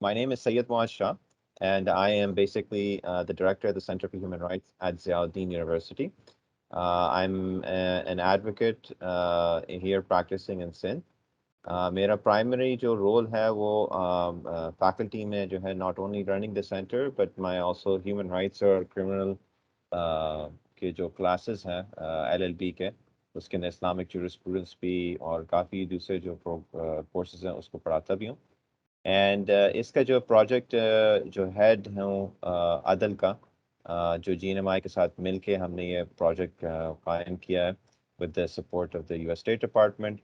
My name is Syed Muaz Shah, and I am basically the director of the Center for Human Rights at Ziauddin University. I'm an advocate here practicing in Sindh. मेरा primary जो role है वो faculty में जो है not only running the center but my also human rights और criminal के जो classes हैं LLB के उसके अंदर Islamic jurisprudence भी और काफ़ी दूसरे जो courses हैं उसको पढ़ाता भी हूँ. एंड इसका जो प्रोजेक्ट जो हेड हूँ अदल का जो GNMI के साथ मिलके हमने ये प्रोजेक्ट कायम किया है with the support of the US state department.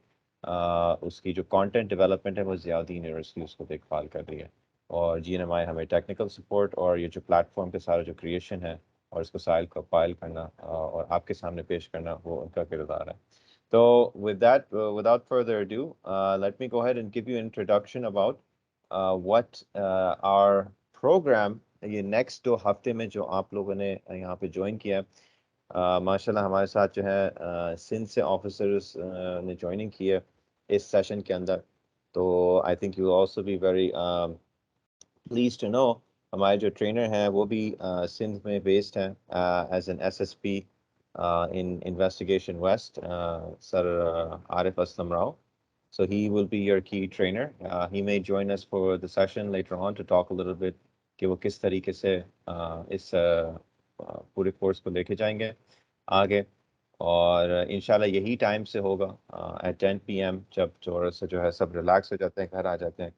उसकी जो कंटेंट डेवलपमेंट है वो ज़ियाउद्दीन यूनिवर्सिटी उसको देखभाल कर रही है और GNMI हमें टेक्निकल सपोर्ट और ये जो प्लेटफॉर्म के सारा जो क्रिएशन है और इसको साइल को फाइल करना और आपके सामने पेश करना वो उनका किरदार है. So with that, without further ado, let me go ahead and give you an introduction about what our program ये नेक्स्ट 2 हफ्ते में जो आप लोगों ने यहाँ पे ज्वाइन किया है माशाल्लाह हमारे साथ जो है सिंध से ऑफिसर्स ने ज्वाइनिंग की है इस सेशन के अंदर. तो I think you also be very pleased to know हमारे जो ट्रेनर हैं वो भी सिंध में बेस्ड हैं as an SSP in Investigation West, Sir Arif Aslam Rao. So he will be your key trainer. He may join us for the session later on to talk a little bit कि वो किस तरीके से इस पूरे course को लेके जाएंगे आगे और इंशाल्लाह यही टाइम से होगा at 10 PM जब थोड़ा सा जो है सब रिलैक्स हो जाते हैं घर आ जाते हैं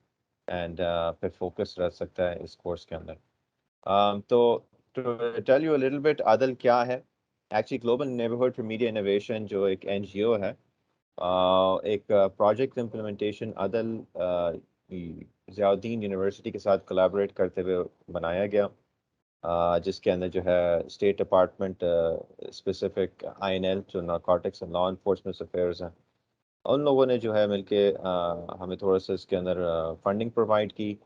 एंड फिर फोकस रह सकता है इस कोर्स के अंदर. तो to tell you a little bit अदल क्या है actually global neighbourhood for media innovation जो एक NGO है एक प्रोजेक्ट इम्प्लीमेंटेशन अदल ज़ियाउद्दीन यूनिवर्सिटी के साथ कोलैबोरेट करते हुए बनाया गया जिसके अंदर जो है स्टेट डिपार्टमेंट स्पेसिफिक INL जो narcotics and law enforcement affairs हैं उन लोगों ने जो है मिलके हमें थोड़ा सा इसके अंदर फंडिंग प्रोवाइड की.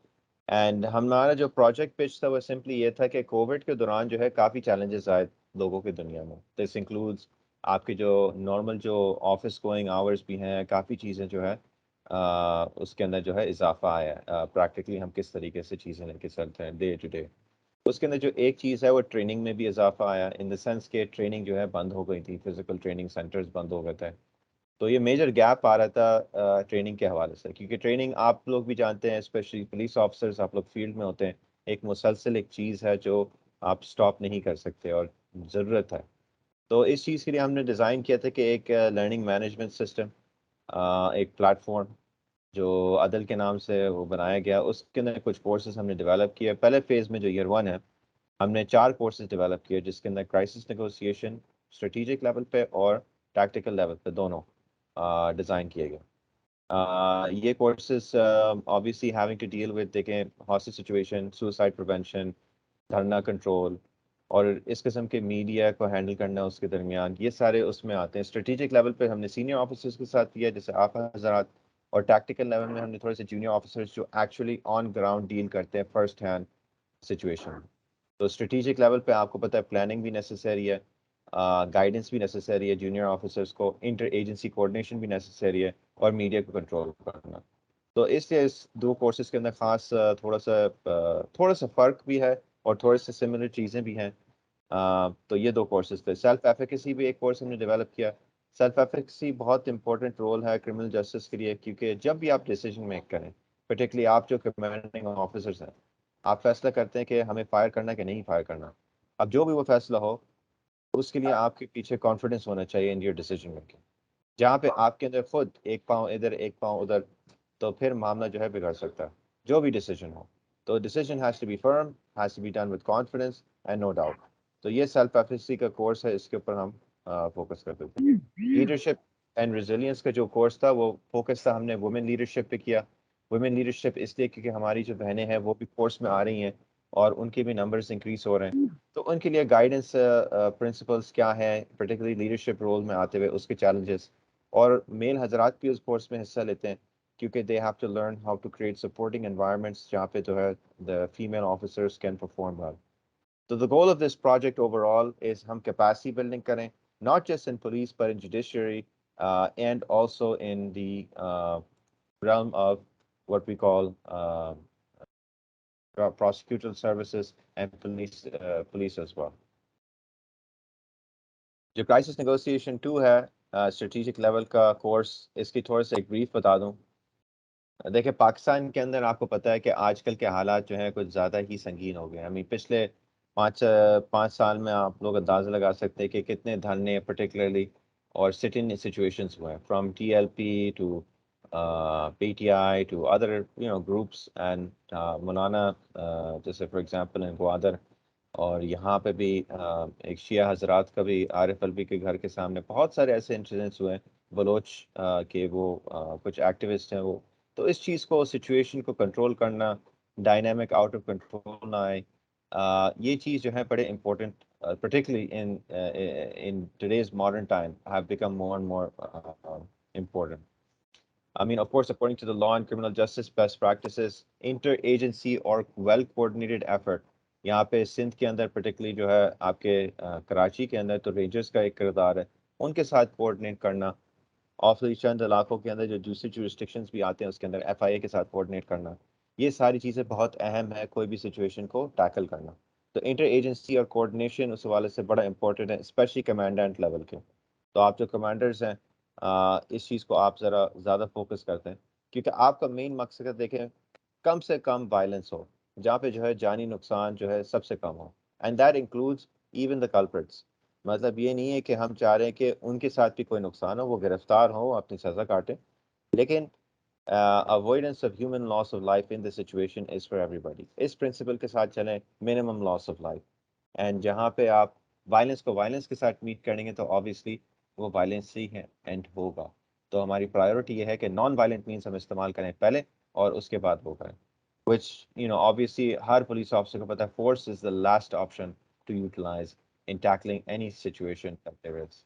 एंड हमारा जो प्रोजेक्ट पिच था वो सिंपली ये था कि कोविड के दौरान जो है काफ़ी चैलेंजेस आए लोगों की दुनिया में. दिस इंक्लूड्स आपके जो नॉर्मल जो ऑफिस गोइंग आवर्स भी हैं काफ़ी चीज़ें जो है उसके अंदर जो है इजाफा आया है प्रैक्टिकली हम किस तरीके से चीज़ें लेके चलते हैं डे टू डे. उसके अंदर जो एक चीज़ है वो ट्रेनिंग में भी इजाफा आया इन द सेंस के ट्रेनिंग जो है बंद हो गई थी फिजिकल ट्रेनिंग सेंटर्स बंद हो गए थे. तो ये मेजर गैप आ रहा था ट्रेनिंग के हवाले से क्योंकि ट्रेनिंग आप लोग भी जानते हैं स्पेशली पुलिस ऑफिसर्स आप लोग फील्ड में होते हैं एक मुसलसल एक चीज़ है जो आप स्टॉप नहीं कर सकते और ज़रूरत है. तो इस चीज़ के लिए हमने डिज़ाइन किया था कि एक लर्निंग मैनेजमेंट सिस्टम एक प्लेटफॉर्म जो अदल के नाम से वो बनाया गया उसके अंदर कुछ कोर्सेज हमने डेवलप किए. पहले फेज़ में जो ईयर 1 है हमने 4 कोर्सेज डेवलप किए जिसके अंदर क्राइसिस नेगोशिएशन स्ट्रेटेजिक लेवल पे और टैक्टिकल लेवल पे दोनों डिज़ाइन किए गए. ये courses obviously having to deal with देखें hostage situation suicide prevention dharna control और इस किस्म के मीडिया को हैंडल करना उसके दरमियान ये सारे उसमें आते हैं. स्ट्रेटेजिक लेवल पे हमने सीनियर ऑफिसर्स के साथ किया जैसे आप हजरात और टैक्टिकल लेवल में हमने थोड़े से जूनियर ऑफिसर्स जो एक्चुअली ऑन ग्राउंड डील करते हैं फर्स्ट हैंड सिचुएशन. तो स्ट्रेटेजिक लेवल पे आपको पता है प्लानिंग भी नेसेसरी है गाइडेंस भी नेसेसरी है जूनियर ऑफिसर्स को इंटर एजेंसी कोऑर्डिनेशन भी नेसेसरी है और मीडिया को कंट्रोल करना. तो इसलिए इस 2 कोर्सेज के अंदर खास थोड़ा सा फ़र्क भी है और थोड़े से सिमिलर चीज़ें भी हैं. तो ये 2 कोर्सेज थे. सेल्फ एफिकेसी भी एक कोर्स हमने डेवलप किया. सेल्फ एफिकेसी बहुत इंपॉर्टेंट रोल है क्रिमिनल जस्टिस के लिए क्योंकि जब भी आप डिसीजन मेक करें पर्टिकुलरली आप जो कमांडिंग ऑफिसर्स हैं आप फैसला करते हैं कि हमें फायर करना कि नहीं फायर करना. अब जो भी वो फैसला हो उसके लिए आपके पीछे कॉन्फिडेंस होना चाहिए इन योर डिसीजन मेकिंग. जहाँ पे आपके अंदर खुद एक पाँव इधर एक पाँव उधर तो फिर मामला जो है बिगड़ सकता है जो भी डिसीजन हो. तो decision has to be firm has to be done with confidence and no doubt. तो ये सेल्फ एफिकेसी का कोर्स है इसके ऊपर हम फोकस करते थे. लीडरशिप एंड रेजिलियंस का जो कोर्स था वो फोकस था हमने वुमेन लीडरशिप पे किया. वुमेन लीडरशिप इसलिए क्योंकि हमारी जो बहनें हैं वो भी कोर्स में आ रही हैं और उनके भी नंबर्स इंक्रीज हो रहे हैं. तो उनके लिए गाइडेंस प्रिंसिपल्स क्या है पर्टिकुलरली लीडरशिप रोल में आते हुए उसके चैलेंजेस और मेल हजरात भी उस कोर्स में हिस्सा लेते हैं क्योंकि they have to learn how to create supporting environments जहाँ पे जो है the female officers can perform well. So the goal of this project overall is हम capacity building करें, not just in police but in judiciary and also in the realm of what we call prosecutorial services and police as well. जो crisis negotiation 2 है strategic level का course, इसकी थोड़ा सा एक brief बता दूं। देखिए पाकिस्तान के अंदर आपको पता है कि आजकल के हालात जो हैं कुछ ज़्यादा ही संगीन हो गए। हमें पिछले पाँच साल में आप लोग अंदाज़ा लगा सकते हैं कि कितने धरने पर्टिकुलरली और सिटिंग सिचुएशंस हुए हैं, from TLP to PTI to other groups and मौलाना जैसे फॉर एग्जांपल इन ग्वादर, और यहाँ पे भी एक शिया हजरात का भी आरिफ अलवी के घर के सामने बहुत सारे ऐसे इंसिडेंट्स हुए हैं। बलोच के वो कुछ एक्टिविस्ट हैं वो। तो इस चीज़ को, सिचुएशन को कंट्रोल करना, डायनामिक आउट ऑफ कंट्रोल ना आए, ये चीज़ जो है बड़े important, particularly in today's modern time, have become more and more important. I mean, of course, according to the law and criminal justice best practices, interagency और well coordinated effort, यहाँ पे सिंध के अंदर पर्टिकुलरली जो है आपके कराची के अंदर तो रेंजर्स का एक किरदार है, उनके साथ कोऑर्डिनेट करना। ऑफ चंद इलाकों के अंदर जो दूसरी जुरिस्डिक्शंस भी आते हैं उसके अंदर FIA के साथ कोऑर्डिनेट करना, ये सारी चीज़ें बहुत अहम है कोई भी सिचुएशन को टैकल करना। तो इंटर एजेंसी और कोऑर्डिनेशन उस हवाले से बड़ा इंपॉर्टेंट है, स्पेशली कमांडेंट लेवल के। तो आप जो कमांडर्स हैं इस चीज़ को आप ज़रा ज़्यादा फोकस करते हैं, क्योंकि आपका मेन मकसद है, देखें, कम से कम वायलेंस हो, जहाँ पे जो है जानी नुकसान जो है सबसे कम हो, and that includes even the culprits. मतलब ये नहीं है कि हम चाह रहे हैं कि उनके साथ भी कोई नुकसान हो, वो गिरफ्तार हो, अपनी सज़ा काटें, लेकिन avoidance of human loss of life in this situation is for everybody. इस प्रिंसिपल के साथ चलें, minimum loss of life. And जहाँ पे आप वायलेंस को वायलेंस के साथ मीट करेंगे तो ऑब्वियसली वो वायलेंस ही है एंड होगा। तो हमारी प्रायोरिटी ये है कि नॉन वायलेंट मीन्स हम इस्तेमाल करें पहले और उसके बाद वो करें, which obviously her police officer को पता है force is the last option to utilize in tackling any situation that there is.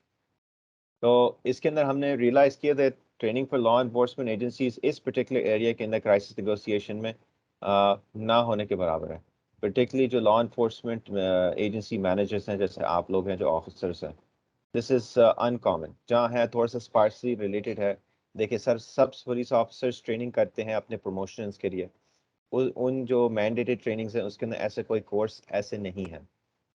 तो इसके अंदर हमने रियलाइज किया that training for law enforcement agencies इस पर्टिकुलर एरिया के अंदर क्राइसिस नेगोशिएशन में ना होने के बराबर है। पर्टिकुलरली जो लॉ एनफोर्समेंट एजेंसी मैनेजर्स हैं, जैसे आप लोग हैं जो ऑफिसर्स हैं, दिस इज अनकॉमन। जहाँ है थोड़ा सा स्पार्सली रिलेटेड है। देखिए सर, सब पुलिस ऑफिसर्स ट्रेनिंग करते हैं अपने प्रमोशंस के लिए। उन जो मैंडेटेड ट्रेनिंग्स हैं उसके अंदर ऐसे कोई कोर्स ऐसे नहीं है।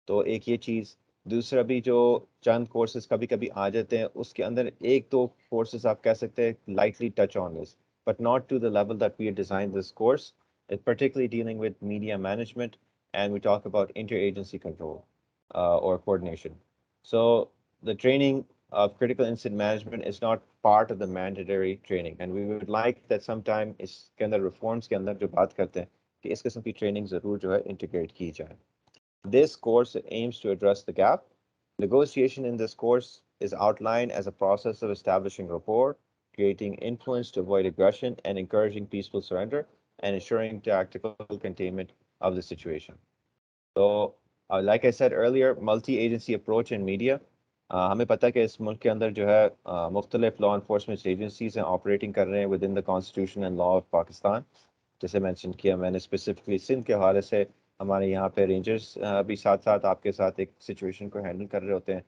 तो एक ये चीज़। दूसरा भी जो चंद कोर्सेज कभी कभी आ जाते हैं उसके अंदर एक दो कोर्सेज आप कह सकते हैं lightly touch on this, but not to the level that we design this course, particularly dealing with media management, and we talk about interagency control or coordination. So the training of critical incident management is not part of the mandatory training, and we would like that sometime इसके अंदर reforms के अंदर जो बात करते हैं कि इस किस्म की ट्रेनिंग ज़रूर जो है इंटीग्रेट की जाए। This course aims to address the gap. Negotiation in this course is outlined as a process of establishing rapport, creating influence to avoid aggression, and encouraging peaceful surrender, and ensuring tactical containment of the situation. So, like I said earlier, multi-agency approach in media. हमें पता है कि इस मुल्क के अंदर जो है मुख्तलिफ लॉ इन्फोर्समेंट एजेंसीज हैं ऑपरेटिंग कर रहे हैं with in the constitution and law of Pakistan. जैसे मेंशन किया मैंने स्पेसिफिकली सिंध के हवाले से, हमारे यहाँ पे रेंजर्स भी साथ साथ आपके साथ एक सिचुएशन को हैंडल कर रहे होते हैं।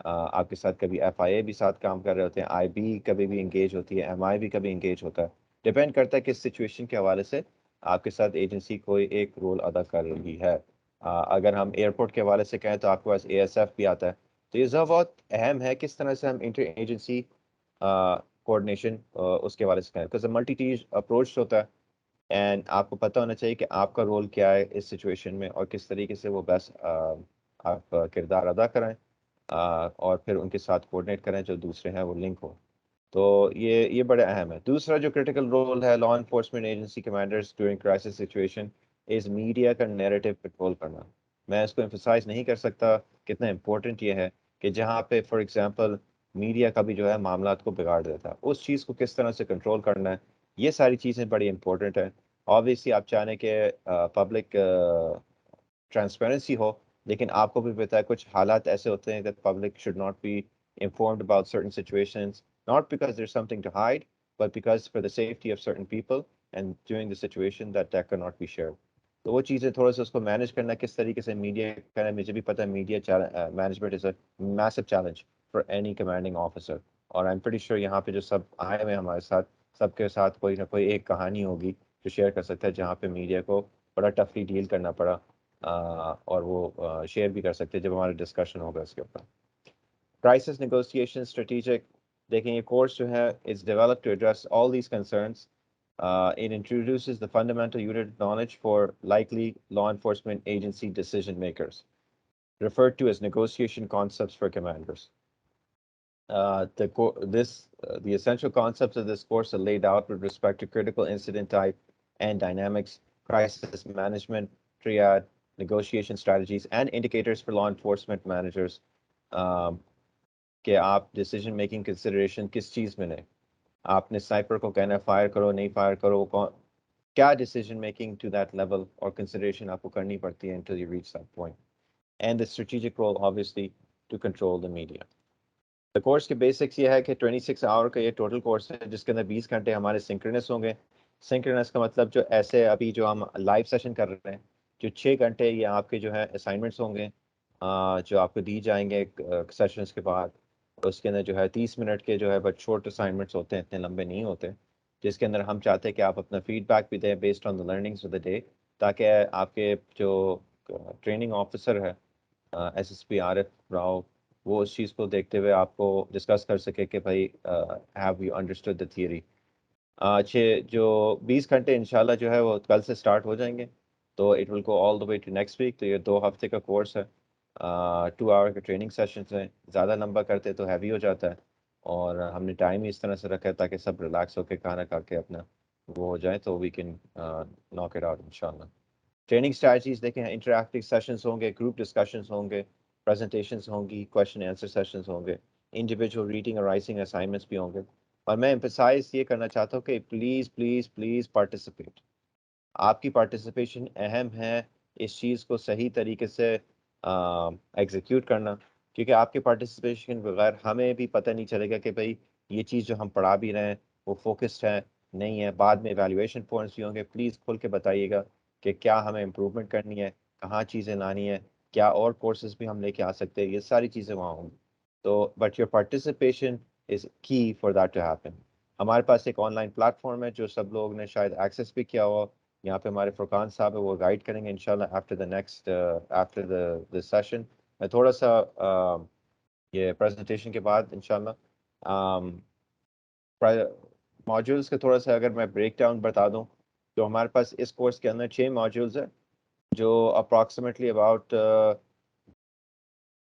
आपके साथ कभी FIA भी साथ काम कर रहे होते हैं, IB कभी भी इंगेज होती है, MI भी कभी इंगेज होता है। डिपेंड करता है किस सिचुएशन के हवाले से आपके साथ एजेंसी कोई एक रोल अदा कर रही है। अगर हम एयरपोर्ट के हवाले से कहें तो आपके पास ASF भी आता है। तो ये सब बहुत अहम है किस तरह से हम इंटर एजेंसी कोऑर्डिनेशन उसके हवाले से करें, बिकॉज मल्टी टीज अप्रोच होता है, एंड आपको पता होना चाहिए कि आपका रोल क्या है इस सिचुएशन में और किस तरीके से वो बेस्ट आप किरदार अदा कराएं और फिर उनके साथ कोऑर्डिनेट करें जो दूसरे हैं वो लिंक हो। तो ये बड़े अहम है। दूसरा जो क्रिटिकल रोल है law enforcement agency commanders during crisis situation is media का नैरेटिव कंट्रोल करना। मैं इसको एम्फसाइज नहीं कर सकता कितना इंपॉर्टेंट ये है कि जहाँ पे फॉर एग्जांपल मीडिया का भी जो है मामला को बिगाड़ देता है, उस चीज़ को किस तरह से कंट्रोल करना है, ये सारी चीज़ें बड़ी इंपॉर्टेंट है। ऑब्वियसली आप चाहें कि पब्लिक ट्रांसपेरेंसी हो, लेकिन आपको भी पता है कुछ हालात ऐसे होते हैं that public should not be informed about certain situations, not because there's something to hide, but because for the safety of certain people and during the situation that cannot be shared. तो वो चीज़ें थोड़ा सा उसको manage करना किस तरीके से मीडिया करना, मुझे भी पता है media management is a massive challenge for any commanding officer. और आई एम प्रीटी श्योर यहाँ पे जो सब आए हुए हैं हमारे साथ, सबके साथ कोई ना कोई एक कहानी होगी जो शेयर कर सकता है जहाँ पे मीडिया को बड़ा टफली डील करना पड़ा, और वो शेयर भी कर सकते हैं जब हमारा डिस्कशन होगा इसके ऊपर। क्राइसिस नेगोशिएशन स्ट्रेटेजिक, देखें ये कोर्स जो है it's developed to address all these concerns. It introduces the fundamental unit of knowledge for likely law enforcement agency decision makers, referred to as negotiation concepts for commanders. The essential concepts of this course are laid out with respect to critical incident type and dynamics, crisis management, triad, negotiation strategies, and indicators for law enforcement managers. कि आप decision making consideration किस चीज़ में लें, आपने sniper को कहना है fire करो नहीं फायर करो, कौन क्या decision making to that level और कंसिडरेशन आपको करनी पड़ती है until you reach that point, and the strategic role obviously to control the media. The course के बेसिक्स ये है कि 26 आवर का ये टोटल कोर्स है जिसके अंदर 20 घंटे हमारे सिंक्रोनस होंगे. सिंक्रोनस का मतलब जो ऐसे अभी जो हम लाइव सेशन कर रहे हैं, जो 6 घंटे ये आपके जो है असाइनमेंट्स होंगे, जो आपको दी जाएंगे सेशंस के बाद. उसके अंदर जो है 30 मिनट के जो है बट शॉर्ट असाइनमेंट्स होते हैं, इतने लंबे नहीं होते, जिसके अंदर हम चाहते हैं कि आप अपना फीडबैक भी दें based on the learnings of the day, ताकि आपके जो ट्रेनिंग ऑफिसर है SSP आरिफ राव, वो उस चीज़ को देखते हुए आपको डिस्कस कर सके कि भाई have you understood the theory. अच्छे जो 20 घंटे इंशाल्लाह जो है वो कल से स्टार्ट हो जाएंगे, तो it will go all the way to next week. तो ये 2 हफ्ते का कोर्स है, 2 आवर के ट्रेनिंग सेशंस हैं. ज़्यादा लंबा करते तो हैवी हो जाता है, और हमने टाइम ही इस तरह से रखा है ताकि सब रिलैक्स होकर खाना खा के अपना वो हो जाए, तो we can knock it out इंशाल्लाह. ट्रेनिंग स्ट्रैटेजीज देखें, इंटरैक्टिव सेशंस होंगे, ग्रुप डिस्कशंस होंगे, प्रेजेंटेशंस होंगी, क्वेश्चन आंसर सेशंस होंगे, इंडिविजुअल रीडिंग और राइटिंग असाइनमेंट्स भी होंगे. और मैं एम्फसाइज ये करना चाहता हूँ कि प्लीज़ प्लीज़ प्लीज़ पार्टिसिपेट. आपकी पार्टिसिपेशन अहम है इस चीज़ को सही तरीके से एग्जीक्यूट करना, क्योंकि आपके पार्टिसिपेशन के बगैर हमें भी पता नहीं चलेगा कि भाई ये चीज़ जो हम पढ़ा भी रहे हैं वो फोकस्ड है नहीं है. बाद में एवेल्युएशन पॉइंट्स भी होंगे, प्लीज़ खुल के बताइएगा कि क्या हमें इम्प्रूवमेंट करनी है, कहाँ चीज़ें लानी है, क्या और कोर्सेज भी हम लेके आ सकते हैं, ये सारी चीज़ें वहाँ होंगी. तो बट योर पार्टिसिपेशन इज़ की फॉर दैट टू हैपन. हमारे पास एक ऑनलाइन प्लेटफॉर्म है जो सब लोग ने शायद एक्सेस भी किया हुआ. यहाँ पे हमारे फुरकान साहब है, वो गाइड करेंगे इंशाल्लाह after the next after the session. मैं थोड़ा सा ये प्रेजेंटेशन के बाद इंशाल्लाह मॉड्यूल्स के थोड़ा सा अगर मैं ब्रेक डाउन बता दूँ, तो हमारे पास इस कोर्स के अंदर 6 मॉड्यूल्स हैं जो अप्रॉक्सीमेटली अबाउट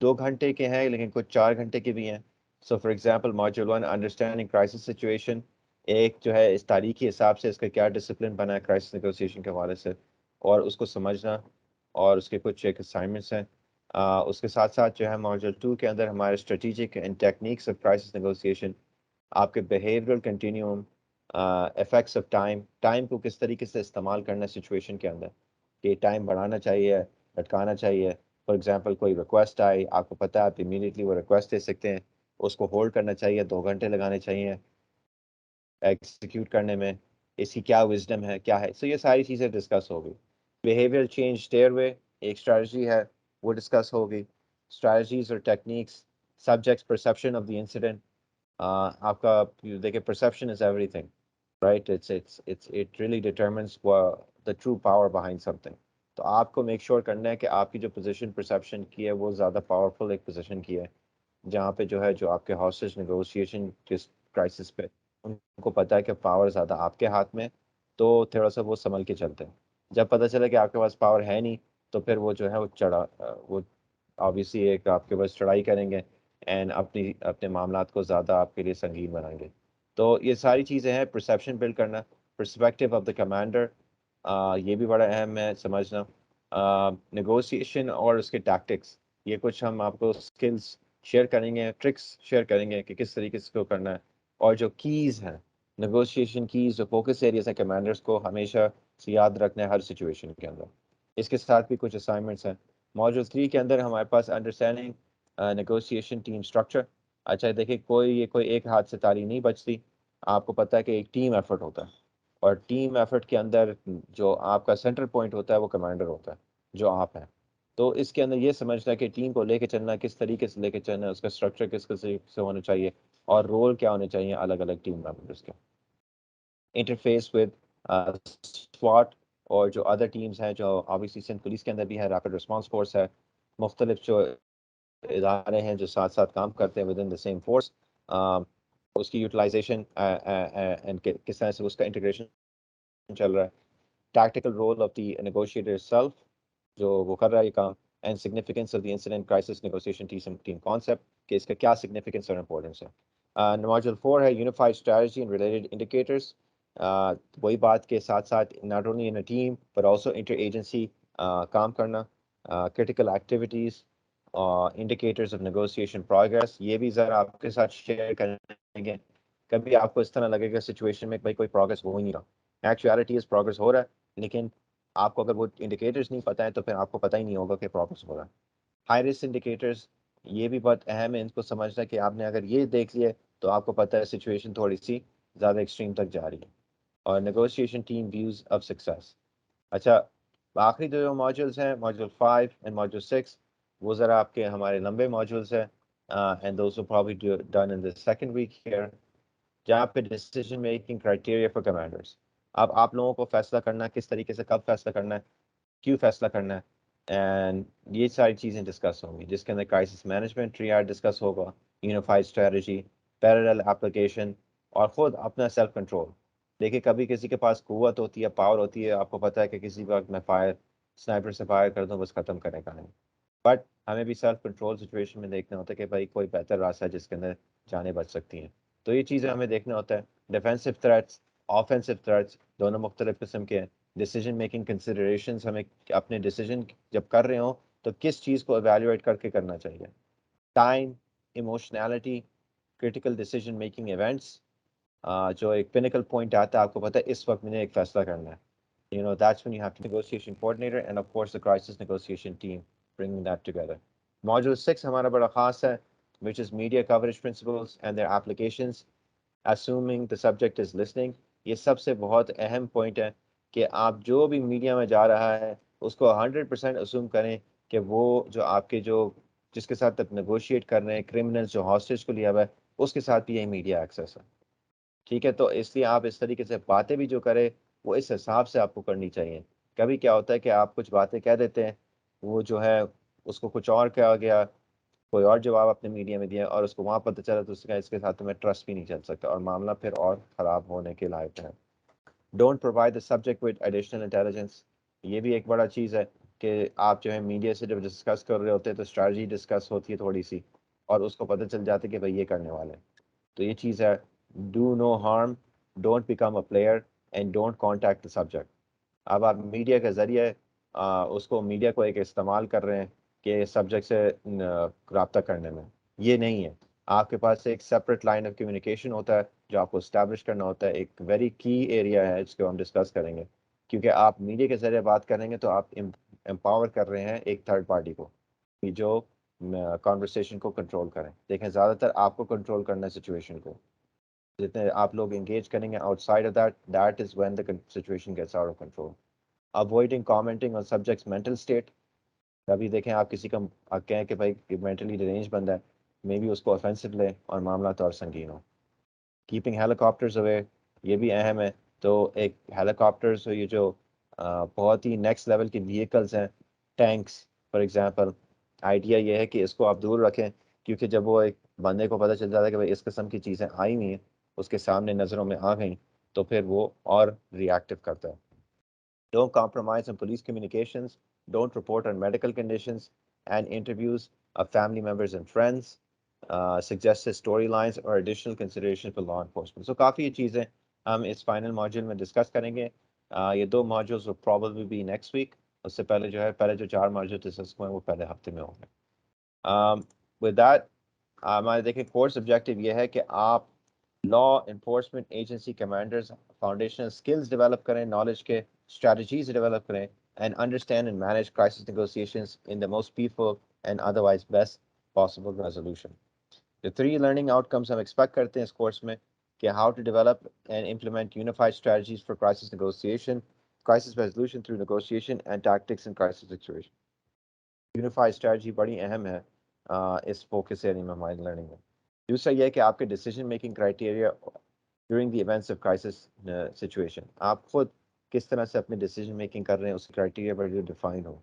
2 घंटे के हैं, लेकिन कुछ 4 घंटे के भी हैं. So for example module 1 understanding crisis situation, एक जो है इस तारीख के हिसाब से इसका क्या डिसिप्लिन बना है क्राइसिस नेगोशिएशन के हवाले से, और उसको समझना, और उसके कुछ एक असाइनमेंट्स हैं. उसके साथ साथ जो है मॉड्यूल 2 के अंदर हमारे strategic and techniques of crisis negotiation, आपके behavioural continuum, effects of time, time को किस तरीके से इस्तेमाल करना है सिचुएशन के अंदर, कि टाइम बढ़ाना चाहिए, लटकाना चाहिए. फॉर एग्जांपल कोई रिक्वेस्ट आई, आपको पता है आप इमीडिएटली वो रिक्वेस्ट दे सकते हैं, उसको होल्ड करना चाहिए, 2 घंटे लगाने चाहिए एग्जीक्यूट करने में, इसकी क्या विजडम है क्या है. सो ये सारी चीज़ें डिस्कस होगी. बिहेवियर चेंज स्टेयरवे एक स्ट्रेटजी है, वो डिस्कस होगी. स्ट्रेटजीज और techniques, subjects perception of the incident. आपका देखिए perception is everything, right. It really determines the true power behind something. तो आपको मेक श्योर करना है कि आपकी जो पोजीशन परसेप्शन की है वो ज़्यादा पावरफुल एक पोजीशन की है, जहाँ पे जो है जो आपके हॉस्टेज नेगोशिएशन किस क्राइसिस पे उनको पता है कि पावर ज़्यादा आपके हाथ में, तो थोड़ा सा वो संभल के चलते हैं. जब पता चला कि आपके पास पावर है नहीं, तो फिर वो जो है वो ऑब्वियसली एक आपके पास चढ़ाई करेंगे एंड अपनी अपने मामलात को ज़्यादा आपके लिए संगीन बनाएंगे. तो ये सारी चीज़ें हैं. परसेप्शन बिल्ड करना, परस्पेक्टिव ऑफ द कमांडर, ये भी बड़ा अहम है समझना. नेगोशिएशन और उसके टैक्टिक्स, ये कुछ हम आपको स्किल्स शेयर करेंगे, ट्रिक्स शेयर करेंगे कि किस तरीके से इसको करना है. और जो कीज़ हैं, नेगोशिएशन कीज़, जो फोकस एरियाज हैं कमांडर्स को हमेशा से याद रखना है हर सिचुएशन के अंदर. इसके साथ भी कुछ असाइनमेंट्स हैं. मॉड्यूल 3 के अंदर हमारे पास अंडरस्टैंडिंग नेगोशिएशन टीम स्ट्रक्चर. अच्छा देखिए, कोई एक हाथ से ताली नहीं बचती. आपको पता है कि एक टीम एफर्ट होता है, और टीम एफर्ट के अंदर जो आपका सेंट्रल पॉइंट होता है वो कमांडर होता है, जो आप हैं. तो इसके अंदर ये समझना है कि टीम को लेके चलना किस तरीके से लेके चलना है, उसका स्ट्रक्चर किस तरीके से होना चाहिए, और रोल क्या होने चाहिए अलग अलग टीम मेंबर्स के. इंटरफेस विद SWOT, और जो अदर टीम्स हैं, जो ऑब्वियसली सिंध पुलिस के अंदर भी है, रैपिड रिस्पॉन्स फोर्स है, मुख्तलिफ जो इदारे हैं जो साथ साथ काम करते हैं with in the same force, उसकी यूटिलाइजेशन एंड किस तरह से उसका इंटीग्रेशन चल रहा है, tactical role of the negotiator itself जो वो कर रहा है ये काम, and significance of the incident crisis negotiation team concept कि इसका क्या significance और importance है. Module 4 है unified strategy and related indicators. वही बात के साथ साथ not only in a team but also interagency काम करना, critical activities, indicators of negotiation progress, ये भी ज़रा आपके साथ शेयर करेंगे. कभी आपको इस तरह लगेगा सिचुएशन में भाई कोई प्रोग्रेस हो ही नहीं रहा, एक्चुअलिटी इज प्रोग्रेस हो रहा है, लेकिन आपको अगर वो इंडिकेटर्स नहीं पता है तो फिर आपको पता ही नहीं होगा कि प्रोग्रेस हो रहा है. हाई रिस्क इंडिकेटर्स ये भी बहुत अहम है इनको समझना कि आपने अगर ये देख लिया तो आपको पता है सिचुएशन थोड़ी सी ज़्यादा एक्सट्रीम तक जा रही है. और negotiation team views of success. अच्छा, आखिरी जो मॉड्यूल्स हैं, मॉड्यूल 5 एंड मॉड्यूल 6, वो ज़रा आपके हमारे लंबे मॉड्यूल्स हैं, and those will probably done in the second week here, जहाँ पे decision making criteria for commanders. अब आप लोगों को फैसला करना किस तरीके से, कब फैसला करना है, क्यों फैसला करना है, एंड ये सारी चीज़ें डिस्कस होंगी, जिसके अंदर क्राइसिस मैनेजमेंट ट्रियाड डिस्कस होगा, यूनिफाइड स्ट्रेटजी, पैरेलल एप्लीकेशन, और ख़ुद अपना सेल्फ कंट्रोल. देखिए कभी किसी के पास कुव्वत होती है, पावर होती है, आपको पता है कि किसी वक्त मैं स्नाइपर से फायर कर दूँ, बस ख़त्म करने का नहीं. बट हमें भी सेल्फ कंट्रोल सिचुएशन में देखना होता है कि भाई कोई बेहतर रास्ता है जिसके अंदर जानें बच सकती हैं. तो ये चीज़ें हमें देखना होता है. डिफेंसिव थ्रेट्स, ऑफेंसिव थ्रेट्स, दोनों मुख्तलिफ किस्म के हैं. डिसीजन मेकिंग कंसिडरेशंस, हमें अपने डिसीजन जब कर रहे हो तो किस चीज़ को एवेल्युएट करके करना चाहिए. Time, emotionality, critical decision making events, जो एक पिनिकल पॉइंट आता है, आपको पता है इस वक्त मैंने एक फैसला करना है. That's when you have to negotiation coordinator and of course the crisis negotiation team bringing that together. Module 6 हमारा बड़ा खास है, which is media coverage principles and their applications, assuming the subject is listening. ये सबसे बहुत अहम point है कि आप जो भी मीडिया में जा रहा है उसको 100% assume करें कि वो जो आपके जो जिसके साथ आप नेगोशिएट कर रहे हैं, क्रिमिनल्स जो हॉस्टेज को लिया हुआ है, उसके साथ भी यही मीडिया एक्सेस है. ठीक है, तो इसलिए आप इस तरीके से बातें भी जो करें वो इस हिसाब से आपको करनी चाहिए. कभी क्या होता है कि आप कुछ बातें कह देते हैं, वो जो है उसको कुछ और कहा गया, कोई और जवाब अपने मीडिया में दिया और उसको वहाँ पता चला तो उसका इसके साथ में ट्रस्ट भी नहीं चल सकता और मामला फिर और ख़राब होने के लायक है. Don't provide the subject with additional intelligence. ये भी एक बड़ा चीज़ है कि आप जो है मीडिया से जब डिस्कस कर रहे होते हैं तो स्ट्रैटेजी डिस्कस होती है थोड़ी सी, और उसको पता चल जाता है कि भाई ये करने वाले हैं. तो ये चीज़ है, do no harm, don't become a player and don't contact the subject. अब आप मीडिया के ज़रिए उसको मीडिया को एक इस्तेमाल कर रहे हैं कि सब्जेक्ट से रब्ता करने में, ये नहीं है. आपके पास एक सेपरेट लाइन ऑफ कम्युनिकेशन होता है जो आपको इस्टेब्लिश करना होता है. एक वेरी की एरिया है जिसको हम डिस्कस करेंगे, क्योंकि आप मीडिया के ज़रिए बात करेंगे तो आप एम्पावर कर रहे हैं एक थर्ड पार्टी को कि जो कॉन्वर्सेशन को कंट्रोल करें. देखें ज़्यादातर आपको कंट्रोल करना है सिचुएशन को. जितने आप लोग engage करेंगे outside of that, that is when the situation gets out of control. Avoiding commenting on subject's mental state. कभी देखें आप किसी का आप कहें कि भाई मेंटली डिरेंज बंदा है, मे बी उसको ऑफेंसिव ले और मामला तो और संगीन हो. कीपिंग हेलीकॉप्टर्स अवे, ये भी अहम है. तो एक हेलीकॉप्टर्स ये जो बहुत ही नेक्स्ट लेवल की व्हीकल्स हैं, टैंक्स फॉर एग्जांपल, आइडिया ये है कि इसको आप दूर रखें, क्योंकि जब वो एक बंदे को पता चल जाता है कि भाई इस किस्म की चीज़ें आई हुई हैं, उसके सामने नज़रों में आ गई, तो फिर वो और रिएक्टिव करता है. Don't compromise on police communications. Don't report on medical conditions and interviews of family members and friends. Suggested storylines or additional consideration for law enforcement. So काफ़ी चीज़ें हम इस फाइनल मॉड्यूल में डिस्कस करेंगे. ये दो modules will probably be next week. उससे पहले जो है पहले जो 4 मॉड्यूल डिस्कस हुए हैं वो पहले हफ्ते में होंगे. With that, हमारे देखिए कोर्स ऑब्जेक्टिव ये है कि आप law enforcement agency commanders foundational skills develop करें, नॉलेज के strategies डेवलप करें, and understand and manage crisis negotiations in the most peaceful and otherwise best possible resolution. The 3 learning outcomes हम expect करते हैं इस कोर्स में कि how to develop and implement unified strategies for crisis negotiation, crisis resolution through negotiation, and tactics in crisis situation. Unified strategy बड़ी अहम है इस फोकस एरिया में हमारी लर्निंग में. दूसरा यह है कि आपके decision making criteria during the events of crisis situation, आप खुद किस तरह से अपनी डिसीजन मेकिंग कर रहे हैं, उस क्राइटेरिया पर जो डिफाइन हो।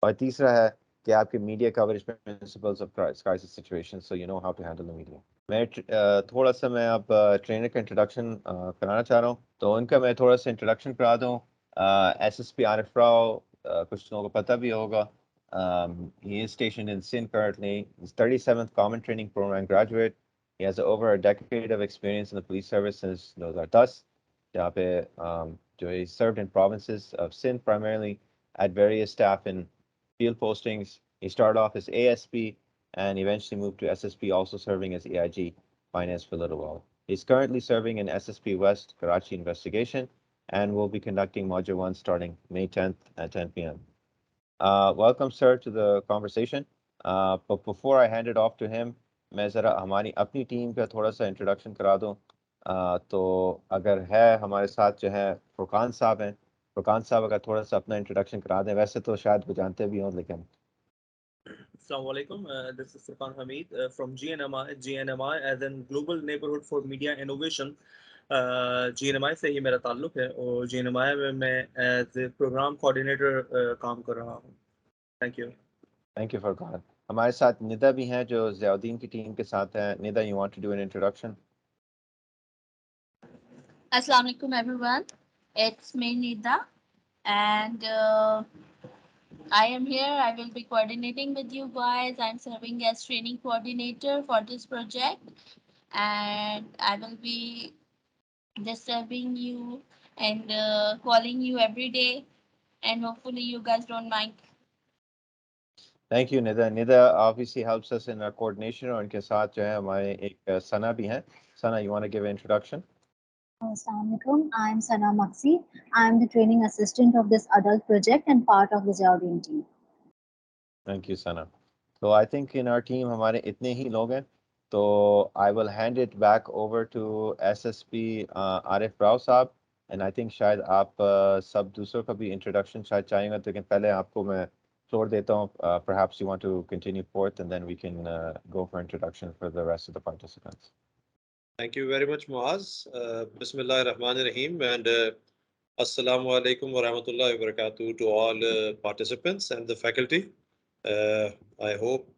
और तीसरा है कि आपके media coverage principles of crisis situation, so you know how to handle the media. मैं थोड़ा सा मैं अब ट्रेनर का इंट्रोडक्शन कराना चाह रहा हूँ, तो उनका मैं थोड़ा सा इंट्रोडक्शन करा दूँ। SSP आरिफ राव, कुछ लोगों को पता भी होगा। He is stationed in Sindh currently. He's 37th Common Training Program graduate. He has over a decade of experience in the police service since 2010, जहाँ पे he served in provinces of Sindh primarily, at various staff in field postings. He started off as ASP and eventually moved to SSP, also serving as AIG Finance for a little while. He's currently serving in SSP West Karachi investigation and will be conducting Module 1 starting May 10th at 10 p.m. Welcome, sir, to the conversation. But before I hand it off to him, मैं ज़रा हमारी अपनी team का थोड़ा सा introduction करा दूँ। तो अगर है हमारे साथ जो है फुरकान साहब हैं, फुरकान साहब अगर थोड़ा सा अपना इंट्रोडक्शन करा दें, वैसे तो शायद वो जानते भी हों लेकिन। Assalamu alaikum. This is Furqan Hamid from GNMI. GNMI as in Global Neighborhood for Media Innovation. GNMI से ही मेरा ताल्लुक है और GNMI में मैं एज ए प्रोग्राम कोऑर्डिनेटर काम कर रहा हूँ। Thank you. Thank you Furqan. हमारे साथ निदा भी हैं जो ज़ियाउद्दीन की टीम के साथ हैं। Nida, you want to do an introduction? Assalamu alaikum everyone. It's me Nida and I am here. I will be coordinating with you guys. I'm serving as training coordinator for this project and I will be disturbing you and calling you every day and hopefully you guys don't mind. Thank you, Nida. Nida obviously helps us in our coordination और उनके साथ जो है हमारे एक सना भी हैं। Sana, you want to give an introduction? Assalamualaikum. I'm Sana Maksi. I'm the training assistant of this adult project and part of the Jaldin team. Thank you, Sana. So I think in our team हमारे इतने ही लोग हैं, तो I will hand it back over to SSP Arif Rao साहब, and I think शायद आप सब दूसरों का भी introduction शायद चाहेंगे, तो लेकिन पहले आपको मैं floor देता हूँ. Perhaps you want to continue forth and then we can go for introduction for the rest of the participants. Thank you very much, Muaz. Bismillahir Rahmanir Rahim, and Assalamu alaikum wa rahmatullahi wa barakatuh to all participants and the faculty. I hope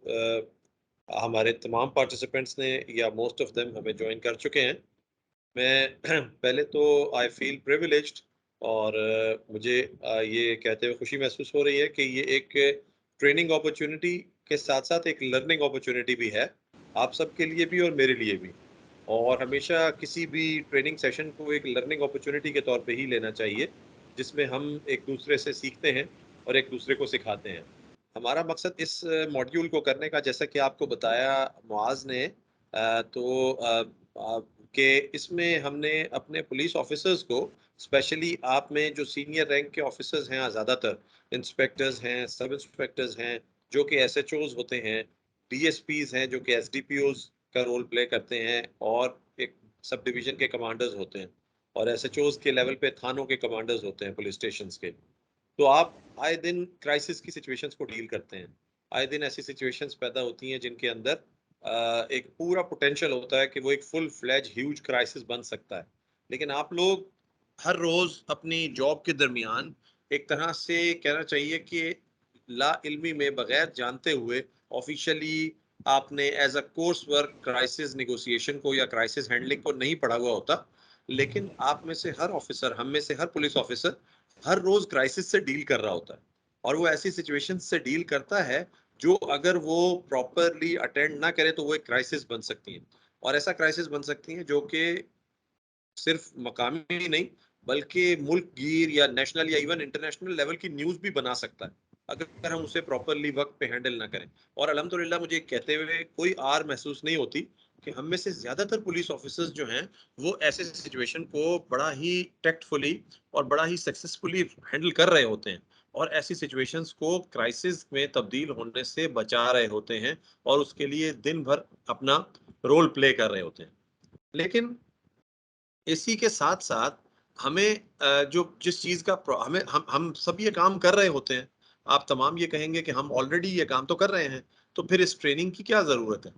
हमारे तमाम participants ने या most of them हमें join कर चुके हैं. मैं पहले तो I feel privileged और मुझे ये कहते हुए खुशी महसूस हो रही है कि ये एक ट्रेनिंग अपॉर्चुनिटी के साथ साथ एक लर्निंग अपॉर्चुनिटी भी है, आप सबके लिए भी और मेरे लिए भी। और हमेशा किसी भी ट्रेनिंग सेशन को एक लर्निंग अपॉर्चुनिटी के तौर पे ही लेना चाहिए, जिसमें हम एक दूसरे से सीखते हैं और एक दूसरे को सिखाते हैं। हमारा मकसद इस मॉड्यूल को करने का, जैसा कि आपको बताया मुआज ने, कि इसमें हमने अपने पुलिस ऑफिसर्स को, स्पेशली आप में जो सीनियर रैंक के ऑफिसर्स हैं, ज़्यादातर इंस्पेक्टर्स हैं, सब इंस्पेक्टर्स हैं, जो कि SHOs होते हैं, DSPs हैं जो कि SDPOs का रोल प्ले करते हैं, और एक सब डिवीजन के कमांडर्स होते हैं, और SHOs के लेवल पे थानों के कमांडर्स होते हैं, पुलिस स्टेशंस के। तो आप आए दिन क्राइसिस की सिचुएशंस को डील करते हैं। आए दिन ऐसी सिचुएशंस पैदा होती हैं जिनके अंदर एक पूरा पोटेंशियल होता है कि वो एक फुल फ्लैज ह्यूज क्राइसिस बन सकता है। लेकिन आप लोग हर रोज अपनी जॉब के दरमियान एक तरह से कहना चाहिए कि ला इल्मी में, बगैर जानते हुए, ऑफिशियली आपने as a course work crisis negotiation को या क्राइसिस हैंडलिंग को नहीं पढ़ा हुआ होता, लेकिन आप में से हर ऑफिसर, हम में से हर पुलिस ऑफिसर हर रोज क्राइसिस से डील कर रहा होता है, और वो ऐसी सिचुएशन से डील करता है जो अगर वो प्रॉपरली अटेंड ना करे तो वो एक क्राइसिस बन सकती है। और ऐसा क्राइसिस बन सकती है जो कि सिर्फ मकामी ही नहीं बल्कि मुल्क गिर या नेशनल या इवन इंटरनेशनल लेवल की न्यूज़ भी बना सकता है, अगर हम उसे प्रॉपरली वक्त पे हैंडल ना करें। और अल्हम्दुलिल्लाह मुझे कहते हुए कोई आर महसूस नहीं होती कि हम में से ज़्यादातर पुलिस ऑफिसर्स जो हैं वो ऐसे सिचुएशन को बड़ा ही टैक्टफुली और बड़ा ही सक्सेसफुली हैंडल कर रहे होते हैं, और ऐसी सिचुएशंस को क्राइसिस में तब्दील होने से बचा रहे होते हैं, और उसके लिए दिन भर अपना रोल प्ले कर रहे होते हैं। लेकिन इसी के साथ साथ हमें जो जिस चीज़ का हमें हम सब ये काम कर रहे होते हैं, आप तमाम ये कहेंगे कि हम ऑलरेडी ये काम तो कर रहे हैं, तो फिर इस ट्रेनिंग की क्या ज़रूरत है?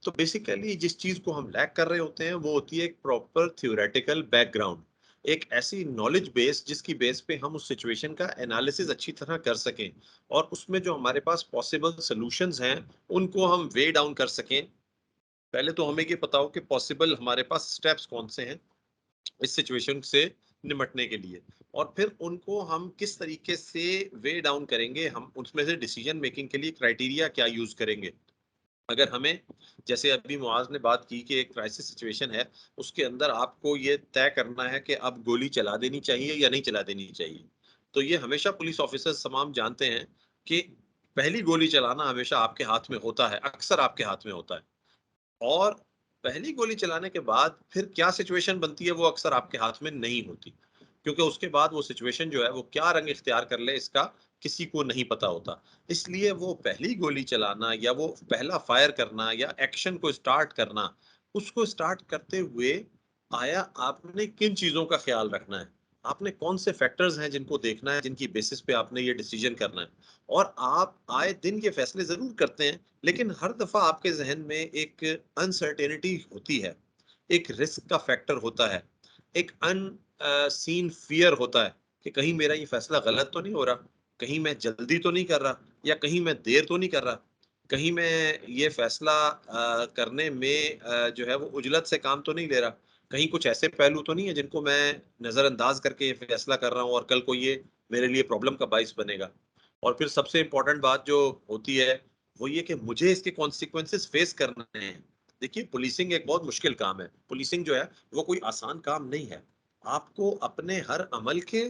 तो बेसिकली जिस चीज़ को हम लैक कर रहे होते हैं वो होती है एक प्रॉपर थ्योरेटिकल बैकग्राउंड। एक ऐसी नॉलेज बेस जिसकी बेस पे हम उस सिचुएशन का एनालिसिस अच्छी तरह कर सकें और उसमें जो हमारे पास पॉसिबल सॉल्यूशंस हैं उनको हम वे डाउन कर सकें। पहले तो हमें ये पता हो कि पॉसिबल हमारे पास स्टेप्स कौन से हैं इस सिचुएशन से निपटने के लिए, और फिर उनको हम किस तरीके से वे डाउन करेंगे, हम उसमें से डिसीजन मेकिंग के लिए क्राइटेरिया क्या यूज करेंगे। अगर हमें, जैसे अभी मुआज ने बात की कि एक क्राइसिस सिचुएशन है, उसके अंदर आपको ये तय करना है कि अब गोली चला देनी चाहिए या नहीं चला देनी चाहिए, तो ये हमेशा पुलिस ऑफिसर्स तमाम जानते हैं कि पहली गोली चलाना हमेशा आपके हाथ में होता है, अक्सर आपके हाथ में होता है। और पहली गोली चलाने के बाद फिर क्या सिचुएशन बनती है वो अक्सर आपके हाथ में नहीं होती, क्योंकि उसके बाद वो सिचुएशन जो है वो क्या रंग इख्तियार कर ले इसका किसी को नहीं पता होता। इसलिए वो पहली गोली चलाना या वो पहला फायर करना या एक्शन को स्टार्ट करना, उसको स्टार्ट करते हुए आया आपने किन चीजों का ख्याल रखना है, आपने कौन से फैक्टर्स हैं जिनको देखना है, जिनकी बेसिस पे आपने ये डिसीजन करना है। और आप आए दिन ये फैसले जरूर करते हैं, लेकिन हर दफा आपके जहन में एक अनसर्टेनिटी होती है, एक रिस्क का फैक्टर होता है, एक सीन फियर होता है कि कहीं मेरा ये फैसला गलत तो नहीं हो रहा, कहीं मैं जल्दी तो नहीं कर रहा, या कहीं मैं देर तो नहीं कर रहा, कहीं मैं ये फैसला करने में जो है वो उजलत से काम तो नहीं ले रहा, कहीं कुछ ऐसे पहलू तो नहीं है जिनको मैं नजरअंदाज करके ये फैसला कर रहा हूँ और कल को ये मेरे लिए प्रॉब्लम का बाइस बनेगा। और फिर सबसे इंपॉर्टेंट बात जो होती है वो ये कि मुझे इसके कॉन्सिक्वेंसेस फेस करने हैं। देखिए, पुलिसिंग एक बहुत मुश्किल काम है, पुलिसिंग जो है वो कोई आसान काम नहीं है। आपको अपने हर अमल के,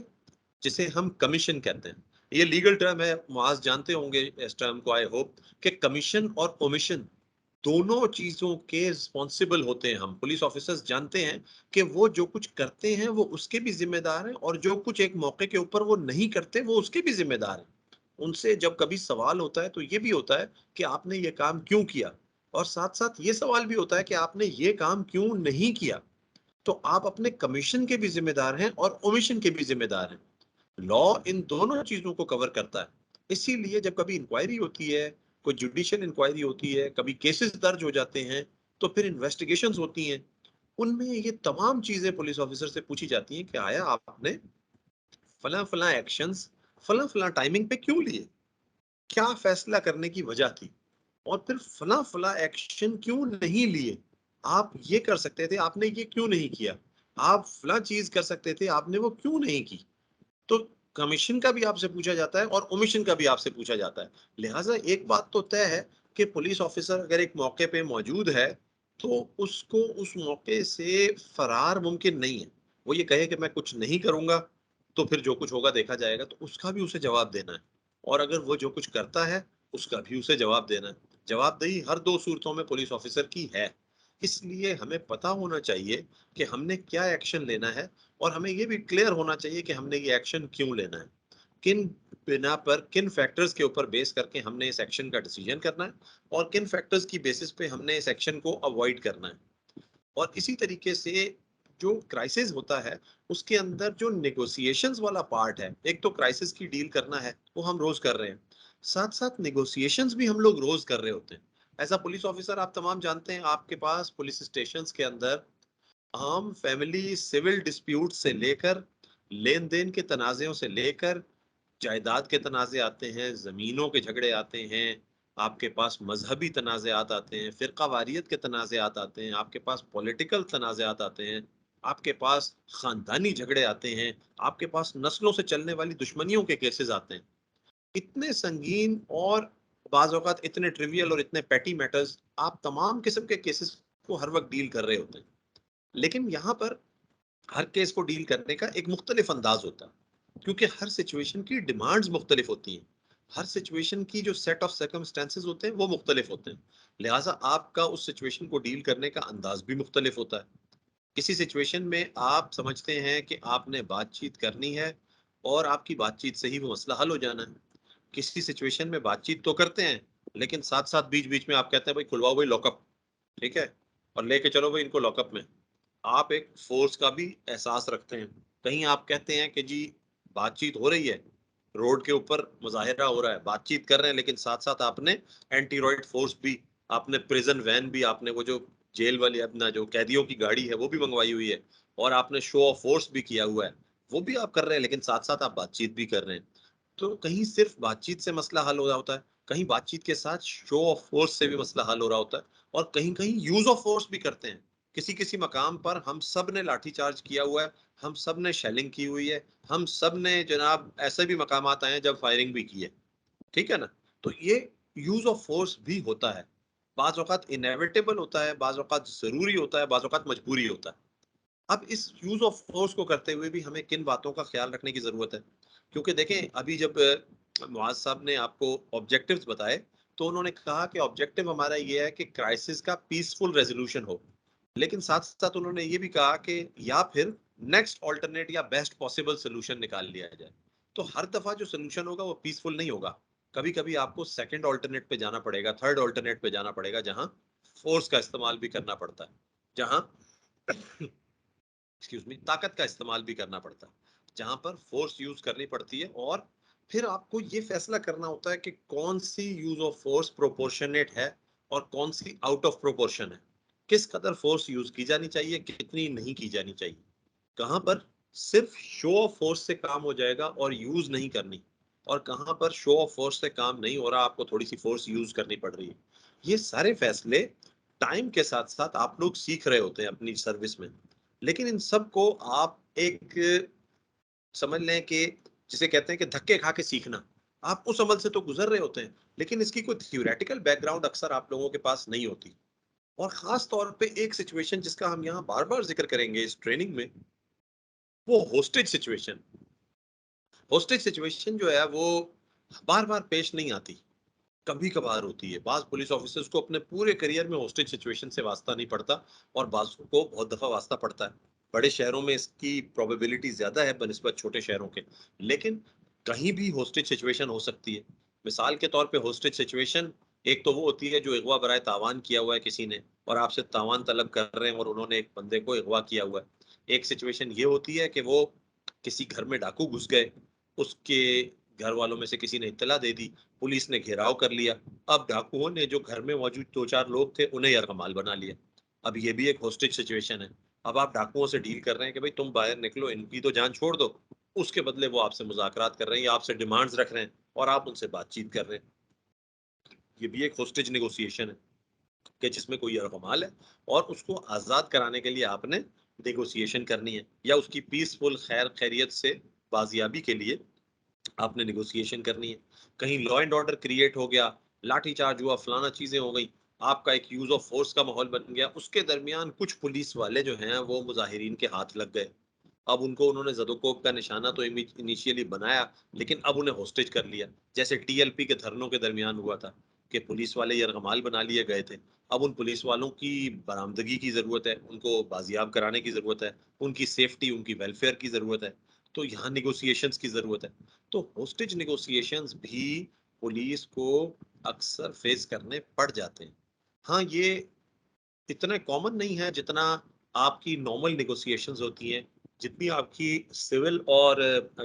जिसे हम कमीशन कहते हैं, ये लीगल टर्म है, मुआज जानते होंगे इस टर्म को, आई होप, कि कमीशन और ओमिशन दोनों चीजों के रिस्पॉन्सिबल होते हैं। हम पुलिस ऑफिसर्स जानते हैं कि वो जो कुछ करते हैं वो उसके भी जिम्मेदार हैं, और जो कुछ एक मौके के ऊपर वो नहीं करते वो उसके भी जिम्मेदार हैं। उनसे जब कभी सवाल होता है तो ये भी होता है कि आपने ये काम क्यों किया, और साथ साथ ये सवाल भी होता है कि आपने ये काम क्यों नहीं किया। तो आप अपने कमीशन के भी जिम्मेदार हैं और ओमिशन के भी जिम्मेदार हैं। लॉ इन दोनों चीजों को कवर करता है। इसीलिए जब कभी इंक्वायरी होती है, कोई जुडिशियल इंक्वायरी होती है, कभी केसेस दर्ज हो जाते हैं, तो फिर इन्वेस्टिगेशंस होती हैं, उनमें ये तमाम चीजें पुलिस ऑफिसर से पूछी जाती हैं कि आया आपने फला फला एक्शंस फला फला टाइमिंग पे क्यों लिए, क्या फैसला करने की वजह थी, और फिर फला फला एक्शन क्यों नहीं लिए, आप ये कर सकते थे आपने ये क्यों नहीं किया, आप फला चीज कर सकते थे आपने वो क्यों नहीं की। तो कमीशन का भी आपसे पूछा जाता है और ओमिशन का भी आपसे पूछा जाता है। लिहाजा एक बात तो तय है कि पुलिस ऑफिसर अगर एक मौके पे मौजूद है तो उसको उस मौके से फरार मुमकिन नहीं है। वो ये कहे कि मैं कुछ नहीं करूंगा तो फिर जो कुछ होगा देखा जाएगा, तो उसका भी उसे जवाब देना है। और अगर वो जो कुछ करता है उसका भी उसे जवाब देना है। जवाबदेही हर दो सूरतों में पुलिस ऑफिसर की है। इसलिए हमें पता होना चाहिए कि हमने क्या एक्शन लेना है, और हमें ये भी क्लियर होना चाहिए कि हमने ये एक्शन क्यों लेना है, किन बिना पर, किन फैक्टर्स के ऊपर बेस करके हमने इस एक्शन का डिसीजन करना है, और किन फैक्टर्स की बेसिस पे हमने इस एक्शन को अवॉइड करना है। और इसी तरीके से जो क्राइसिस होता है उसके अंदर जो नेगोशिएशंस वाला पार्ट है, एक तो क्राइसिस की डील करना है वो हम रोज कर रहे हैं, साथ साथ नेगोशिएशंस भी हम लोग रोज कर रहे होते हैं। ऐसा पुलिस ऑफिसर आप तमाम जानते हैं, आपके पास पुलिस स्टेशंस के अंदर आम फैमिली सिविल डिस्प्यूट से लेकर, लेन देन के तनाज़ों से लेकर, जायदाद के तनाज़े आते हैं, ज़मीनों के झगड़े आते हैं, आपके पास मजहबी तनाज़ात आते हैं, फ़िरका वारियत के तनाज़ात आते हैं, आपके पास पॉलिटिकल तनाज़ात आते हैं, आपके पास ख़ानदानी झगड़े आते हैं, आपके पास नस्लों से चलने वाली दुश्मनियों के केसेस आते हैं। इतने संगीन और बाज़ औक़ात इतने ट्रिवियल और इतने पेटी मैटर्स, आप तमाम किस्म के केसेस को हर वक्त डील कर रहे होते हैं। लेकिन यहाँ पर हर केस को डील करने का एक मुख्तलिफ अंदाज होता है, क्योंकि हर सिचुएशन की डिमांड्स मुख्तलिफ होती हैं, हर सिचुएशन की जो सेट ऑफ सर्कमस्टेंसेस होते हैं वो मुख्तलिफ होते हैं। लिहाजा आपका उस सिचुएशन को डील करने का अंदाज भी मुख्तलिफ होता है। किसी सिचुएशन में आप समझते हैं कि आपने बातचीत करनी है और आपकी बातचीत से ही वो मसला हल हो जाना है। किसी सिचुएशन में बातचीत तो करते हैं, लेकिन साथ साथ बीच बीच में आप कहते हैं भाई खुलवाओ भाई लॉकअप, ठीक है, और लेके चलो भाई इनको लॉकअप में। आप एक फोर्स का भी एहसास रखते हैं। कहीं आप कहते हैं कि जी बातचीत हो रही है, रोड के ऊपर मुजाहिरा हो रहा है, बातचीत कर रहे हैं, लेकिन साथ साथ आपने एंटीरॉइड फोर्स भी, आपने प्रिजन वैन भी, आपने वो जो जेल वाली अपना जो कैदियों की गाड़ी है वो भी मंगवाई हुई है, और आपने शो ऑफ फोर्स भी किया हुआ है, वो भी आप कर रहे हैं, लेकिन साथ साथ आप बातचीत भी कर रहे हैं। तो कहीं सिर्फ बातचीत से मसला हल हो रहा होता है, कहीं बातचीत के साथ शो ऑफ फोर्स से भी मसला हल हो रहा होता है, और कहीं कहीं यूज ऑफ फोर्स भी करते हैं। किसी किसी मकाम पर हम सब ने लाठीचार्ज किया हुआ है, हम सब ने शेलिंग की हुई है, हम सब ने जनाब ऐसे भी मकामात आए हैं जब फायरिंग भी की है, ठीक है ना। तो ये यूज ऑफ फोर्स भी होता है, बाज औकात इनएविटेबल होता है, बाज औकात जरूरी होता है, बाज औकात मजबूरी होता है। अब इस यूज ऑफ फोर्स को करते हुए भी हमें किन बातों का ख्याल रखने की जरूरत है, क्योंकि देखें अभी जब मुआज साहब ने आपको ऑब्जेक्टिव्स बताए, तो उन्होंने कहा कि ऑब्जेक्टिव हमारा ये है कि क्राइसिस का पीसफुल रेजोल्यूशन हो, लेकिन साथ साथ उन्होंने ये भी कहा कि या फिर नेक्स्ट ऑल्टरनेट या बेस्ट पॉसिबल सोल्यूशन निकाल लिया जाए। तो हर दफा जो सोल्यूशन होगा वो पीसफुल नहीं होगा, कभी कभी आपको सेकंड ऑल्टरनेट पे जाना पड़ेगा, थर्ड ऑल्टरनेट पे जाना पड़ेगा, जहां फोर्स का इस्तेमाल भी करना पड़ता है, जहां एक्सक्यूज मी ताकत का इस्तेमाल भी करना पड़ता है, जहां पर फोर्स यूज करनी पड़ती है। और फिर आपको ये फैसला करना होता है कि कौन सी यूज ऑफ फोर्स प्रोपोर्शनेट है और कौन सी आउट ऑफ प्रोपोर्शन है, किस कदर फोर्स यूज की जानी चाहिए, कितनी नहीं की जानी चाहिए, कहां पर सिर्फ शो ऑफ फोर्स से काम हो जाएगा और यूज नहीं करनी, और कहां पर शो ऑफ फोर्स से काम नहीं हो रहा, आपको थोड़ी सी फोर्स यूज करनी पड़ रही है। ये सारे फैसले टाइम के साथ साथ आप लोग सीख रहे होते हैं अपनी सर्विस में, लेकिन इन सब को आप एक समझ लें कि जिसे कहते हैं कि धक्के खा के सीखना, आप उस अमल से तो गुजर रहे होते हैं, लेकिन इसकी कोई थ्योरेटिकल बैकग्राउंड अक्सर आप लोगों के पास नहीं होती। और खास तौर पे एक सिचुएशन जिसका हम यहाँ बार बार जिक्र करेंगे इस ट्रेनिंग में, वो होस्टेज सिचुएशन। होस्टेज सिचुएशन जो है वो बार बार पेश नहीं आती, कभी कभार होती है। बाज पुलिस ऑफिसर्स को अपने पूरे करियर में होस्टेज सिचुएशन से वास्ता नहीं पड़ता, और बाज को बहुत दफा वास्ता पड़ता है। बड़े शहरों में इसकी प्रोबेबिलिटी ज्यादा है बनिस्बत छोटे शहरों के, लेकिन कहीं भी होस्टेज सिचुएशन हो सकती है। मिसाल के तौर पे होस्टेज सिचुएशन एक तो वो होती है जो अगवा बराए तावान किया हुआ है किसी ने, और आपसे तावान तलब कर रहे हैं और उन्होंने एक बंदे को अगवा किया हुआ है। एक सिचुएशन ये होती है कि वो किसी घर में डाकू घुस गए, उसके घर वालों में से किसी ने इत्तला दे दी, पुलिस ने घेराव कर लिया, अब डाकुओं ने जो घर में मौजूद दो चार लोग थे उन्हें यरगमाल बना लिया। अब ये भी एक होस्टेज सिचुएशन है। अब आप डाकुओं से डील कर रहे हैं कि भाई तुम बाहर निकलो, इनकी तो जान छोड़ दो, उसके बदले वो आपसे मुज़ाकरात कर रहे हैं या आपसे डिमांड्स रख रहे हैं और आप उनसे बातचीत कर रहे हैं। ये भी एक होस्टेज नेगोशिएशन है कि जिसमें कोई यरगमाल है और उसको आज़ाद कराने के लिए आपने नेगोशिएशन करनी है, या उसकी पीसफुल खैर खैरियत से बाजियाबी के लिए आपने नेगोशिएशन करनी है। कहीं लॉ एंड ऑर्डर क्रिएट हो गया, लाठी चार्ज हुआ, फलाना चीजें हो गई, आपका एक यूज ऑफ फोर्स का माहौल बन गया, उसके दरमियान कुछ पुलिस वाले जो हैं वो मुजाहिरीन के हाथ लग गए। अब उनको उन्होंने जदोकोब का निशाना तो इनिशियली बनाया, लेकिन अब उन्हें होस्टेज कर लिया, जैसे टीएलपी के धरनों के दरमियान हुआ था कि पुलिस वाले यरगमाल बना लिए गए थे। अब उन पुलिस वालों की बरामदगी की जरूरत है, उनको बाजियाब कराने की जरूरत है, उनकी सेफ्टी उनकी वेलफेयर की जरूरत है, तो यहाँ निगोसिएशंस की जरूरत है। तो होस्टेज निगोसिएशंस भी पुलिस को अक्सर फेस करने पड़ जाते हैं। हाँ, ये इतना कॉमन नहीं है जितना आपकी नॉर्मल निगोसिएशंस होती हैं, जितनी आपकी सिविल और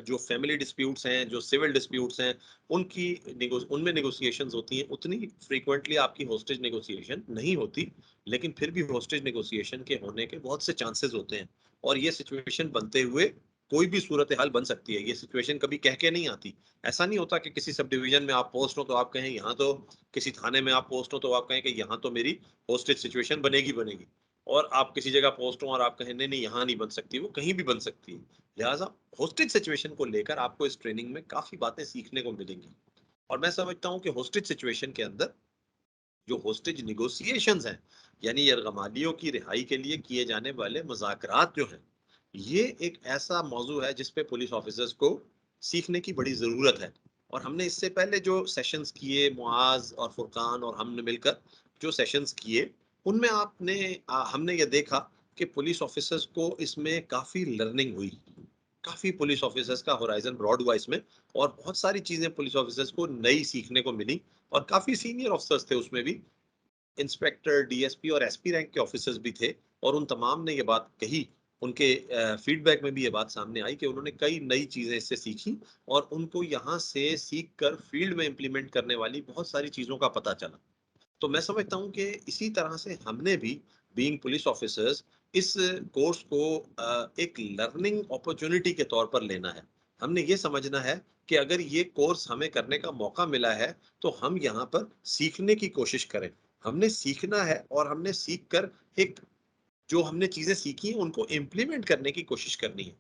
जो फैमिली डिस्प्यूट्स हैं, जो सिविल डिस्प्यूट्स हैं, उनमें निगोसिएशंस होती हैं, उतनी फ्रीक्वेंटली आपकी होस्टेज निगोसिएशन नहीं होती। लेकिन फिर भी होस्टेज निगोसिएशन के होने के बहुत से चांसेस होते हैं, और ये सिचुएशन बनते हुए कोई भी सूरत हाल बन सकती है। ये सिचुएशन कभी कह के नहीं आती। ऐसा नहीं होता कि किसी सब डिवीजन में आप पोस्ट हो तो आप कहें यहाँ तो, किसी थाने में आप पोस्ट हो तो आप कहें कि यहाँ तो मेरी होस्टेज सिचुएशन बनेगी बनेगी, और आप किसी जगह पोस्ट हो और आप कहें नहीं नहीं यहाँ नहीं बन सकती, वो कहीं भी बन सकती है। लिहाजा होस्टेज सिचुएशन को लेकर आपको इस ट्रेनिंग में काफी बातें सीखने को मिलेंगी। और मैं समझता हूँ कि होस्टेज सिचुएशन के अंदर जो होस्टेज निगोसिएशंस हैं, यानी यरगमालियों की रिहाई के लिए किए जाने वाले मुज़ाकरात जो हैं, ये एक ऐसा मौजू है जिस पे पुलिस ऑफिसर्स को सीखने की बड़ी ज़रूरत है। और हमने इससे पहले जो सेशंस किए, मुआज और फुरकान और हमने मिलकर जो सेशंस किए, उनमें हमने ये देखा कि पुलिस ऑफिसर्स को इसमें काफ़ी लर्निंग हुई, काफ़ी पुलिस ऑफिसर्स का होराइजन ब्रॉड हुआ इसमें, और बहुत सारी चीज़ें पुलिस ऑफिसर्स को नई सीखने को मिली। और काफ़ी सीनियर ऑफिसर्स थे उसमें भी, इंस्पेक्टर, डीएसपी और एसपी रैंक के ऑफिसर्स भी थे, और उन तमाम ने ये बात कही, उनके फीडबैक में भी ये बात सामने आई कि उन्होंने कई नई चीजें इससे सीखी, और उनको यहाँ से सीख कर फील्ड में इंप्लीमेंट करने वाली बहुत सारी चीजों का पता चला। तो मैं समझता हूँ कि इसी तरह से हमने भी बीइंग पुलिस ऑफिसर्स इस कोर्स को एक लर्निंग अपॉर्चुनिटी के तौर पर लेना है। हमने ये समझना है कि अगर ये कोर्स हमें करने का मौका मिला है तो हम यहाँ पर सीखने की कोशिश करें। हमने सीखना है और हमने सीख कर एक जो हमने चीजें सीखी हैं उनको इम्प्लीमेंट करने की कोशिश करनी है।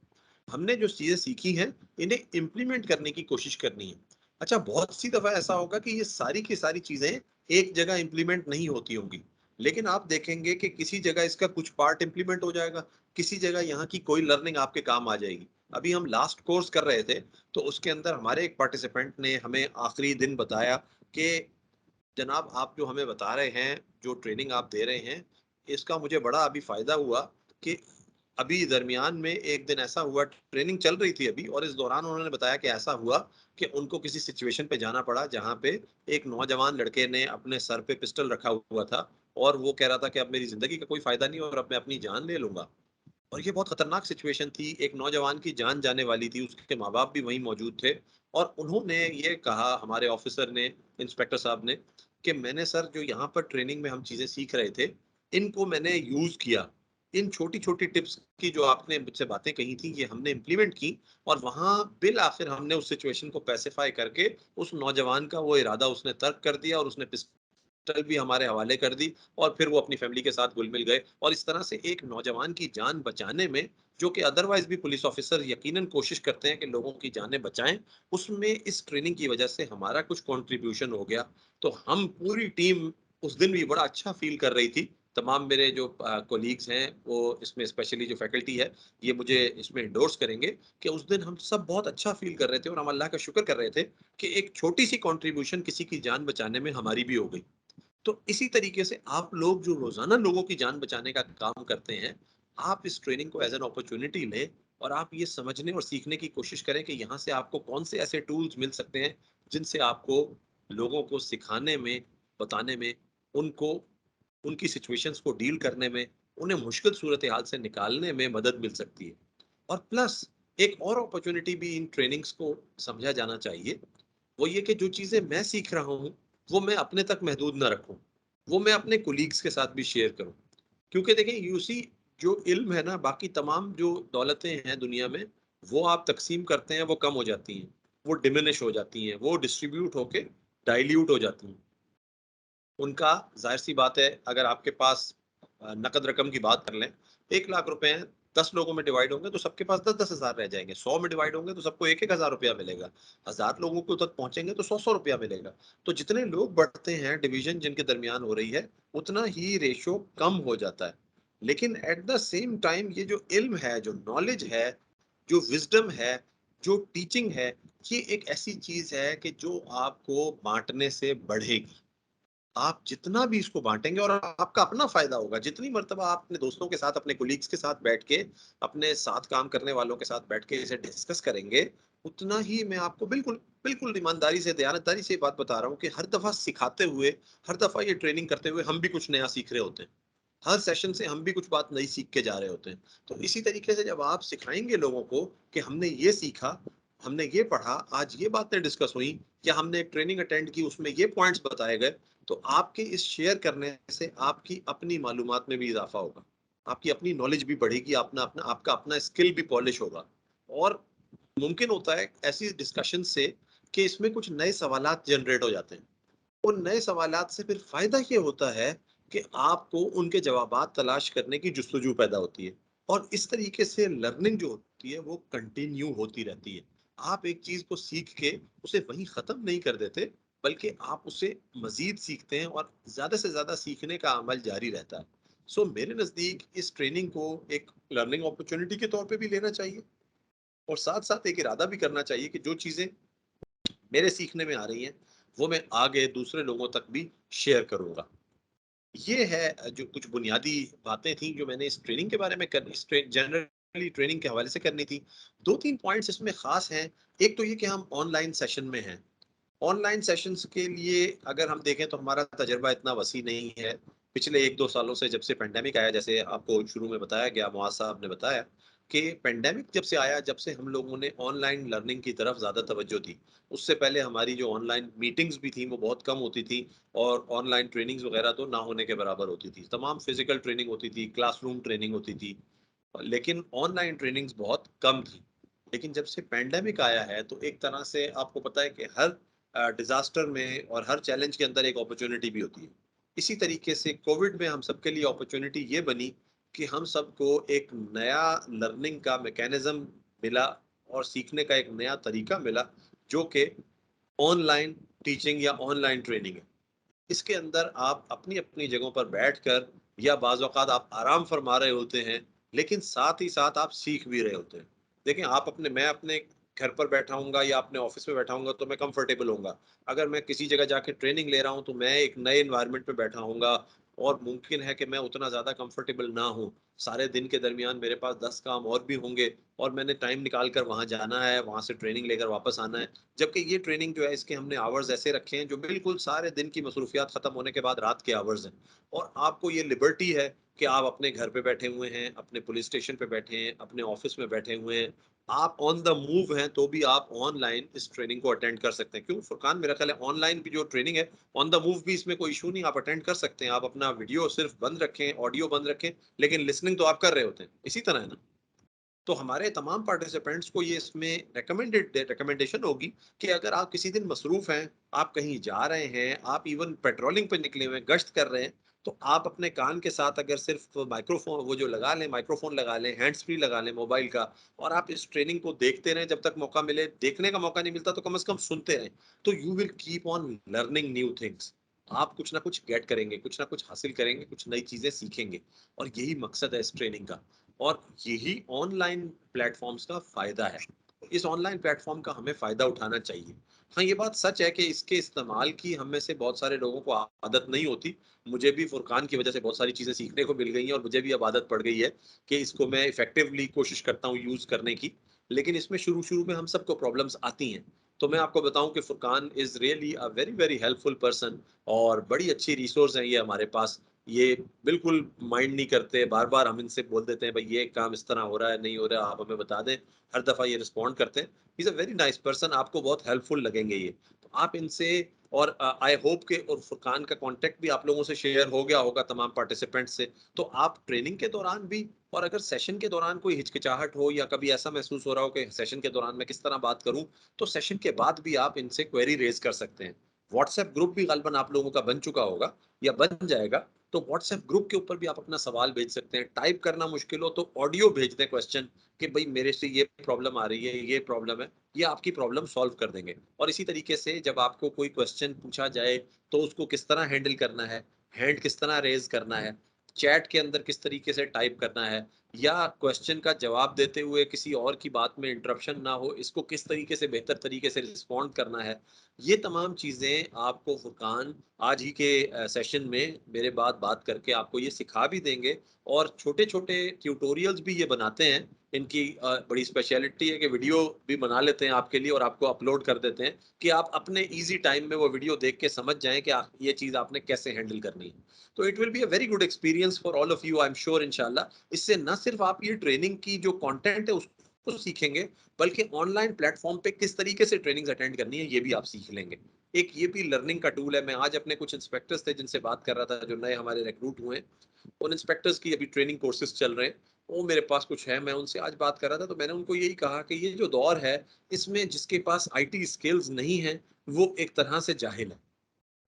हमने जो चीजें सीखी हैं इन्हें इम्प्लीमेंट करने की कोशिश करनी है। अच्छा, बहुत सी दफा ऐसा होगा कि ये सारी की सारी चीजें एक जगह इम्प्लीमेंट नहीं होती होंगी, लेकिन आप देखेंगे कि किसी जगह इसका कुछ पार्ट इम्प्लीमेंट हो जाएगा, किसी जगह यहाँ की कोई लर्निंग आपके काम आ जाएगी। अभी हम लास्ट कोर्स कर रहे थे तो उसके अंदर हमारे एक पार्टिसिपेंट ने हमें आखिरी दिन बताया कि जनाब आप जो हमें बता रहे हैं, जो ट्रेनिंग आप दे रहे हैं, इसका मुझे बड़ा अभी फायदा हुआ कि अभी दरमियान में एक दिन ऐसा हुआ, ट्रेनिंग चल रही थी अभी, और इस दौरान उन्होंने बताया कि ऐसा हुआ कि उनको किसी सिचुएशन पे जाना पड़ा जहां पे एक नौजवान लड़के ने अपने सर पे पिस्टल रखा हुआ था और वो कह रहा था कि अब मेरी जिंदगी का कोई फायदा नहीं और अब मैं अपनी जान ले लूंगा। और ये बहुत खतरनाक सिचुएशन थी, एक नौजवान की जान जाने वाली थी, उसके माँ बाप भी वहीं मौजूद थे। और उन्होंने ये कहा, हमारे ऑफिसर ने, इंस्पेक्टर साहब ने, कि मैंने सर जो यहाँ पर ट्रेनिंग में हम चीजें सीख रहे थे इनको मैंने यूज किया, इन छोटी छोटी टिप्स की जो आपने मुझसे बातें कही थी ये हमने इम्प्लीमेंट की, और वहां बिल आखिर हमने उस सिचुएशन को पैसिफाई करके उस नौजवान का वो इरादा उसने तर्क कर दिया और उसने पिस्टल भी हमारे हवाले कर दी और फिर वो अपनी फैमिली के साथ घुल मिल गए। और इस तरह से एक नौजवान की जान बचाने में, जो कि अदरवाइज भी पुलिस ऑफिसर यकीनन कोशिश करते हैं कि लोगों की जानें बचाएं, उसमें इस ट्रेनिंग की वजह से हमारा कुछ कंट्रीब्यूशन हो गया। तो हम पूरी टीम उस दिन भी बड़ा अच्छा फील कर रही थी। तमाम मेरे जो कोलीग्स हैं वो इसमें, स्पेशली जो फैकल्टी है, ये मुझे इसमें इंडोर्स करेंगे कि उस दिन हम सब बहुत अच्छा फील कर रहे थे और हम अल्लाह का शुक्र कर रहे थे कि एक छोटी सी कंट्रीब्यूशन किसी की जान बचाने में हमारी भी हो गई। तो इसी तरीके से आप लोग जो रोजाना लोगों की जान बचाने का काम करते हैं, आप इस ट्रेनिंग को एज एन अपॉर्चुनिटी लें और आप ये समझने और सीखने की कोशिश करें कि यहाँ से आपको कौन से ऐसे टूल्स मिल सकते हैं जिनसे आपको लोगों को सिखाने में, बताने में, उनको उनकी सिचुएशंस को डील करने में, उन्हें मुश्किल सूरत हाल से निकालने में मदद मिल सकती है। और प्लस एक और अपॉर्चुनिटी भी इन ट्रेनिंग्स को समझा जाना चाहिए, वो ये कि जो चीजें मैं सीख रहा हूँ वो मैं अपने तक महदूद ना रखूं, वो मैं अपने कोलीग्स के साथ भी शेयर करूं। क्योंकि देखें, यूसी जो इल्म है ना, बाकी तमाम जो दौलतें हैं दुनिया में, वो आप तकसीम करते हैं वो कम हो जाती हैं, वो डिमिनिश हो जाती हैं, वो डिस्ट्रीब्यूट होके डाइल्यूट हो जाती हैं। उनका जाहिर सी बात है, अगर आपके पास नकद रकम की बात कर लें, 1 लाख रुपए हैं, 10 लोगों में डिवाइड होंगे तो सबके पास 10-10 हज़ार रह जाएंगे, 100 में डिवाइड होंगे तो सबको 1-1 हज़ार रुपया मिलेगा, 1000 लोगों को तक पहुंचेंगे तो 100-100 रुपया मिलेगा। तो जितने लोग बढ़ते हैं, डिवीजन जिनके दरमियान हो रही है, उतना ही रेशो कम हो जाता है। लेकिन एट द सेम टाइम ये जो इल्म है, जो नॉलेज है, जो विजडम है, जो टीचिंग है, ये एक ऐसी चीज है कि जो आपको बांटने से बढ़ेगी। आप जितना भी इसको बांटेंगे और आपका अपना फायदा होगा, जितनी मर्तबा आप अपने दोस्तों के साथ, अपने कोलीग्स के साथ बैठ के, अपने साथ काम करने वालों के साथ बैठ के इसे डिस्कस करेंगे, उतना ही मैं आपको बिल्कुल बिल्कुल ईमानदारी से, दयानतदारी से बात बता रहा हूँ कि हर दफा सिखाते हुए, हर दफा ये ट्रेनिंग करते हुए हम भी कुछ नया सीख रहे होते हैं। हर सेशन से हम भी कुछ बात नई सीख के जा रहे होते हैं। तो इसी तरीके से जब आप सिखाएंगे लोगों को कि हमने ये सीखा, हमने ये पढ़ा, आज ये बातें डिस्कस हुई, या हमने एक ट्रेनिंग अटेंड की उसमें ये पॉइंट्स बताए गए, तो आपके इस शेयर करने से आपकी अपनी मालूमात में भी इजाफा होगा, आपकी अपनी नॉलेज भी बढ़ेगी, अपना अपना आपका अपना स्किल भी पॉलिश होगा। और मुमकिन होता है ऐसी डिस्कशन से कि इसमें कुछ नए सवालात जनरेट हो जाते हैं। उन नए सवालात से फिर फायदा ये होता है कि आपको उनके जवाबात तलाश करने की जुस्तजू पैदा होती है, और इस तरीके से लर्निंग जो होती है वो कंटिन्यू होती रहती है। आप एक चीज को सीख के उसे वहीं खत्म नहीं कर देते, बल्कि आप उसे मजीद सीखते हैं और ज्यादा से ज्यादा सीखने का अमल जारी रहता है। सो मेरे नजदीक इस ट्रेनिंग को एक लर्निंग अपॉर्चुनिटी के तौर पे भी लेना चाहिए, और साथ साथ एक इरादा भी करना चाहिए कि जो चीजें मेरे सीखने में आ रही हैं वो मैं आगे दूसरे लोगों तक भी शेयर करूंगा। ये है जो कुछ बुनियादी बातें थी जो मैंने इस ट्रेनिंग के बारे में कर, इस जनरली ट्रेनिंग के हवाले से करनी थी। 2-3 पॉइंट्स इसमें खास हैं। एक तो ये कि हम ऑनलाइन सेशन में हैं। ऑनलाइन सेशंस के लिए अगर हम देखें तो हमारा तजर्बा इतना वसी नहीं है। पिछले 1-2 सालों से, जब से पेंडेमिक आया, जैसे आपको शुरू में बताया गया, मुआज साहब ने बताया, कि पेंडेमिक जब से आया, जब से हम लोगों ने ऑनलाइन लर्निंग की तरफ ज़्यादा तवज्जो दी, उससे पहले हमारी जो ऑनलाइन मीटिंग्स भी थी वो बहुत कम होती थी, और ऑनलाइन ट्रेनिंग्स वगैरह तो ना होने के बराबर होती थी। तमाम फिजिकल ट्रेनिंग होती थी, क्लासरूम ट्रेनिंग होती थी, लेकिन ऑनलाइन ट्रेनिंग्स बहुत कम थी। लेकिन जब से पैंडेमिक आया है तो एक तरह से आपको पता है कि हर डिजास्टर में और हर चैलेंज के अंदर एक अपॉर्चुनिटी भी होती है। इसी तरीके से कोविड में हम सबके लिए अपॉर्चुनिटी ये बनी कि हम सबको एक नया लर्निंग का मैकेनिज्म मिला और सीखने का एक नया तरीका मिला, जो कि ऑनलाइन टीचिंग या ऑनलाइन ट्रेनिंग है। इसके अंदर आप अपनी अपनी जगहों पर बैठकर या बाज़ औक़ात आप आराम फरमा रहे होते हैं, लेकिन साथ ही साथ आप सीख भी रहे होते हैं। देखें, मैं अपने घर पर बैठा हूँगा या अपने ऑफिस में बैठा हूँगा तो मैं कंफर्टेबल होऊंगा। अगर मैं किसी जगह जाके ट्रेनिंग ले रहा हूँ तो मैं एक नए एनवायरनमेंट में बैठा हूँगा, और मुमकिन है कि मैं उतना ज़्यादा कंफर्टेबल ना हूँ। सारे दिन के दरमियान मेरे पास 10 काम और भी होंगे, और मैंने टाइम निकाल कर वहाँ जाना है, वहाँ से ट्रेनिंग लेकर वापस आना है। जबकि ये ट्रेनिंग जो है, इसके हमने आवर्स ऐसे रखे हैं जो बिल्कुल सारे दिन की मसरूफियात खत्म होने के बाद रात के आवर्स हैं, और आपको ये लिबर्टी है कि आप अपने घर पे बैठे हुए हैं, अपने पुलिस स्टेशन पे बैठे हैं, अपने ऑफिस में बैठे हुए हैं, आप ऑन द मूव हैं, तो भी आप ऑनलाइन इस ट्रेनिंग को अटेंड कर सकते हैं। क्यों फुरकान, मेरा ख्याल है ऑनलाइन भी जो ट्रेनिंग है, ऑन द मूव भी इसमें कोई इशू नहीं, आप अटेंड कर सकते हैं। आप अपना वीडियो सिर्फ बंद रखें, ऑडियो बंद रखें, लेकिन लिसनिंग तो आप कर रहे होते हैं। इसी तरह है ना। तो हमारे तमाम पार्टिसिपेंट्स को ये इसमें रिकमेंडेशन होगी कि अगर आप किसी दिन मसरूफ हैं, आप कहीं जा रहे हैं, आप इवन पेट्रोलिंग पे निकले हुए हैं, गश्त कर रहे हैं, तो आप अपने कान के साथ अगर सिर्फ माइक्रोफोन वो जो लगा लें, माइक्रोफोन लगा लें, हैंड्स फ्री लगा लें मोबाइल का, और आप इस ट्रेनिंग को देखते रहें जब तक मौका मिले। देखने का मौका नहीं मिलता तो कम से कम सुनते रहें, तो you will keep on learning new things. आप कुछ ना कुछ गेट करेंगे, कुछ ना कुछ हासिल करेंगे, कुछ नई चीजें सीखेंगे, और यही मकसद है इस ट्रेनिंग का, और यही ऑनलाइन प्लेटफॉर्म्स का फायदा है। इस ऑनलाइन प्लेटफॉर्म का हमें फायदा उठाना चाहिए। हाँ, ये बात सच है कि इसके इस्तेमाल की हम में से बहुत सारे लोगों को आदत नहीं होती। मुझे भी फुरकान की वजह से बहुत सारी चीजें सीखने को मिल गई हैं, और मुझे भी अब आदत पड़ गई है कि इसको मैं इफेक्टिवली कोशिश करता हूँ यूज करने की। लेकिन इसमें शुरू शुरू में हम सबको प्रॉब्लम्स आती हैं। तो मैं आपको बताऊं कि Furqan is really a very very helpful person, और बड़ी अच्छी रिसोर्स है ये हमारे पास। ये बिल्कुल माइंड नहीं करते, बार बार हम इनसे बोल देते हैं भाई ये काम इस तरह हो रहा है, नहीं हो रहा है, आप हमें बता दें। हर दफा ये रिस्पॉन्ड करते हैं। Is a very nice person, आपको बहुत हेल्पफुल लगेंगे ये। तो आप इनसे, और आई होप के, और फुरकान का कांटेक्ट भी आप लोगों से शेयर हो गया होगा तमाम पार्टिसिपेंट्स से। तो आप ट्रेनिंग के दौरान भी, और अगर सेशन के दौरान कोई हिचकिचाहट हो या कभी ऐसा महसूस हो रहा हो कि सेशन के दौरान मैं किस तरह बात करूं, तो सेशन के बाद भी आप इनसे क्वेरी रेज कर सकते हैं। व्हाट्सएप ग्रुप भी गलबन आप लोगों का बन चुका होगा या बन जाएगा, तो व्हाट्सएप ग्रुप के ऊपर भी आप अपना सवाल भेज सकते हैं। टाइप करना मुश्किल हो तो ऑडियो भेज दें क्वेश्चन, कि भाई मेरे से ये प्रॉब्लम आ रही है, ये प्रॉब्लम है, ये आपकी प्रॉब्लम सॉल्व कर देंगे। और इसी तरीके से जब आपको कोई क्वेश्चन पूछा जाए तो उसको किस तरह हैंडल करना है, हैंड किस तरह रेज करना है, चैट के अंदर किस तरीके से टाइप करना है, या क्वेश्चन का जवाब देते हुए किसी और की बात में इंटरप्शन ना हो, इसको किस तरीके से बेहतर तरीके से रिस्पॉन्ड करना है, ये तमाम चीज़ें आपको फुरकान आज ही के सेशन में मेरे बाद बात करके आपको ये सिखा भी देंगे। और छोटे छोटे ट्यूटोरियल्स भी ये बनाते हैं। इनकी बड़ी स्पेशलिटी है कि वीडियो भी बना लेते हैं आपके लिए और आपको अपलोड कर देते हैं, कि आप अपने इजी टाइम में वो वीडियो देख के समझ जाएं कि ये चीज़ आपने कैसे हैंडल करनी है। तो it will be a very good experience for all of you, I am sure इंशाल्लाह। इससे न सिर्फ आप ये ट्रेनिंग की जो कंटेंट है उसको सीखेंगे, बल्कि ऑनलाइन प्लेटफॉर्म पे किस तरीके से ट्रेनिंग्स अटेंड करनी है ये भी आप सीख लेंगे। एक ये भी लर्निंग का टूल है। मैं आज अपने कुछ इंस्पेक्टर्स थे जिनसे बात कर रहा था, जो नए हमारे रिक्रूट हुए हैं, उन इंस्पेक्टर्स की अभी ट्रेनिंग कोर्सेज चल रहे हैं, वो मेरे पास कुछ है, मैं उनसे आज बात कर रहा था, तो मैंने उनको यही कहा कि ये जो दौर है, इसमें जिसके पास आईटी स्किल्स नहीं है वो एक तरह से जाहिल है।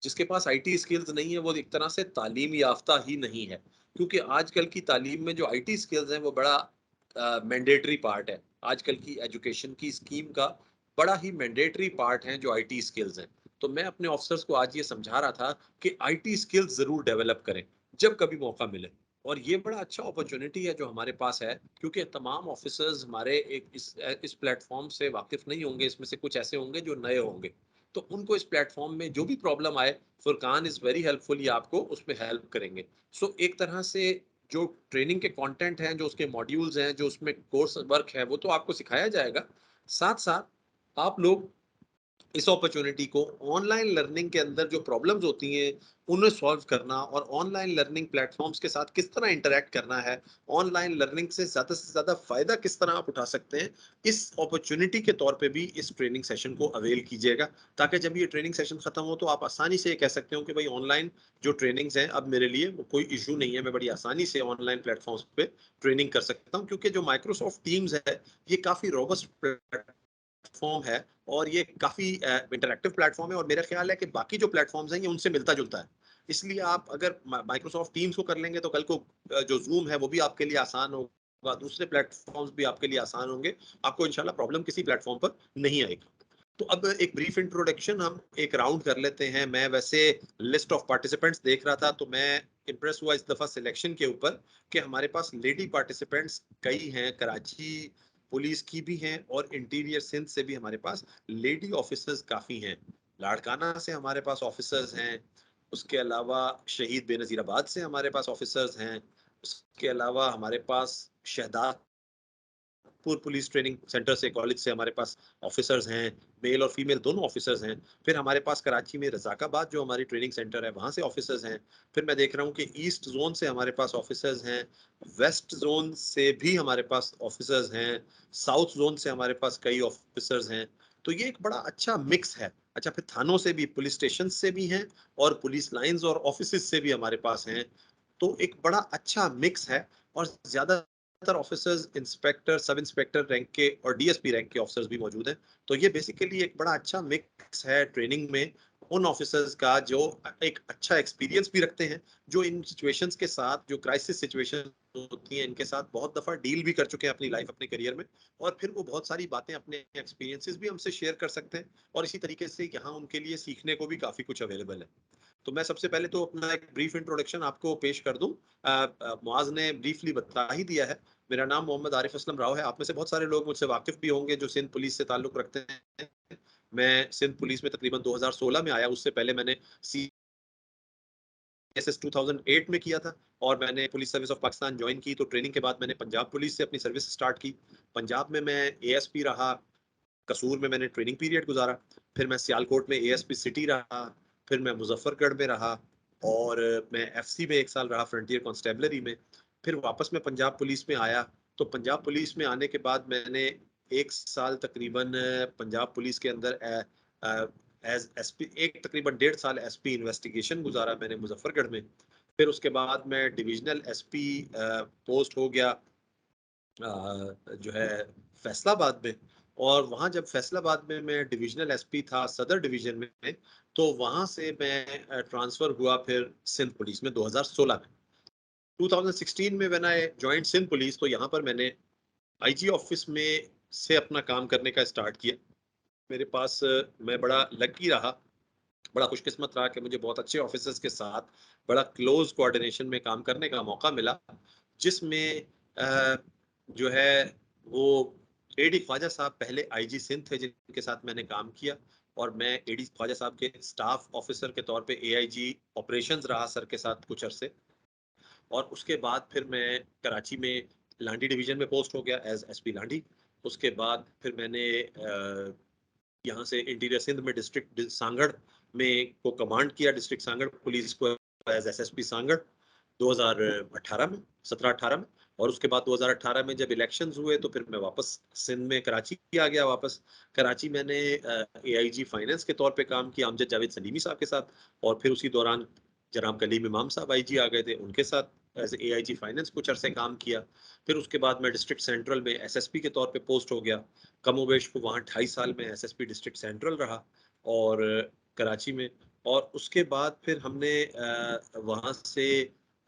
जिसके पास आईटी स्किल्स नहीं है वो एक तरह से तालीम याफ्ता ही नहीं है, क्योंकि आजकल की तालीम में जो आईटी स्किल्स हैं वो बड़ा मैंडेटरी पार्ट है। आजकल की एजुकेशन की स्कीम का बड़ा ही मैंडेटरी पार्ट है जो आईटी स्किल्स हैं। तो मैं अपने ऑफिसर्स को आज ये समझा रहा था कि आईटी स्किल्स जरूर डेवलप करें जब कभी मौका मिले। और ये बड़ा अच्छा अपॉर्चुनिटी है जो हमारे पास है, क्योंकि तमाम ऑफिसर्स हमारे इस प्लेटफॉर्म से वाकिफ नहीं होंगे। इसमें से कुछ ऐसे होंगे जो नए होंगे, तो उनको इस प्लेटफॉर्म में जो भी प्रॉब्लम आए, फुरकान इज वेरी हेल्पफुल, ये आपको उसमें हेल्प करेंगे। सो एक तरह से जो ट्रेनिंग के कंटेंट हैं, जो उसके मॉड्यूल्स हैं, जो उसमें कोर्स वर्क है, वो तो आपको सिखाया जाएगा। साथ साथ आप लोग इस अपॉर्चुनिटी को ऑनलाइन लर्निंग के अंदर जो प्रॉब्लम्स होती हैं उन्हें सॉल्व करना और ऑनलाइन लर्निंग प्लेटफॉर्म्स के साथ किस तरह इंटरेक्ट करना है, ऑनलाइन लर्निंग से ज़्यादा फायदा किस तरह आप उठा सकते हैं, इस अपॉर्चुनिटी के तौर पे भी इस ट्रेनिंग सेशन को अवेल कीजिएगा, ताकि जब ये ट्रेनिंग सेशन खत्म हो तो आप आसानी से ये कह सकते हो कि भाई ऑनलाइन जो ट्रेनिंग्स हैं अब मेरे लिए वो कोई इशू नहीं है, मैं बड़ी आसानी से ऑनलाइन प्लेटफॉर्म्स पे ट्रेनिंग कर सकता हूँ, क्योंकि जो माइक्रोसॉफ्ट टीम्स है ये काफ़ी रोबस्ट प्लेटफॉर्म है और ये काफी इंटरैक्टिव प्लेटफॉर्म है और मेरा ख्याल है कि बाकी जो प्लेटफॉर्म्स हैं ये उनसे मिलता जुलता है। इसलिए आप अगर माइक्रोसॉफ्ट टीम्स को कर लेंगे तो कल को जो जूम है वो भी आपके लिए आसान होगा, दूसरे प्लेटफॉर्म्स भी आपके लिए आसान होंगे, आपको इंशाल्लाह प्रॉब्लम किसी प्लेटफॉर्म पर नहीं आएगी। तो अब एक ब्रीफ इंट्रोडक्शन हम एक राउंड कर लेते हैं। मैं वैसे लिस्ट ऑफ पार्टिसिपेंट्स देख रहा था तो मैं इम्प्रेस हुआ इस दफा सिलेक्शन के ऊपर कि हमारे पास लेडी पार्टिसिपेंट्स कई हैं, कराची पुलिस की भी हैं और इंटीरियर सिंध से भी हमारे पास लेडी ऑफिसर्स काफी हैं, लाड़काना से हमारे पास ऑफिसर्स हैं, उसके अलावा शहीद बेनजीराबाद से हमारे पास ऑफिसर्स हैं, उसके अलावा हमारे पास शहदाद पुलिस ट्रेनिंग सेंटर से कॉलेज से हमारे पास ऑफिसर्स हैं, मेल और फीमेल दोनों ऑफिसर्स हैं। फिर हमारे पास कराची में रजाकाबाद जो हमारी ट्रेनिंग सेंटर है वहां से ऑफिसर्स हैं। फिर मैं देख रहा हूँ कि ईस्ट जोन से हमारे पास ऑफिसर्स हैं, वेस्ट जोन से भी हमारे पास ऑफिसर्स हैं, साउथ जोन से हमारे पास कई ऑफिसर्स हैं। तो ये एक बड़ा अच्छा मिक्स है। अच्छा, फिर थानों से भी, पुलिस स्टेशन से भी हैं और पुलिस लाइंस और ऑफिस से भी हमारे पास हैं। तो एक बड़ा अच्छा मिक्स है और ज्यादातर officers inspector, sub inspector rank के और डीएसपी रैंक के ऑफिसर्स भी मौजूद हैं। तो ये बेसिकली एक बड़ा अच्छा मिक्स है ट्रेनिंग में उन ऑफिसर्स का जो एक अच्छा एक्सपीरियंस भी रखते हैं, जो इन सिचुएशंस के साथ, जो क्राइसिस सिचुएशन होती हैं इनके साथ बहुत दफा डील भी कर चुके हैं अपनी लाइफ, अपने करियर में, और फिर वो बहुत सारी बातें, अपने एक्सपीरियंसेस भी हमसे शेयर कर सकते हैं और इसी तरीके से यहाँ उनके लिए सीखने को भी काफी कुछ अवेलेबल है। तो मैं सबसे पहले तो अपना एक ब्रीफ इंट्रोडक्शन आपको पेश कर दूं। मुआज ने ब्रीफली बता ही दिया है। मेरा नाम मोहम्मद आरिफ असलम राव है। आप में से बहुत सारे लोग मुझसे वाकिफ भी होंगे जो सिंध पुलिस से ताल्लुक रखते हैं। मैं सिंध पुलिस में तकरीबन 2016 में आया, उससे पहले मैंने CSS 2008 में किया था और मैंने police service of Pakistan join की। तो ट्रेनिंग के बाद मैंने पंजाब पुलिस से अपनी सर्विस स्टार्ट की। पंजाब में मैं ASP रहा, कसूर में मैंने ट्रेनिंग पीरियड गुजारा, फिर मैं सियालकोट में ASP सिटी रहा, फिर मैं मुजफ्फरगढ़ में रहा और मैं FC में 1 साल रहा, फ्रंटियर कांस्टेबलरी में। फिर वापस मैं पंजाब पुलिस में आया। तो पंजाब पुलिस में आने के बाद मैंने 1 साल तकरीबन पंजाब पुलिस के अंदर एज SP, एक तकरीबन 1.5 साल SP इन्वेस्टिगेशन गुजारा मैंने मुजफ्फरगढ़ में। फिर उसके बाद मैं डिविजनल SP पोस्ट हो गया जो है फैसलाबाद में। और वहां जब फैसलाबाद में मैं डिविजनल SP था सदर डिवीजन में, तो वहां से मैं ट्रांसफर हुआ फिर सिंध पुलिस में 2016 में। 2016 में when I joined Sindh police, तो यहाँ पर मैंने IG ऑफिस में से अपना काम करने का स्टार्ट किया। मेरे पास मैं बड़ा लकी रहा, बड़ा खुशकिस्मत रहा कि मुझे बहुत अच्छे ऑफिसर्स के साथ बड़ा क्लोज कोऑर्डिनेशन में काम करने का मौका मिला, जिसमें जो है वो AD ख्वाजा साहब पहले IG सिंध थे जिनके साथ मैंने काम किया, और मैं AD ख्वाजा साहब के स्टाफ ऑफिसर के तौर पे AIG ऑपरेशंस रहा सर के साथ कुछ अरसे। और उसके बाद फिर मैं कराची में लांडी डिवीजन में पोस्ट हो गया एज SP लांडी। उसके बाद फिर मैंने यहाँ से इंटीरियर सिंध में डिस्ट्रिक्ट सांगड़ में को कमांड किया, डिस्ट्रिक्ट सांगड़ पुलिस को एज SSP सांगड़ 2018 में, 17-18 में। और उसके बाद 2018 में जब इलेक्शंस हुए तो फिर मैं वापस सिंध में कराची आ गया वापस। कराची मैंने AIG फाइनेंस के तौर पे काम किया अमजद जावेद सलीमी साहब के साथ, और फिर उसी दौरान जनाब कलीम इमाम साहब IG आ गए थे, उनके साथ एज AIG फाइनेंस कुछ अरसे काम किया। फिर उसके बाद मैं डिस्ट्रिक्ट सेंट्रल में SSP के तौर पे पोस्ट हो गया, कमोवेश को वहाँ 2.5 साल में SSP डिस्ट्रिक्ट सेंट्रल रहा और कराची में। और उसके बाद फिर हमने वहाँ से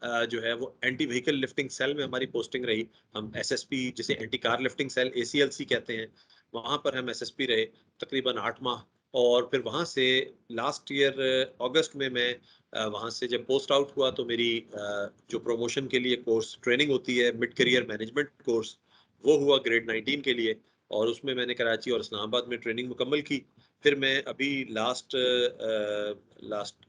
जो है वो एंटी व्हीकल लिफ्टिंग सेल में हमारी पोस्टिंग रही। हम SSP, जिसे anti car lifting cell ACLC कहते हैं, वहाँ पर हम SSP रहे तकरीबन 8 माह। और फिर वहाँ से लास्ट ईयर अगस्त में मैं वहाँ से जब पोस्ट आउट हुआ तो मेरी जो प्रमोशन के लिए कोर्स ट्रेनिंग होती है, मिड करियर मैनेजमेंट कोर्स, वो हुआ ग्रेड 19 के लिए, और उसमें मैंने कराची और इस्लामाबाद में ट्रेनिंग मुकम्मल की। फिर मैं अभी लास्ट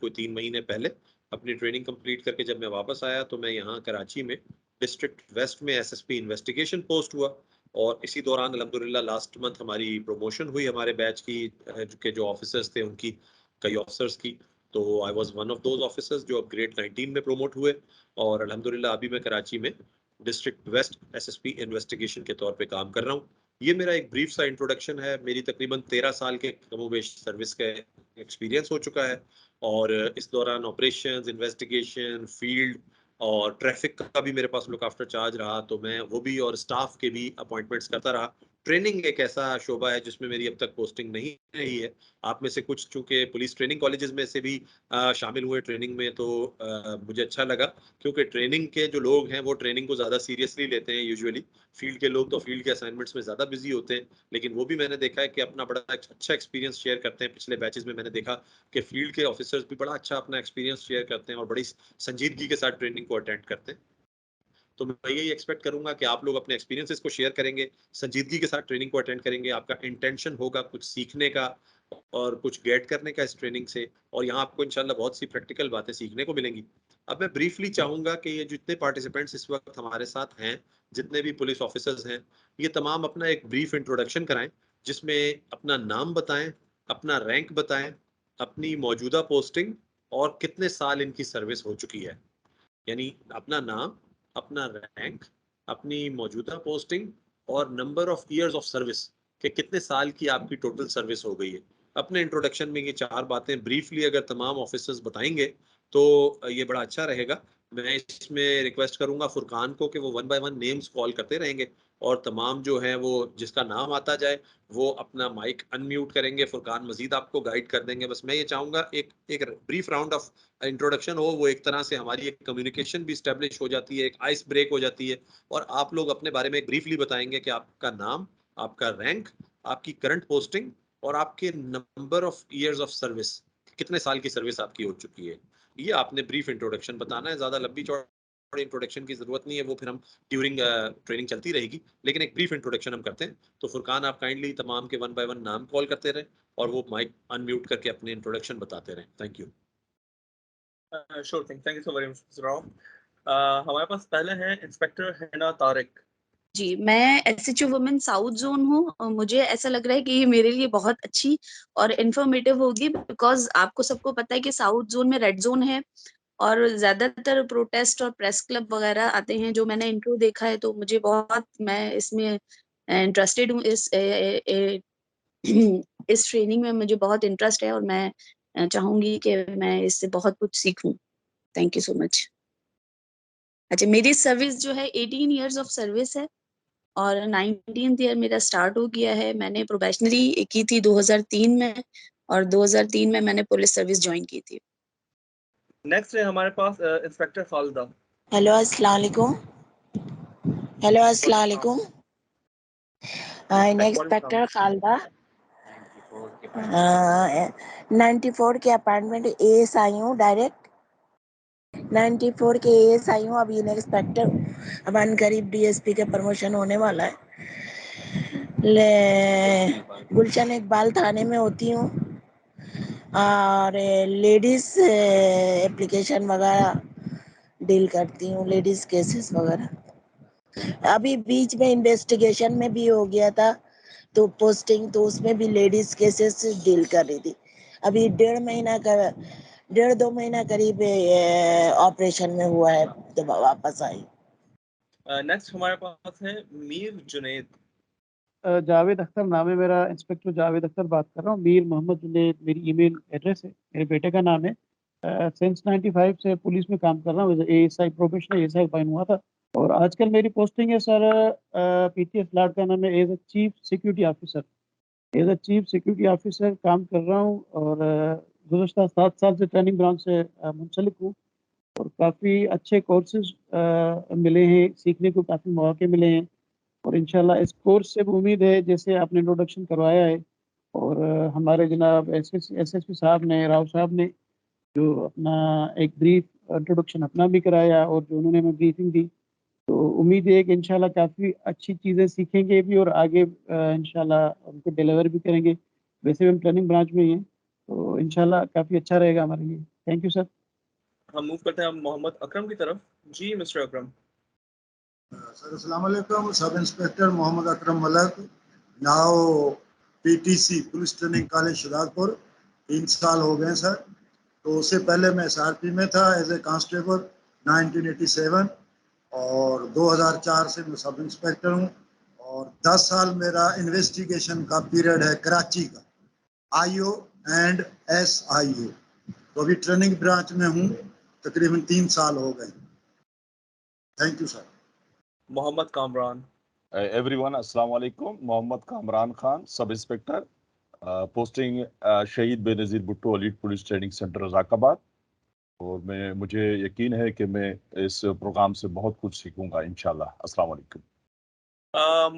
कोई 3 महीने पहले अपनी ट्रेनिंग कंप्लीट करके जब मैं वापस आया तो मैं यहाँ कराची में डिस्ट्रिक्ट वेस्ट में SSP इन्वेस्टिगेशन पोस्ट हुआ, और इसी दौरान अल्हम्दुलिल्लाह लास्ट मंथ हमारी प्रमोशन हुई हमारे बैच की के जो ऑफिसर्स थे उनकी, कई ऑफिसर्स की। तो I was one of those officers जो अब ग्रेड 19 में प्रमोट हुए, और अल्हम्दुलिल्लाह अभी मैं कराची में डिस्ट्रिक्ट वेस्ट एसएसपी इन्वेस्टिगेशन के तौर पे काम कर रहा हूँ। ये मेरा एक ब्रीफ सा इंट्रोडक्शन है। मेरी तकरीबन 13 साल के कमोबेश सर्विस का एक्सपीरियंस हो चुका है, और इस दौरान ऑपरेशंस, इन्वेस्टिगेशन, फील्ड और ट्रैफिक का भी मेरे पास लुक आफ्टर चार्ज रहा, तो मैं वो भी और स्टाफ के भी अपॉइंटमेंट्स करता रहा। ट्रेनिंग एक ऐसा शोबा है जिसमें मेरी अब तक पोस्टिंग नहीं रही है। आप में से कुछ चूंकि पुलिस ट्रेनिंग कॉलेजेस में से भी शामिल हुए ट्रेनिंग में, तो मुझे अच्छा लगा, क्योंकि ट्रेनिंग के जो लोग हैं वो ट्रेनिंग को ज़्यादा सीरियसली लेते हैं यूजुअली। फील्ड के लोग तो फील्ड के असाइनमेंट्स में ज़्यादा बिजी होते हैं, लेकिन वो भी मैंने देखा है कि अपना बड़ा अच्छा एक्सपीरियंस शेयर करते हैं। पिछले बैचेस में मैंने देखा कि फील्ड के ऑफिसर्स भी बड़ा अच्छा अपना एक्सपीरियंस शेयर करते हैं और बड़ी संजीदगी के साथ ट्रेनिंग को अटेंड करते हैं। तो मैं यही एक्सपेक्ट करूंगा कि आप लोग अपने एक्सपीरियंसेस को शेयर करेंगे, संजीदगी के साथ ट्रेनिंग को अटेंड करेंगे। आपका इंटेंशन होगा कुछ सीखने का और कुछ गेट करने का इस ट्रेनिंग से, और यहाँ आपको इंशाल्लाह बहुत सी प्रैक्टिकल बातें सीखने को मिलेंगी। अब मैं ब्रीफली चाहूंगा कि ये जितने पार्टिसिपेंट्स इस वक्त हमारे साथ हैं, जितने भी पुलिस ऑफिसर्स हैं, ये तमाम अपना एक ब्रीफ इंट्रोडक्शन कराएं, जिसमें अपना नाम बताएं, अपना रैंक बताएं, अपनी मौजूदा पोस्टिंग और कितने साल इनकी सर्विस हो चुकी है। यानी अपना नाम, अपना रैंक, अपनी मौजूदा पोस्टिंग और number of years of service, कि कितने साल की आपकी टोटल सर्विस हो गई है। अपने इंट्रोडक्शन में ये 4 बातें ब्रीफली अगर तमाम ऑफिसर्स बताएंगे तो ये बड़ा अच्छा रहेगा। मैं इसमें रिक्वेस्ट करूंगा फुरकान को कि वो 1 बाय 1 नेम्स कॉल करते रहेंगे, और तमाम जो है वो जिसका नाम आता जाए वो अपना माइक अनम्यूट करेंगे। फुरकान मजीद आपको गाइड कर देंगे। बस मैं ये चाहूंगा एक एक ब्रीफ राउंड ऑफ इंट्रोडक्शन हो, वो एक तरह से हमारी एक कम्युनिकेशन भी स्टैब्लिश हो जाती है, एक आइस ब्रेक हो जाती है, और आप लोग अपने बारे में ब्रीफली बताएंगे कि आपका नाम, आपका रैंक, आपकी करंट पोस्टिंग और आपके number of years of service, कितने साल की सर्विस आपकी हो चुकी है। ये आपने ब्रीफ इंट्रोडक्शन बताना है, ज्यादा लंबी चौड़ी इंट्रोडक्शन की जरूरत नहीं है, वो फिर हम ड्यूरिंग ट्रेनिंग चलती रहेगी, लेकिन एक ब्रीफ इंट्रोडक्शन हम करते हैं। तो फुरकान आप काइंडली तमाम के 1 बाय 1 नाम कॉल करते रहे और वो माइक अनम्यूट करके अपने इंट्रोडक्शन बताते रहे। Thank you. Sure thing, thank you so very much Rao. हमारे पास पहले हैं इंस्पेक्टर हिना तारिक। जी, मैं एसएचओ वुमेन साउथ जोन हूँ और मुझे ऐसा लग रहा है कि ये मेरे लिए बहुत अच्छी और इन्फॉर्मेटिव होगी, बिकॉज आपको सबको पता है कि साउथ जोन में रेड जोन है और ज्यादातर प्रोटेस्ट और प्रेस क्लब वगैरह आते हैं। जो मैंने इंट्रो देखा है तो मुझे बहुत, मैं इसमें इंटरेस्टेड हूँ। इस ट्रेनिंग में मुझे बहुत इंटरेस्ट है और मैं चाहूंगी कि मैं इससे बहुत कुछ सीखूं। Thank you so much. अच्छा, मेरी सर्विस जो है 18 इयर्स ऑफ सर्विस है और 19th ईयर मेरा स्टार्ट हो गया है। मैंने प्रोबेशनरी की थी 2003 में और 2003 में मैंने पुलिस सर्विस ज्वाइन की थी। नेक्स्ट है हमारे पास इंस्पेक्टर खालिदा। हेलो अस्सलाम वालेकुम। हेलो अस्सलाम वालेकुम। इंस्पेक्टर खालिदा 94 के अपॉइंटमेंट एएसआई हूँ डायरेक्ट। 94 के एएसआई हूँ, अभी इंस्पेक्टर अब करीब डीएसपी के प्रमोशन होने वाला है। गुलशन इकबाल थाने में होती हूँ और लेडीज एप्लीकेशन वगैरह डील करती हूँ, लेडीज केसेस वगैरह। अभी बीच में इन्वेस्टिगेशन में भी हो गया था तो पोस्टिंग, तो उसमें भी लेडीज केसेस डील कर रही थी। अभी 1.5 महीना करीब ऑपरेशन में हुआ है तो वापस आई। नेक्स्ट हमारे पास है मीर जुनैद। जावेद अख्तर नाम है मेरा, इंस्पेक्टर जावेद अख्तर बात कर रहा हूँ। मीर मोहम्मद जुनैद मेरी ईमेल एड्रेस है, मेरे बेटे का नाम है। सिंस 95 से पुलिस में काम कर रहा हूँ, एएसआई प्रोबेशनर एएसआई ज्वाइन हुआ था और आजकल मेरी पोस्टिंग है सर पीटीएस लाड का नाम है as a chief security officer. As a chief security officer काम कर रहा हूँ और गुज़श्ता 7 साल से ट्रेनिंग ग्राउंड से मुंसलिक हूँ और काफ़ी अच्छे कोर्सेज मिले हैं, सीखने को काफ़ी मौके मिले हैं और इंशाल्लाह इस कोर्स से उम्मीद है, जैसे आपने इंट्रोडक्शन करवाया है और हमारे जनाब एसएसपी साहब ने, राव साहब ने जो अपना एक ब्रीफ इंट्रोडक्शन अपना भी कराया और जो उन्होंने हमें ब्रीफिंग दी, तो उम्मीद है कि इंशाल्लाह काफ़ी अच्छी चीज़ें सीखेंगे भी और आगे इंशाल्लाह उनको डिलीवर भी करेंगे। वैसे भी हम ट्रेनिंग ब्रांच में ही हैं तो इंशाल्लाह काफ़ी अच्छा रहेगा हमारे लिए। Thank you sir. हम मूव करते हैं मोहम्मद अकरम की तरफ। जी मिस्टर अकरम। Sir, Assalamu alaikum. Sub Inspector Mohammad Akram Malak, now PTC Police Training College Shadadpur. 3 साल हो गए सर. तो उससे पहले मैं SRP में था एज ए कांस्टेबल 1987 और 2004 से मैं सब इंस्पेक्टर हूँ और 10 साल मेरा इन्वेस्टिगेशन का पीरियड है कराची का, IO एंड SIO. तो अभी ट्रेनिंग ब्रांच में हूँ, तकरीबन 3 साल हो गए. Thank you sir. Mohammad Kamran. Everyone, Assalamu alaikum. Mohammad Kamran Khan, Sub Inspector, posting शहीद Benazir Bhutto elite police training centre Razakabad. और मुझे यकीन है कि मैं इस प्रोग्राम से बहुत कुछ सीखूंगा इंशाल्लाह. अस्सलाम वालेकुम.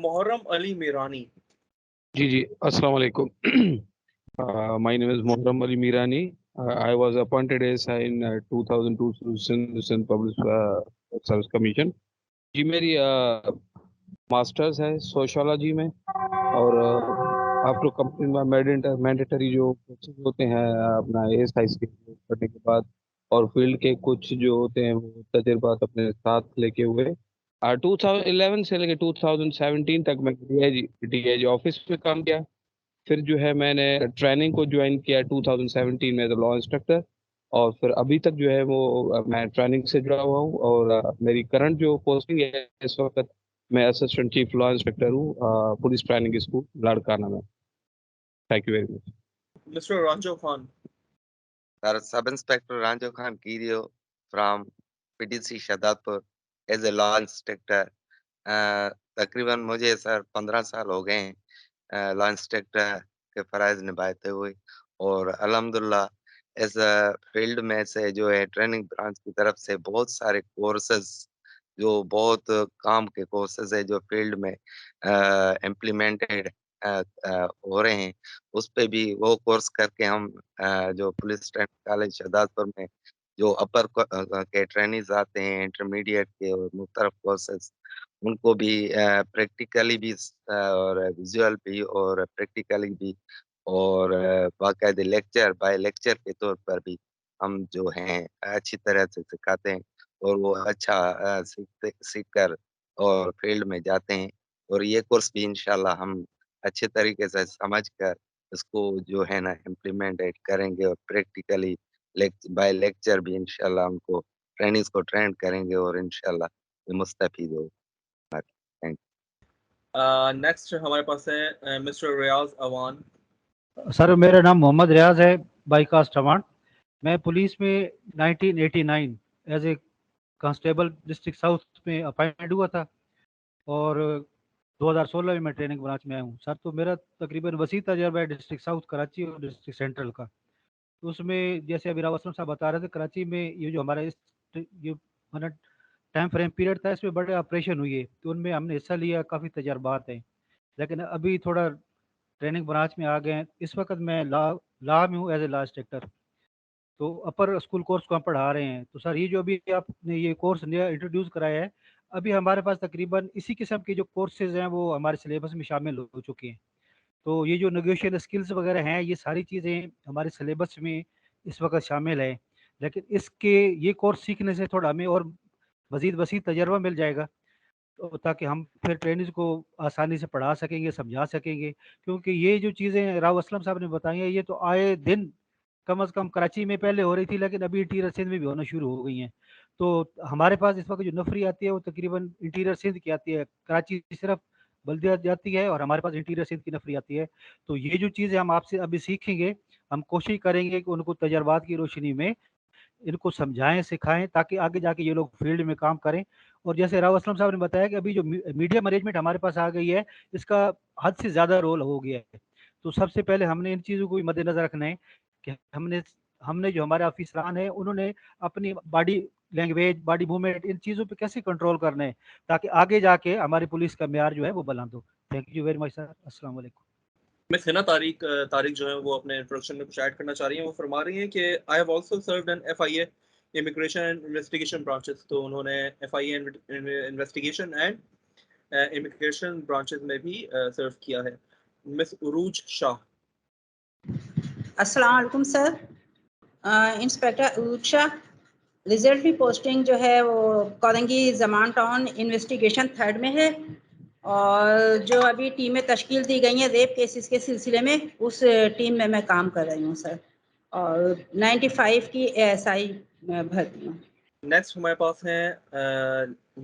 मुहर्रम अली मीरानी. जी अस्सलाम वालेकुम. My name is Muharram Ali Mirani. I was appointed SI in 2002 through Sindh Public Service Commission. जी मेरी मास्टर्स है सोशियोलॉजी में और आफ्टर कंप्लीट मैंडेटरी जो कोर्सेज होते हैं अपना ASI करने के बाद और फील्ड के कुछ जो होते हैं वो तजुर्बात अपने साथ लेके हुए 2011 से लेके 2017 तक मैं DIG ऑफिस में काम किया. फिर जो है मैंने ट्रेनिंग को ज्वाइन किया 2017 में एज लॉ इंस्ट्रक्टर और फिर अभी तक जो है वो मैं ट्रेनिंग से जुड़ा हुआ हूँ और मेरी करंट जो पोस्टिंग है इस वक्त मैं असिस्टेंट चीफ लॉ इंस्पेक्टर हूँ पुलिस ट्रेनिंग स्कूल लाड़काना में. Thank you very much. Mister Ranjho Khan. Sir, Sub Inspector Ranjo Khan Kirio from PTC Shadadpur as a law inspector. तकरीबन मुझे सर 15 साल हो गए हैं लॉ इंस्पेक्टर के फ़राइज़ निभाते हुए और अल्हम्दुलिल्लाह इस फील्ड में से जो है ट्रेनिंग ब्रांच की तरफ से बहुत सारे कोर्सेज जो बहुत काम के कोर्सेज है जो फील्ड में इम्प्लीमेंटेड हो रहे हैं उस पे भी वो कोर्स करके हम जो पुलिस ट्रेनिंग कॉलेज शहदादपुर में जो अपर के ट्रेनिंग्स आते हैं इंटरमीडिएट के और मुख्तलिफ कोर्सेज उनको भी प्रैक्टिकली भी और विजुअल भी और प्रैक्टिकली भी और बाकायदे लेक्चर बाय लेक्चर के तौर पर भी हम जो हैं अच्छी तरह से सिखाते हैं और वो अच्छा सीख कर और फील्ड में जाते हैं और ये कोर्स भी इंशाल्लाह हम अच्छे तरीके से समझकर इसको जो है ना इम्प्लीमेंट करेंगे और प्रैक्टिकली बाय लेक्चर भी इंशाल्लाह उनको ट्रेनिंग्स को ट्रेन करेंगे और इंशाल्लाह मुस्तफीद हो. Thank you. नेक्स्ट हमारे पास है मिस्टर रियाज अवान. सर मेरा नाम मोहम्मद रियाज है बाई कास्ट अवान. मैं पुलिस में 1989 as a constable district south में अपॉइंटेड हुआ था और 2016 में मैं ट्रेनिंग ब्रांच में आया हूँ सर. तो मेरा तकरीबन वसी तजर्बा है डिस्ट्रिक्ट साउथ कराची और डिस्ट्रिक्ट सेंट्रल का. तो उसमें जैसे अभी राव असलम साहब बता रहे थे कराची में ये जो हमारा ये टाइम फ्रेम पीरियड था इसमें बड़े ऑपरेशन हुए तो उनमें हमने हिस्सा लिया, काफ़ी तजर्बात हैं. लेकिन अभी थोड़ा ट्रेनिंग ब्रांच में आ गए हैं. इस वक्त मैं लॉ में हूँ एज ए लॉ इंस्ट्रक्टर. तो अपर स्कूल कोर्स को हम पढ़ा रहे हैं. तो सर ये जो अभी आपने ये कोर्स नया इंट्रोड्यूस कराया है अभी हमारे पास तकरीबन इसी किस्म के जो कोर्सेज हैं वो हमारे सिलेबस में शामिल हो चुके हैं. तो ये जो नेगोशिएशन स्किल्स वगैरह हैं ये सारी चीज़ें हमारे सिलेबस में इस वक्त शामिल है. लेकिन इसके ये कोर्स सीखने से थोड़ा हमें और मज़ीद वसी तजर्बा मिल जाएगा तो ताकि हम फिर ट्रेनिंग्स को आसानी से पढ़ा सकेंगे, समझा सकेंगे. क्योंकि ये जो चीज़ें राव असलम साहब ने बताई हैं ये तो आए दिन कम से कम कराची में पहले हो रही थी लेकिन अभी इंटीरियर सिंध में भी होना शुरू हो गई हैं. तो हमारे पास इस वक्त जो नफरी आती है वो तकरीबन इंटीरियर सिंध की आती है. कराची सिर्फ बल्दिया जाती है और हमारे पास इंटीरियर सिंध की नफरी आती है. तो ये जो चीज़ें हम आपसे अभी सीखेंगे हम कोशिश करेंगे कि उनको तजर्बात की रोशनी में इनको समझाएं सिखाएं ताकि आगे जाके ये लोग फील्ड में काम करें. और जैसे राव असलम साहब ने बताया कि अभी जो मीडिया मैनेजमेंट हमारे पास आ गई है इसका हद से ज़्यादा रोल हो गया है. तो सबसे पहले हमने इन चीज़ों को भी मद्देनज़र रखना है कि हमने जो हमारे ऑफिसरान हैं उन्होंने अपनी body language body movement in चीज़ों पे कैसे कंट्रोल करना है ताकि आगे जाके हमारी पुलिस का म्यार जो है वो बुलंद हो. Thank you very much sir. अस्सलाम वालेकुम. मिस हिना तारिक जो है वो अपने इंट्रोडक्शन में कुछ ऐड करना चाह रही हैं. वो फरमा रही हैं कि I have also served an FIA immigration and investigation branches. तो उन्होंने FIA investigation and immigration branches में भी सर्व किया है. मिस उरूज शाह. अस्सलाम वालेकुम सर. इंस्पेक्टर उरूज शाह रिजल्ट भी पोस्टिंग जो है वो Korangi Zaman town investigation 3rd में है, और जो अभी टीमें तश्कील दी गई हैं रेप केसेस के सिलसिले में, उस टीम में मैं काम कर रही हूँ सर, और 95 की ASI भर्ती हूँ। नेक्स्ट हमारे पास है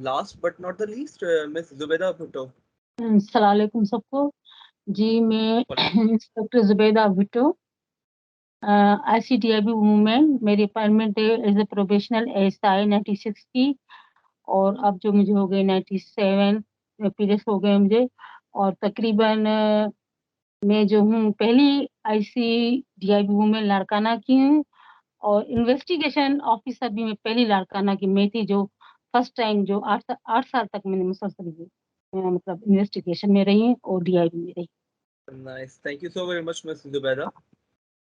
last but not the least miss Zubaida Bhutto. अस्सलाम वालेकुम सबको जी। मैं inspector Zubaida Bhutto, ICTIB women. मेरी अपॉइंटमेंट है एज ए प्रोबेशनल ASI 96 की, और अब जो मुझे हो गए 97 पीरियड्स हो गए मुझे, और तकरीबन मैं जो हूँ पहली ICTIB वुमेन लाड़काना की हूँ, और इन्वेस्टिगेशन ऑफिसर भी मैं पहली लाड़काना की मैं थी, जो फर्स्ट टाइम जो 8 साल तक मैंने मुसलसल मतलब इन्वेस्टिगेशन में रही हूँ और DIB में रही। Nice. Thank you so very much, Ms. Zubaida.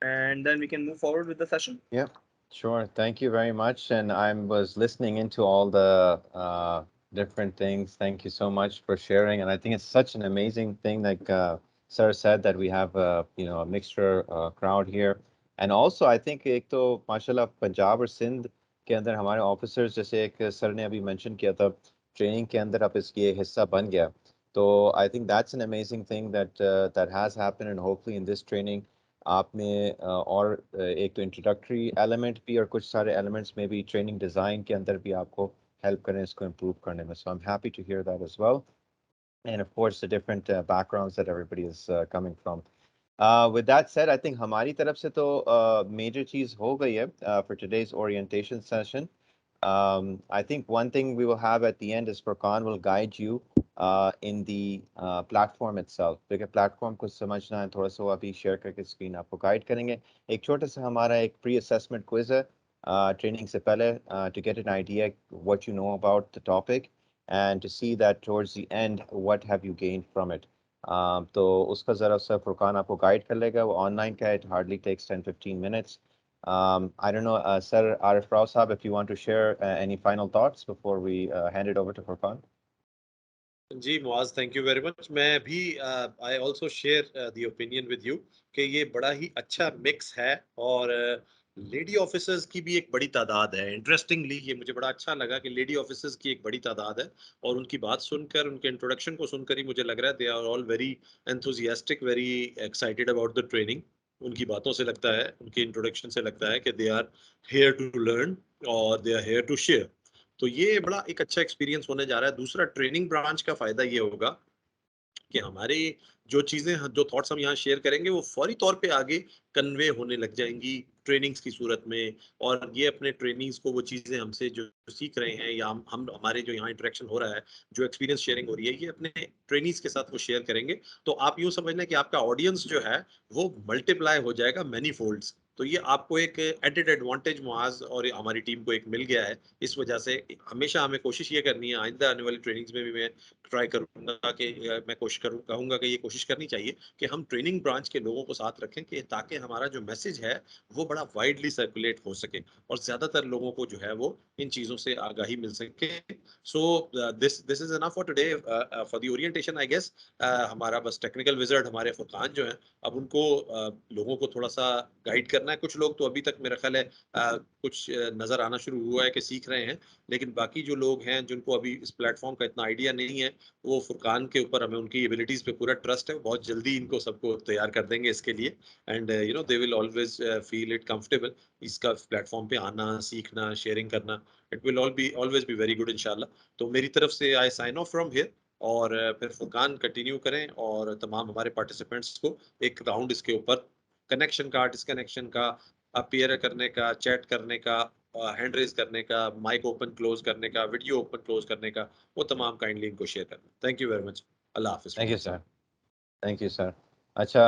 And then we can move forward with the session. Yeah, sure. Thank you very much. And I was listening into all the different things. Thank you so much for sharing. And I think it's such an amazing thing, like Sir said, that we have a mixture crowd here. And also, I think एक तो माशाल्लाह पंजाब और सिंध के अंदर हमारे officers, जैसे एक sir ने अभी मेंशन किया था, ट्रेनिंग के अंदर अब इसकी एक हिस्सा बन गया. तो I think that's an amazing thing that has happened, and hopefully in this training आप में और एक तो इंट्रोडक्टरी एलिमेंट भी और कुछ सारे एलिमेंट्स में भी ट्रेनिंग डिज़ाइन के अंदर भी आपको हेल्प करें इसको इम्प्रूव करने में. So I am happy to hear that as well, and of course the different backgrounds that everybody is coming from. With that said, I think हमारी तरफ से तो मेजर चीज़ हो गई है for today's orientation session. I think one thing we will have at the end is Furqan will guide you in the platform itself. देखिए platform को समझना है थोड़ा सा, वो अभी शेयर करके स्क्रीन आपको गाइड करेंगे. एक छोटा सा हमारा एक प्री असेसमेंट क्विज है ट्रेनिंग से पहले, to get an idea what you know about the topic and to see that towards the end what have you gained from it. तो उसका ज़रा सा फुरकान आपको गाइड कर लेगा. वो ऑनलाइन का है, it hardly takes 10-15 minutes. I don't know, Sir Arif Rao Saab, if you want to share any final thoughts before we hand it over to Furqan. जी Muaz, thank you very much. मैं भी I also share the opinion with you कि ये बड़ा ही अच्छा mix है, और lady officers की भी एक बड़ी तादाद है. इंटरेस्टिंगली ये मुझे बड़ा अच्छा लगा कि लेडी ऑफिसर्स की एक बड़ी तादाद है, और उनकी बात सुनकर, उनके इंट्रोडक्शन को सुनकर ही मुझे लग रहा है they are all very enthusiastic, very excited about the training. उनकी बातों से लगता है, उनके इंट्रोडक्शन से लगता है कि they are here to learn और they are here to share. तो ये बड़ा एक अच्छा एक्सपीरियंस होने जा रहा है. दूसरा, ट्रेनिंग ब्रांच का फायदा ये होगा कि हमारे जो चीजें, जो थॉट्स हम यहाँ शेयर करेंगे वो फौरी तौर पे आगे कन्वे होने लग जाएंगी ट्रेनिंग्स की सूरत में, और ये अपने ट्रेनिंग्स को वो चीजें हमसे जो सीख रहे हैं, या हम हमारे जो यहाँ इंटरेक्शन हो रहा है, जो एक्सपीरियंस शेयरिंग हो रही है, ये अपने ट्रेनिंग्स के साथ वो शेयर करेंगे. तो आप यूँ समझना कि आपका ऑडियंस जो है वो मल्टीप्लाई हो जाएगा मैनी फोल्ड्स. तो ये आपको एक एडेड एडवांटेज मुआज और हमारी टीम को एक मिल गया है. इस वजह से हमेशा हमें कोशिश ये करनी है, आइंदा आने वाली ट्रेनिंग्स में भी मैं ट्राई करूंगा कि मैं कोशिश कहूंगा कि ये कोशिश करनी चाहिए कि हम ट्रेनिंग ब्रांच के लोगों को साथ रखें, कि ताकि हमारा जो मैसेज है वो बड़ा वाइडली सर्कुलेट हो सके और ज्यादातर लोगों को जो है वो इन चीजों से आगाही मिल सके. So this is enough for today for the orientation I guess. हमारा बस टेक्निकल विजर्ड हमारे फुरकान जो है, अब उनको लोगों को थोड़ा सा गाइड करना है. कुछ लोग तो अभी तक मेरा ख्याल है कुछ नजर आना शुरू हुआ है कि सीख रहे हैं, लेकिन बाकी जो लोग हैं जिनको अभी इस प्लेटफॉर्म का इतना आइडिया नहीं है, वो फुरकान के ऊपर हमें उनकी एबिलिटीज पे पूरा ट्रस्ट है. बहुत जल्दी इनको सबको तैयार कर देंगे इसके लिए, and you know they will always feel it comfortable. इसका प्लेटफॉर्म पे आना, सीखना, शेयरिंग करना, it will always be very good इंशाल्लाह. तो मेरी तरफ से आई साइन ऑफ फ्रॉम हियर, और फिर फुरकान कंटिन्यू करें और तमाम हमारे पार्टिसिपेंट्स को एक राउंड इसके ऊपर कनेक्शन का, डिस्कनेक्शन का, अपीयर करने का, चैट करने का, हैंड रेज करने का, माइक ओपन क्लोज करने का, वीडियो ओपन क्लोज करने का, वो तमाम काइंडली इनको शेयर करना. Thank you very much. Allah Hafiz. Thank you, sir. Thank you, sir. Acha,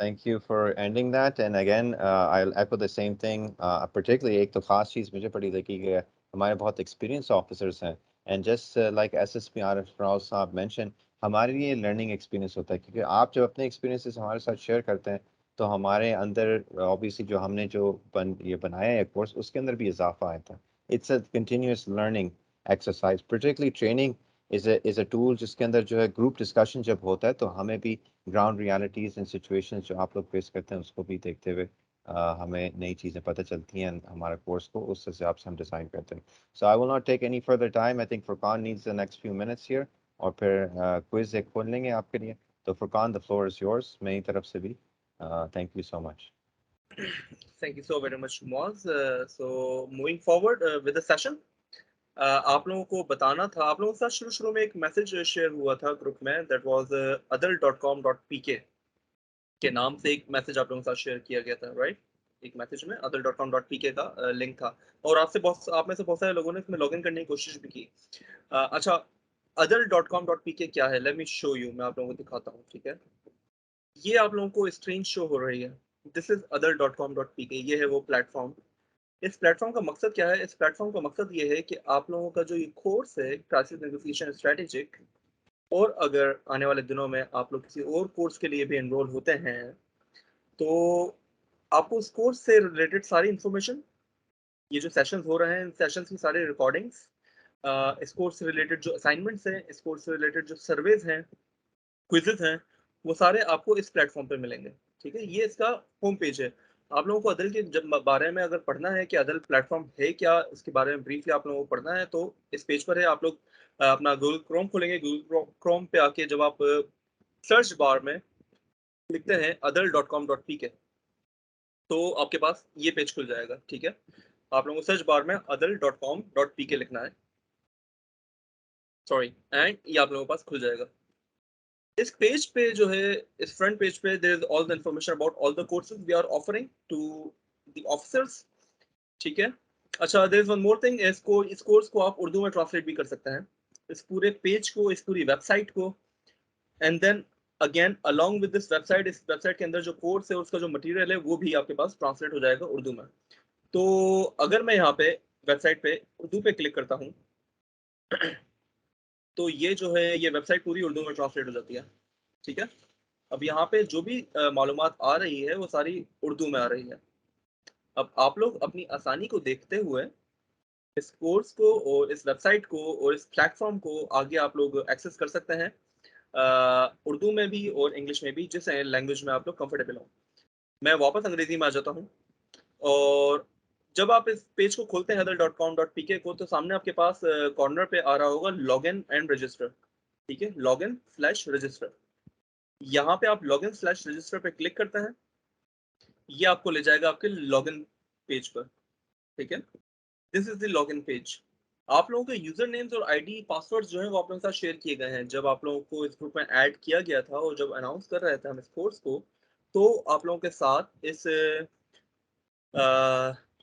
thank you for ending that. And again, I'll echo the same thing. Particularly, एक तो खास चीज़ मुझे बड़ी लगी कि हमारे बहुत experienced officers हैं. And just like SSP Arif Rao साहब mentioned, हमारे लिए learning experience होता है, क्योंकि आप जब अपने experiences हमारे साथ share करते हैं, तो हमारे अंदर obviously जो हमने जो ये बनाया है कोर्स, उसके अंदर भी इजाफा आया था. It's a continuous learning exercise. Particularly training is a tool जिसके अंदर जो है ग्रुप डिस्कशन जब होता है, तो हमें भी ग्राउंड रियलिटीज़ एंड सिचुएशंस जो आप लोग फेस करते हैं उसको भी देखते हुए हमें नई चीज़ें पता चलती हैं हमारे कोर्स को उस हिसाब से हम डिज़ाइन करते हैं. So I will not take any further time. I think Furqan needs the next few minutes here और फिर क्विज एक खोल लेंगे आपके लिए. तो Furqan, the floor is yours मेरी तरफ से भी. Thank you so much. Thank you so very much, Moz. So moving forward with the session, आप लोगों को बताना था, आप लोगों के साथ शुरू में एक मैसेज शेयर हुआ था ग्रुप में, that was adult.com.pk के नाम से एक मैसेज आप लोगों के साथ शेयर किया गया था, राइट? एक मैसेज में adult.com.pk का लिंक था और आप में से बहुत सारे लोगों ने इसमें लॉगिन करने की कोशिश भी की. अच्छा, adult.com.pk क्या है? Let me show you. मैं आप लोगों को दिखाता हूँ, ठीक है? ये आप लोगों को स्क्रीन शो हो रही है. This is adult.com.pk. ये है वो प्लेटफॉर्म. इस प्लेटफॉर्म का मकसद क्या है? इस प्लेटफॉर्म का मकसद ये है कि आप लोगों का जो ये कोर्स है क्राइसिस नेगोशिएशन स्ट्रेटेजिक, और अगर आने वाले दिनों में आप लोग किसी और कोर्स के लिए भी एनरोल होते हैं तो आपको उस कोर्स से रिलेटेड सारी इंफॉर्मेशन, ये जो सेशंस हो रहे हैं, इन सेशंस की सारी रिकॉर्डिंग्स, इस कोर्स से रिलेटेड जो असाइनमेंट्स हैं, इस कोर्स से रिलेटेड जो सर्वेज हैं, क्विजेज हैं, वो सारे आपको इस प्लेटफॉर्म पे मिलेंगे, ठीक है? ये इसका होम पेज है. आप लोगों को अदल के बारे में अगर पढ़ना है कि अदल प्लेटफॉर्म है क्या, इसके बारे में ब्रीफली आप लोगों को पढ़ना है तो इस पेज पर है. आप लोग अपना गूगल क्रोम खोलेंगे. गूगल क्रोम पे आके जब आप सर्च बार में लिखते हैं adult.com.pk तो आपके पास ये पेज खुल जाएगा, ठीक है? आप लोगों को सर्च बार में adult.com.pk लिखना है, सॉरी, एंड ये आप लोगों के पास खुल जाएगा. इस पेज पे जो है, इस फ्रंट पेज पे there is all the information about all the courses we are offering to the officers, ठीक है? अच्छा, there is one more thing. इस कोर्स को आप उर्दू में ट्रांसलेट भी कर सकते हैं, इस पूरे पेज को, इस पूरी वेबसाइट को. And then again along with this website, इस वेबसाइट के अंदर जो कोर्स है उसका जो मटेरियल है वो भी आपके पास ट्रांसलेट हो जाएगा उर्दू में. तो अगर मैं यहाँ पे वेबसाइट पे उर्दू पे क्लिक करता हूँ तो ये जो है, ये वेबसाइट पूरी उर्दू में ट्रांसलेट हो जाती है, ठीक है? अब यहाँ पे जो भी मालूमात आ रही है वो सारी उर्दू में आ रही है. अब आप लोग अपनी आसानी को देखते हुए इस कोर्स को और इस वेबसाइट को और इस प्लेटफॉर्म को आगे आप लोग एक्सेस कर सकते हैं, उर्दू में भी और इंग्लिश में भी, जिस लैंग्वेज में आप लोग कंफर्टेबल हो. मैं वापस अंग्रेजी में आ जाता हूँ और जब आप इस पेज को खोलते हैं adult.com.pk को तो सामने आपके पास कॉर्नर पे आ रहा होगा लॉगिन एंड रजिस्टर, ठीक है? login/register. यहाँ पे आप login/register पे क्लिक करते हैं, ये आपको ले जाएगा आपके लॉगिन पेज पर, ठीक है? This is the login page. आप लोगों के यूजर नेम्स और आईडी पासवर्ड्स जो हैं वो आप लोगों के साथ शेयर किए गए हैं. जब आप लोगों को इस ग्रुप में ऐड किया गया था और जब अनाउंस कर रहे थे हम इस कोर्स को, तो आप लोगों के साथ इस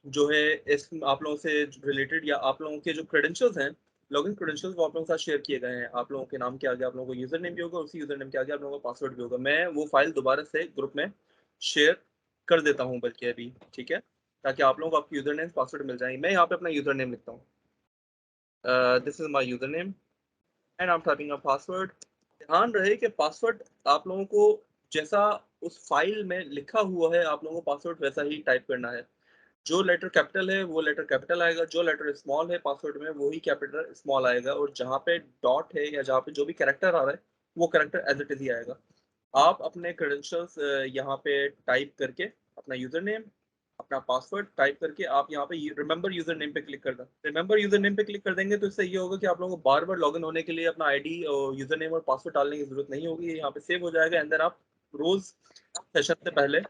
जो है इस आप लोगों से रिलेटेड या आप लोगों के जो क्रेडेंशियल्स हैं, लॉगिन क्रेडेंशियल्स, वो आप लोगों के साथ शेयर किए गए हैं. आप लोगों के नाम के आगे आप लोगों को यूजर नेम भी होगा, उसी यूजर नेम के आगे आप लोगों का पासवर्ड भी होगा. मैं वो फाइल दोबारा से ग्रुप में शेयर कर देता हूँ बल्कि अभी, ठीक है? ताकि आप लोगों को आपकी यूजर नेम पासवर्ड मिल जाएंगे. मैं यहाँ पे अपना यूजर नेम लिखता हूँ. This is my user name and I am typing a password. ध्यान रहे कि पासवर्ड आप लोगों को जैसा उस फाइल में लिखा हुआ है आप लोगों को पासवर्ड वैसा ही टाइप करना है. जो लेटर कैपिटल है वो लेटर कैपिटल आएगा, जो लेटर स्मॉल है पासवर्ड में वही कैपिटल स्मॉल आएगा, और जहाँ पे डॉट है या जहाँ पे जो भी कैरेक्टर आ रहा है वो कैरेक्टर एज इट इज ही आएगा. आप अपने क्रेडेंशियल्स यहाँ पे टाइप करके, अपना यूजर नेम, अपना पासवर्ड टाइप करके आप यहाँ पे रिमेंबर यूजर नेम पे क्लिक कर दें. रिमेंबर यूजर नेम पे क्लिक कर देंगे तो इससे ये होगा कि आप लोगों को बार बार लॉगिन होने के लिए अपना आईडी और यूजर नेम और पासवर्ड डालने की जरूरत नहीं होगी. यहाँ पे सेव हो जाएगा. एंड देन आप रोज सेशन से पहले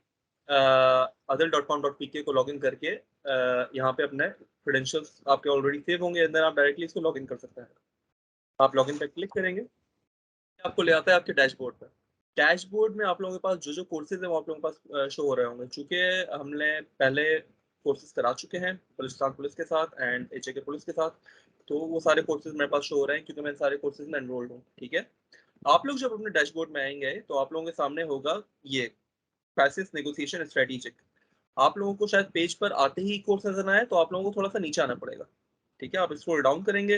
adult.com.pk को लॉगिन करके यहाँ पे अपने क्रेडेंशियल्स आपके ऑलरेडी सेव होंगे. अंदर आप डायरेक्टली इसको लॉगिन कर सकते हैं. आप लॉगिन पे क्लिक करेंगे, आपको ले आता है आपके डैशबोर्ड पर. डैशबोर्ड में आप लोगों के पास जो जो कोर्सेज हैं वो आप लोगों के पास शो हो रहे होंगे. चूंकि हमने पहले कोर्सेज करा चुके हैं बलूचिस्तान पुलिस के साथ एंड HAK पुलिस के साथ, तो वो सारे कोर्सेज मेरे पास शो हो रहे हैं क्योंकि मैं सारे कोर्सेज में एनरोल्ड हूँ, ठीक है? आप लोग जब अपने डैशबोर्ड में आएंगे तो आप लोगों के सामने होगा ये क्राइसिस नेगोशिएशन स्ट्रेटेजिक. आप लोगों को शायद पेज पर आते ही कोर्स नजर आए तो आप लोगों को थोड़ा सा नीचे आना पड़ेगा, ठीक है? आप स्क्रॉल डाउन करेंगे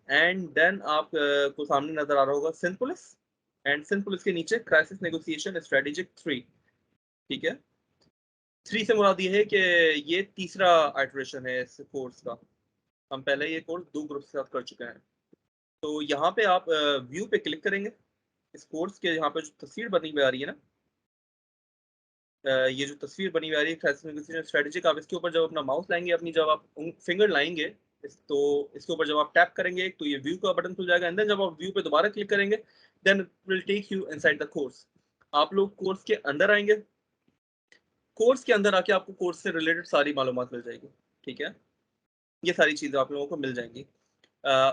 एंड देन आप को सामने नजर आ रहा होगा Sindh police, and Sindh police के नीचे क्राइसिस नेगोशिएशन स्ट्रेटेजिक 3, ठीक है? 3 से मुराद ये है कि ये तीसरा आइटरेशन है इस कोर्स का. हम पहले ये कोर्स 2 ग्रुप के साथ कर चुके हैं. तो यहाँ पे आप व्यू पे क्लिक करेंगे. इस कोर्स के यहाँ पे जो तस्वीर बनी हुई आ रही है ना, ये जो तस्वीर बनी हुई आ रही है स्ट्रेटेजिक, आप इसके ऊपर जब अपना माउस लाएंगे, अपनी जब आप फिंगर लाएंगे तो इसके ऊपर जब आप टैप करेंगे तो ये व्यू का बटन खुल जाएगा, एंड देन जब आप व्यू पे दोबारा क्लिक करेंगे then it will take you inside the course. आप लोग कोर्स के अंदर आएंगे, कोर्स के अंदर आके आपको कोर्स से रिलेटेड सारी मालूमात मिल जाएगी, ठीक है, ये सारी चीज़ें आप लोगों को मिल जाएंगी।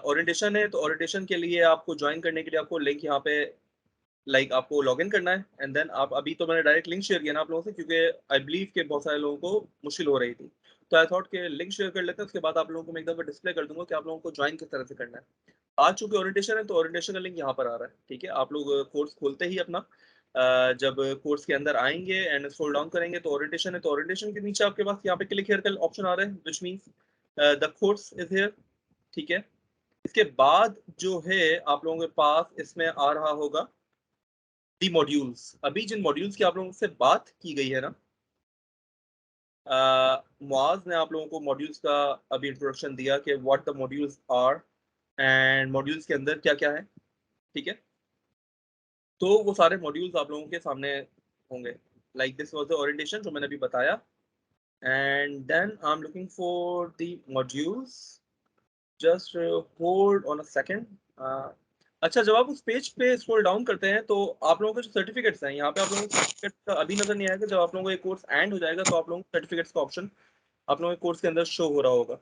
ओरिएंटेशन है, तो ओरिएंटेशन के लिए आपको ज्वाइन करने के लिए आपको लिंक यहाँ पे आपको लॉगिन करना है, एंड देन आप अभी तो मैंने डायरेक्ट लिंक शेयर किया ना आप लोगों से, क्योंकि आई बिलीव के बहुत सारे लोगों को मुश्किल हो रही थी, तो आई थॉट के लिंक शेयर कर लेते हैं, उसके बाद आप लोगों को मैं एक दफ़ा डिस्प्ले कर दूंगा कि आप लोगों को ज्वाइन किस तरह से करना है। आज चूंकि ओरिएंटेशन है तो ओरिएंटेशन का लिंक यहाँ पर आ रहा है, ठीक है। आप लोग कोर्स खोलते ही अपना जब कोर्स के अंदर आएंगे एंड स्क्रॉल डाउन करेंगे तो ओरिएंटेशन है, तो ओरिएंटेशन के नीचे आपके पास यहाँ पे क्लिक हियर का ऑप्शन आ रहा है, which means the course is here, ठीक है। इसके बाद जो है आप लोगों के पास इसमें आ रहा होगा दी मॉड्यूल्स। अभी जिन मॉड्यूल्स की आप लोगों से बात की गई है ना, मुआज ने आप लोगों को मॉड्यूल्स का अभी इंट्रोडक्शन दिया कि what the modules are and modules के अंदर क्या क्या है, ठीक है। तो वो सारे मॉड्यूल्स आप लोगों के सामने होंगे, like this was the orientation जो मैंने अभी बताया, and then I am looking for the modules, just hold on a second. अच्छा, जब आप उस पेज पे स्क्रॉल डाउन करते हैं तो आप लोगों के जो सर्टिफिकेट्स हैं यहाँ पे आप लोगों को सर्टिफिकेट का अभी नजर नहीं आएगा, जब आप लोगों को एक कोर्स एंड हो जाएगा तो आप लोगों को सर्टिफिकेट्स का ऑप्शन आप लोगों के कोर्स के अंदर शो हो रहा होगा।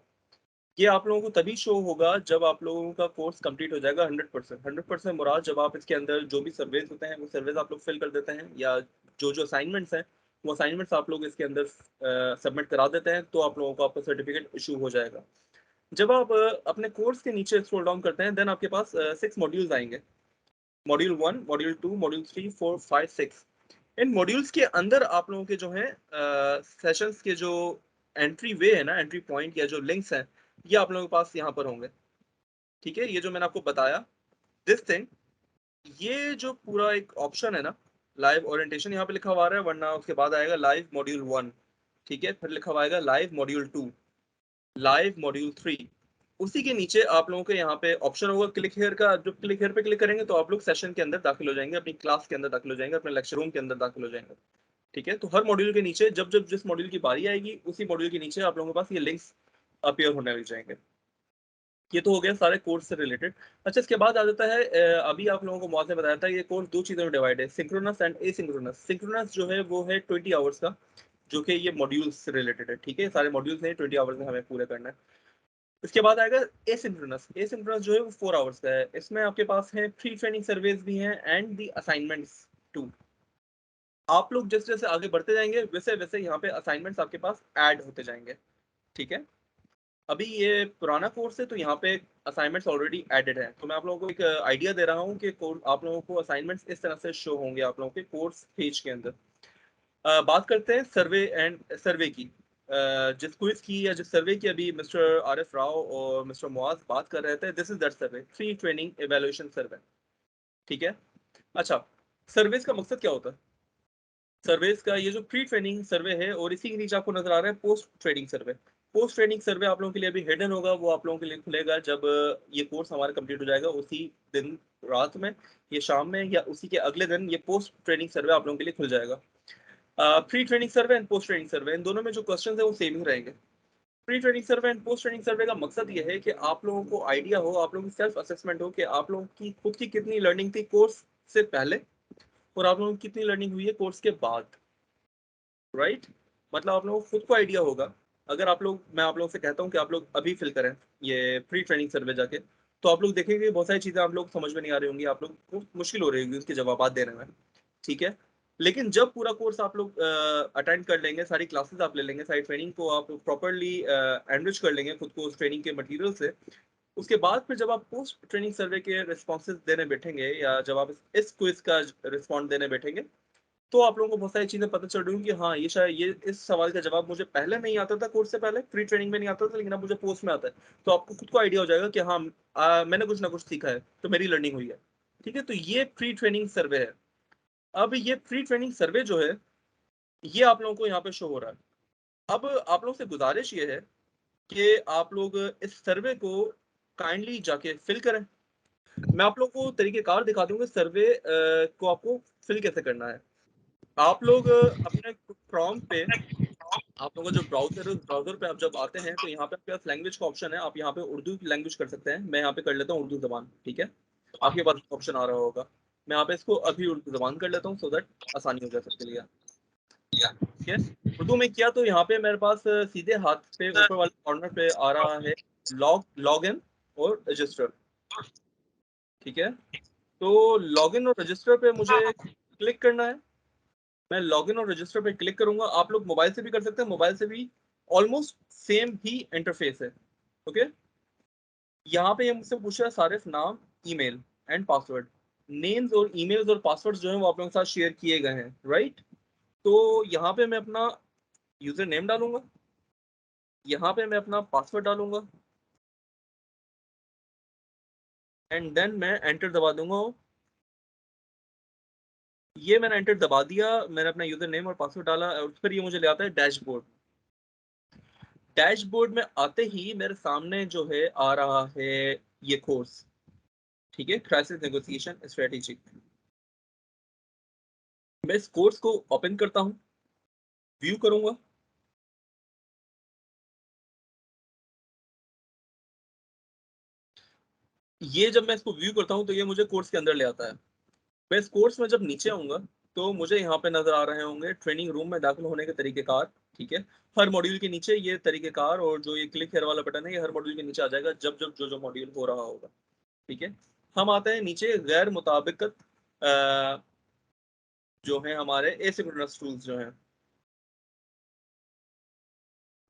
ये आप लोगों को तभी शो होगा जब आप लोगों का कोर्स कंप्लीट हो जाएगा 100%। 100% मुराद जब आप इसके अंदर जो भी सर्वेज होते हैं वो सर्वेज आप लोग फिल कर देते हैं, या जो जो असाइनमेंट्स हैं वो असाइनमेंट्स आप लोग इसके अंदर सबमिट करा देते हैं, तो आप लोगों को आपका सर्टिफिकेट इशू हो जाएगा। जब आप अपने कोर्स के नीचे स्क्रॉल डाउन करते हैं देन आपके पास 6 मॉड्यूल्स आएंगे, मॉड्यूल 1, मॉड्यूल 2, मॉड्यूल 3, 4, 5, 6। इन मॉड्यूल्स के अंदर आप लोगों के जो है सेशंस के जो एंट्री वे है ना, एंट्री पॉइंट या जो लिंक्स हैं, ये आप लोगों के पास यहाँ पर होंगे, ठीक है। ये जो मैंने आपको बताया दिस थिंग, ये जो पूरा एक ऑप्शन है ना, लाइव ओरिएंटेशन यहाँ पे लिखा हुआ है, वरना उसके बाद आएगा लाइव मॉड्यूल 1, ठीक है, फिर लिखा हुआ आएगा लाइव मॉड्यूल 2, लाइव मॉड्यूल 3। उसी के नीचे आप लोगों के यहाँ पे ऑप्शन होगा क्लिक हियर का, जो क्लिक हियर पे क्लिक करेंगे तो आप लोग सेशन के अंदर दाखिल हो जाएंगे, अपनी क्लास के अंदर दाखिल हो जाएंगे, अपने लेक्चर रूम के अंदर दाखिल हो जाएंगे, ठीक है। तो हर मॉड्यूल के नीचे जब जब जिस मॉड्यूल की बारी आएगी उसी मॉड्यूल के नीचे आप लोगों के पास ये लिंक्स अपीयर होने लग जाएंगे। ये तो हो गया सारे कोर्स से रिलेटेड। अच्छा, इसके बाद आ जाता है अभी आप लोगों को मौत ने बताया था ये कोर्स दो चीज़ों में डिवाइड है, सिंक्रोनस एंड एसिंक्रोनस। सिंक्रोनस जो है वो है 20 आवर्स का, जो कि ये मॉड्यूल्स से रिलेटेड है, ठीक है। सारे मॉड्यूल्स हैं 20 आवर्स में हमें पूरे करना है। इसके बाद आएगा एसिंक्रोनस। एसिंक्रोनस जो है वो 4 आवर्स का है। इसमें आपके पास है प्री ट्रेनिंग सर्वेज भी हैं एंड दी असाइनमेंट्स टू। आप लोग जैसे जैसे आगे बढ़ते जाएंगे वैसे वैसे यहाँ पे असाइनमेंट्स आपके पास ऐड होते जाएंगे, ठीक है। अभी ये पुराना कोर्स है तो यहाँ पे असाइनमेंट्स ऑलरेडी एडेड है, तो मैं आप लोगों को एक आइडिया दे रहा हूँ कि आप लोगों को असाइनमेंट्स इस तरह से शो होंगे आप लोगों के कोर्स पेज के अंदर। बात करते हैं सर्वे एंड सर्वे की। जिस क्विज की या जिस सर्वे की अभी मिस्टर आरिफ राव और मिस्टर मुआज बात कर रहे थे, this is that survey, pre training evaluation survey, ठीक है। अच्छा, सर्वेस का मकसद क्या होता है? सर्वेस का ये जो प्री ट्रेनिंग सर्वे है और इसी के नीचे आपको नजर आ रहा है पोस्ट ट्रेनिंग सर्वे। पोस्ट ट्रेनिंग सर्वे आप लोगों के लिए अभी हिडन होगा, वो आप लोगों के लिए खुलेगा जब ये कोर्स हमारा कंप्लीट हो जाएगा, उसी दिन रात में, ये शाम में, या उसी के अगले दिन ये पोस्ट ट्रेनिंग सर्वे आप लोगों के लिए खुल जाएगा। Pre training survey and post training survey, इन दोनों में जो क्वेश्चन है वो सेम ही रहेंगे। Pre training survey and post training survey का मकसद ये है कि आप लोगों को आइडिया हो, आप लोगों की सेल्फ असेसमेंट हो कि आप लोगों की खुद की कितनी लर्निंग थी कोर्स से पहले और आप लोगों की कितनी लर्निंग हुई है कोर्स के बाद, राइट। मतलब आप लोगों को खुद को आइडिया होगा। अगर आप लोग, मैं आप लोगों से कहता हूँ कि आप लोग अभी फिल करें ये प्री ट्रेनिंग सर्वे जाके, तो आप लोग देखेंगे बहुत सारी चीज़ें आप लोग समझ में नहीं आ रही होंगी, आप लोग को मुश्किल हो रही होगी उसके जवाब देने में, ठीक है। लेकिन जब पूरा कोर्स आप लोग अटेंड कर लेंगे, सारी क्लासेस आप ले लेंगे, सारी ट्रेनिंग को आप प्रॉपरली एनरिच कर लेंगे खुद को उस ट्रेनिंग के मटेरियल से, उसके बाद फिर जब आप पोस्ट ट्रेनिंग सर्वे के रिस्पॉन्सेज देने बैठेंगे या जब आप इस क्विज का रिस्पॉन्ड देने बैठेंगे, तो आप लोगों को बहुत सारी चीज़ें पता चल रही होंगी कि हाँ, ये शायद ये इस सवाल का जवाब मुझे पहले नहीं आता था, कोर्स से पहले प्री ट्रेनिंग में नहीं आता था, लेकिन अब मुझे पोस्ट में आता है। तो आपको खुद को आइडिया हो जाएगा कि हाँ, मैंने कुछ ना कुछ सीखा है, तो मेरी लर्निंग हुई है, ठीक है। तो ये प्री ट्रेनिंग सर्वे है। अब ये प्री ट्रेनिंग सर्वे जो है ये आप लोगों को यहाँ पे शो हो रहा है। अब आप लोगों से गुजारिश ये है कि आप लोग इस सर्वे को काइंडली जाके फिल करें। मैं आप लोगों को तरीकेकार दिखा दूंगा सर्वे को आपको फिल कैसे करना है। आप लोग अपने क्रोम पे आप लोगों का जो ब्राउजर है, उस ब्राउजर पे आप जब आते हैं तो यहाँ पे आपके पास लैंग्वेज का ऑप्शन है। आप यहाँ पे उर्दू की लैंग्वेज कर सकते हैं। मैं यहाँ पे कर लेता हूँ उर्दू जबान, ठीक है। आपके पास ऑप्शन आ रहा होगा। मैं यहाँ पे इसको अभी उर्दू जबान कर लेता हूँ सो दैट आसानी हो जाए सबके लिए, ठीक है। उर्दू में किया तो यहाँ पे मेरे पास सीधे हाथ पे ऊपर वाले कॉर्नर पे आ रहा है लॉग इन और रजिस्टर, ठीक है। तो लॉग इन और रजिस्टर पे मुझे क्लिक करना है। मैं लॉगिन और रजिस्टर पे क्लिक करूंगा। आप लोग मोबाइल से भी कर सकते हैं, मोबाइल से भी ऑलमोस्ट सेम ही इंटरफेस है, ओके। यहाँ पे ये मुझसे पूछ रहा है सारिफ नाम, ईमेल एंड पासवर्ड। नेम्स और ईमेल्स और पासवर्ड जो है वो आप लोगों के साथ शेयर किए गए हैं, राइट। तो यहाँ पे मैं अपना यूजर नेम डालूंगा, यहाँ पे मैं अपना पासवर्ड डालूंगा एंड देन मैं एंटर दबा दूंगा। ये मैंने एंटर दबा दिया, मैंने अपना यूजर नेम और पासवर्ड डाला और फिर ये मुझे ले आता है डैशबोर्ड। डैशबोर्ड में आते ही मेरे सामने जो है आ रहा है ये कोर्स, ठीक है, क्राइसिस नेगोशिएशन स्ट्रेटेजी। मैं इस कोर्स को ओपन करता हूं, व्यू करूंगा। ये जब मैं इसको व्यू करता हूं तो ये मुझे कोर्स के अंदर ले आता है। मैं इस कोर्स में जब नीचे आऊंगा तो मुझे यहाँ पे नजर आ रहे होंगे ट्रेनिंग रूम में दाखिल होने के तरीकेकार, ठीक है। हर मॉड्यूल के नीचे ये तरीकेकार और जो ये क्लिक हेयर वाला बटन है ये हर मॉड्यूल के नीचे आ जाएगा जब जब जो मॉड्यूल हो रहा होगा, ठीक है। हम आते हैं नीचे गैर मुताबिकत जो है हमारे एसिंक्रोनस टूल्स जो हैं,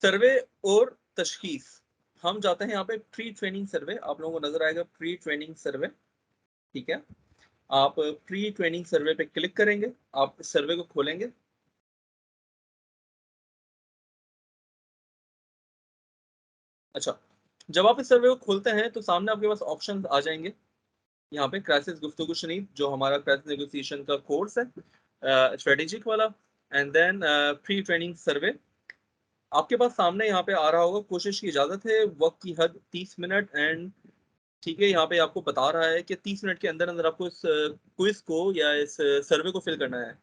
सर्वे और तशखीस। हम जाते हैं यहाँ पे प्री ट्रेनिंग सर्वे, आप लोगों को नजर आएगा प्री ट्रेनिंग सर्वे, ठीक है। आप प्री ट्रेनिंग सर्वे पे क्लिक करेंगे, आप इस सर्वे को खोलेंगे। अच्छा, जब आप इस सर्वे को खोलते हैं तो सामने आपके पास ऑप्शन आ जाएंगे। यहाँ पे क्राइसिस गुफ्तगू शनीद जो हमारा क्राइसिस नेगोशिएशन का कोर्स है स्ट्रेटेजिक वाला, एंड देन प्री ट्रेनिंग सर्वे आपके पास सामने यहाँ पे आ रहा होगा। कोशिश की इजाजत है, वक्त की हद 30 मिनट एंड, ठीक है। यहाँ पे आपको बता रहा है कि 30 मिनट के अंदर अंदर आपको इस क्विज को या इस सर्वे को फिल करना है।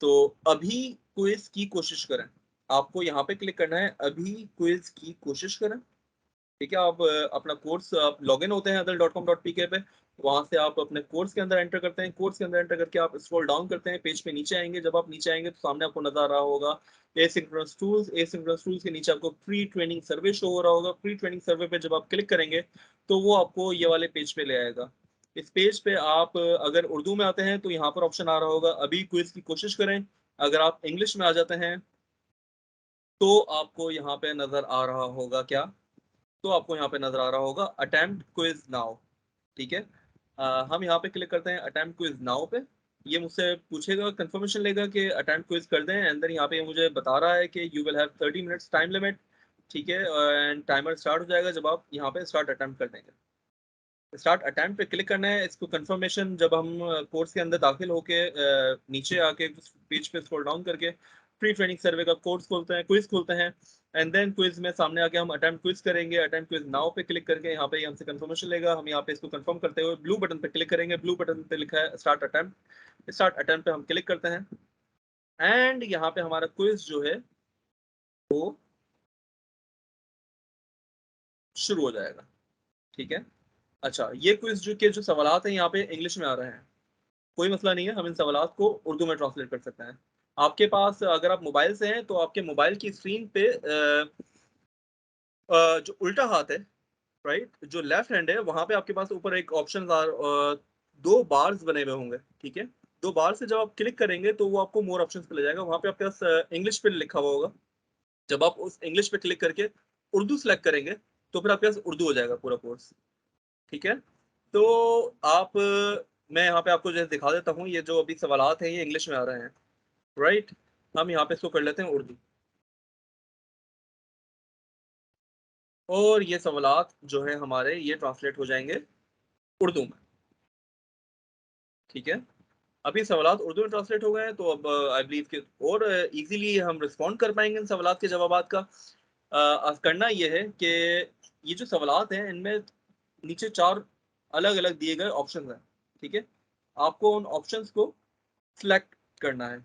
तो अभी क्विज की कोशिश करें, आपको यहाँ पे क्लिक करना है, अभी क्विज की कोशिश करें, ठीक है। आप अपना कोर्स आप लॉगिन होते हैं adult.com.pk पे, वहां से आप अपने कोर्स के अंदर एंटर करते हैं। कोर्स के अंदर एंटर करके आप स्क्रॉल डाउन करते हैं, पेज पे नीचे आएंगे। जब आप नीचे आएंगे तो सामने आपको नजर आ रहा होगा एसिंक्रोनस टूल्स। एसिंक्रोनस टूल्स के नीचे आपको प्री ट्रेनिंग सर्वे शो हो रहा होगा। प्री ट्रेनिंग सर्वे पे जब आप क्लिक करेंगे तो वो आपको ये वाले पेज पे ले आएगा। इस पेज पे आप अगर उर्दू में आते हैं तो यहाँ पर ऑप्शन आ रहा होगा अभी क्विज की कोशिश करें। अगर आप इंग्लिश में आ जाते हैं तो आपको यहाँ पे नजर आ रहा होगा क्या, तो आपको यहाँ पे नजर आ रहा होगा अटेम्प्ट क्विज नाउ, ठीक है। हम यहाँ पे क्लिक करते हैं अटेम्प्ट क्विज नाउ पे। ये मुझसे पूछेगा, कंफर्मेशन लेगा कि अटेम्प्ट क्विज कर दें, एंड देन यहाँ पे मुझे बता रहा है कि you will have 30 minutes time limit, ठीक है। एंड टाइमर स्टार्ट हो जाएगा जब आप यहाँ पे स्टार्ट अटेम्प्ट कर देंगे। स्टार्ट अटेम्प्ट पे क्लिक करना है। इसको कंफर्मेशन जब हम कोर्स के अंदर दाखिल होके नीचे आके पेज पे स्क्रॉल डाउन करके प्री ट्रेनिंग सर्वे का कोर्स खोलते हैं, क्विज खोलते हैं, एंड देन क्विज में सामने आके हम अटेम्प्ट क्विज करेंगे। अटेम्प्ट क्विज नाउ पे क्लिक करके यहाँ पे हमसे कंफर्मेशन लेगा। हम यहाँ पे इसको कंफर्म करते हुए ब्लू बटन पे क्लिक करेंगे। ब्लू बटन पे लिखा है स्टार्ट अटेम्प्ट। स्टार्ट अटेम्प्ट पे हम क्लिक करते हैं एंड यहाँ पे हमारा क्विज जो है वो शुरू हो जाएगा, ठीक है। अच्छा, ये क्विज जो सवालात हैं यहाँ पे इंग्लिश में आ रहे हैं, कोई मसला नहीं है, हम इन सवालात को उर्दू में ट्रांसलेट कर सकते हैं। आपके पास अगर आप मोबाइल से हैं तो आपके मोबाइल की स्क्रीन पे जो उल्टा हाथ है, राइट, जो लेफ्ट हैंड है, वहां पे आपके पास ऊपर एक ऑप्शन दो बार्स बने हुए होंगे, ठीक है। दो बार से जब आप क्लिक करेंगे तो वो आपको मोर ऑप्शंस पे ले जाएगा। वहां पे आपके पास इंग्लिश पे लिखा हुआ होगा। जब आप उस इंग्लिश पे क्लिक करके उर्दू सेलेक्ट करेंगे तो फिर आपके पास उर्दू हो जाएगा पूरा कोर्स, ठीक है। तो आप मैं यहाँ पे आपको जैसे दिखा देता हूँ, ये जो अभी सवालात हैं ये इंग्लिश में आ रहे हैं, राइट। हम यहाँ पे इसको कर लेते हैं उर्दू, और ये सवालात जो है हमारे ये ट्रांसलेट हो जाएंगे उर्दू में, ठीक है। अभी सवालात उर्दू में ट्रांसलेट हो गए हैं तो अब आई बिलीव कि और इजीली हम रिस्पॉन्ड कर पाएंगे इन सवालात के जवाबात का। करना ये है कि ये जो सवालात हैं इनमें नीचे 4 अलग अलग दिए गए ऑप्शन हैं, ठीक है। आपको उन ऑप्शंस को सिलेक्ट करना है,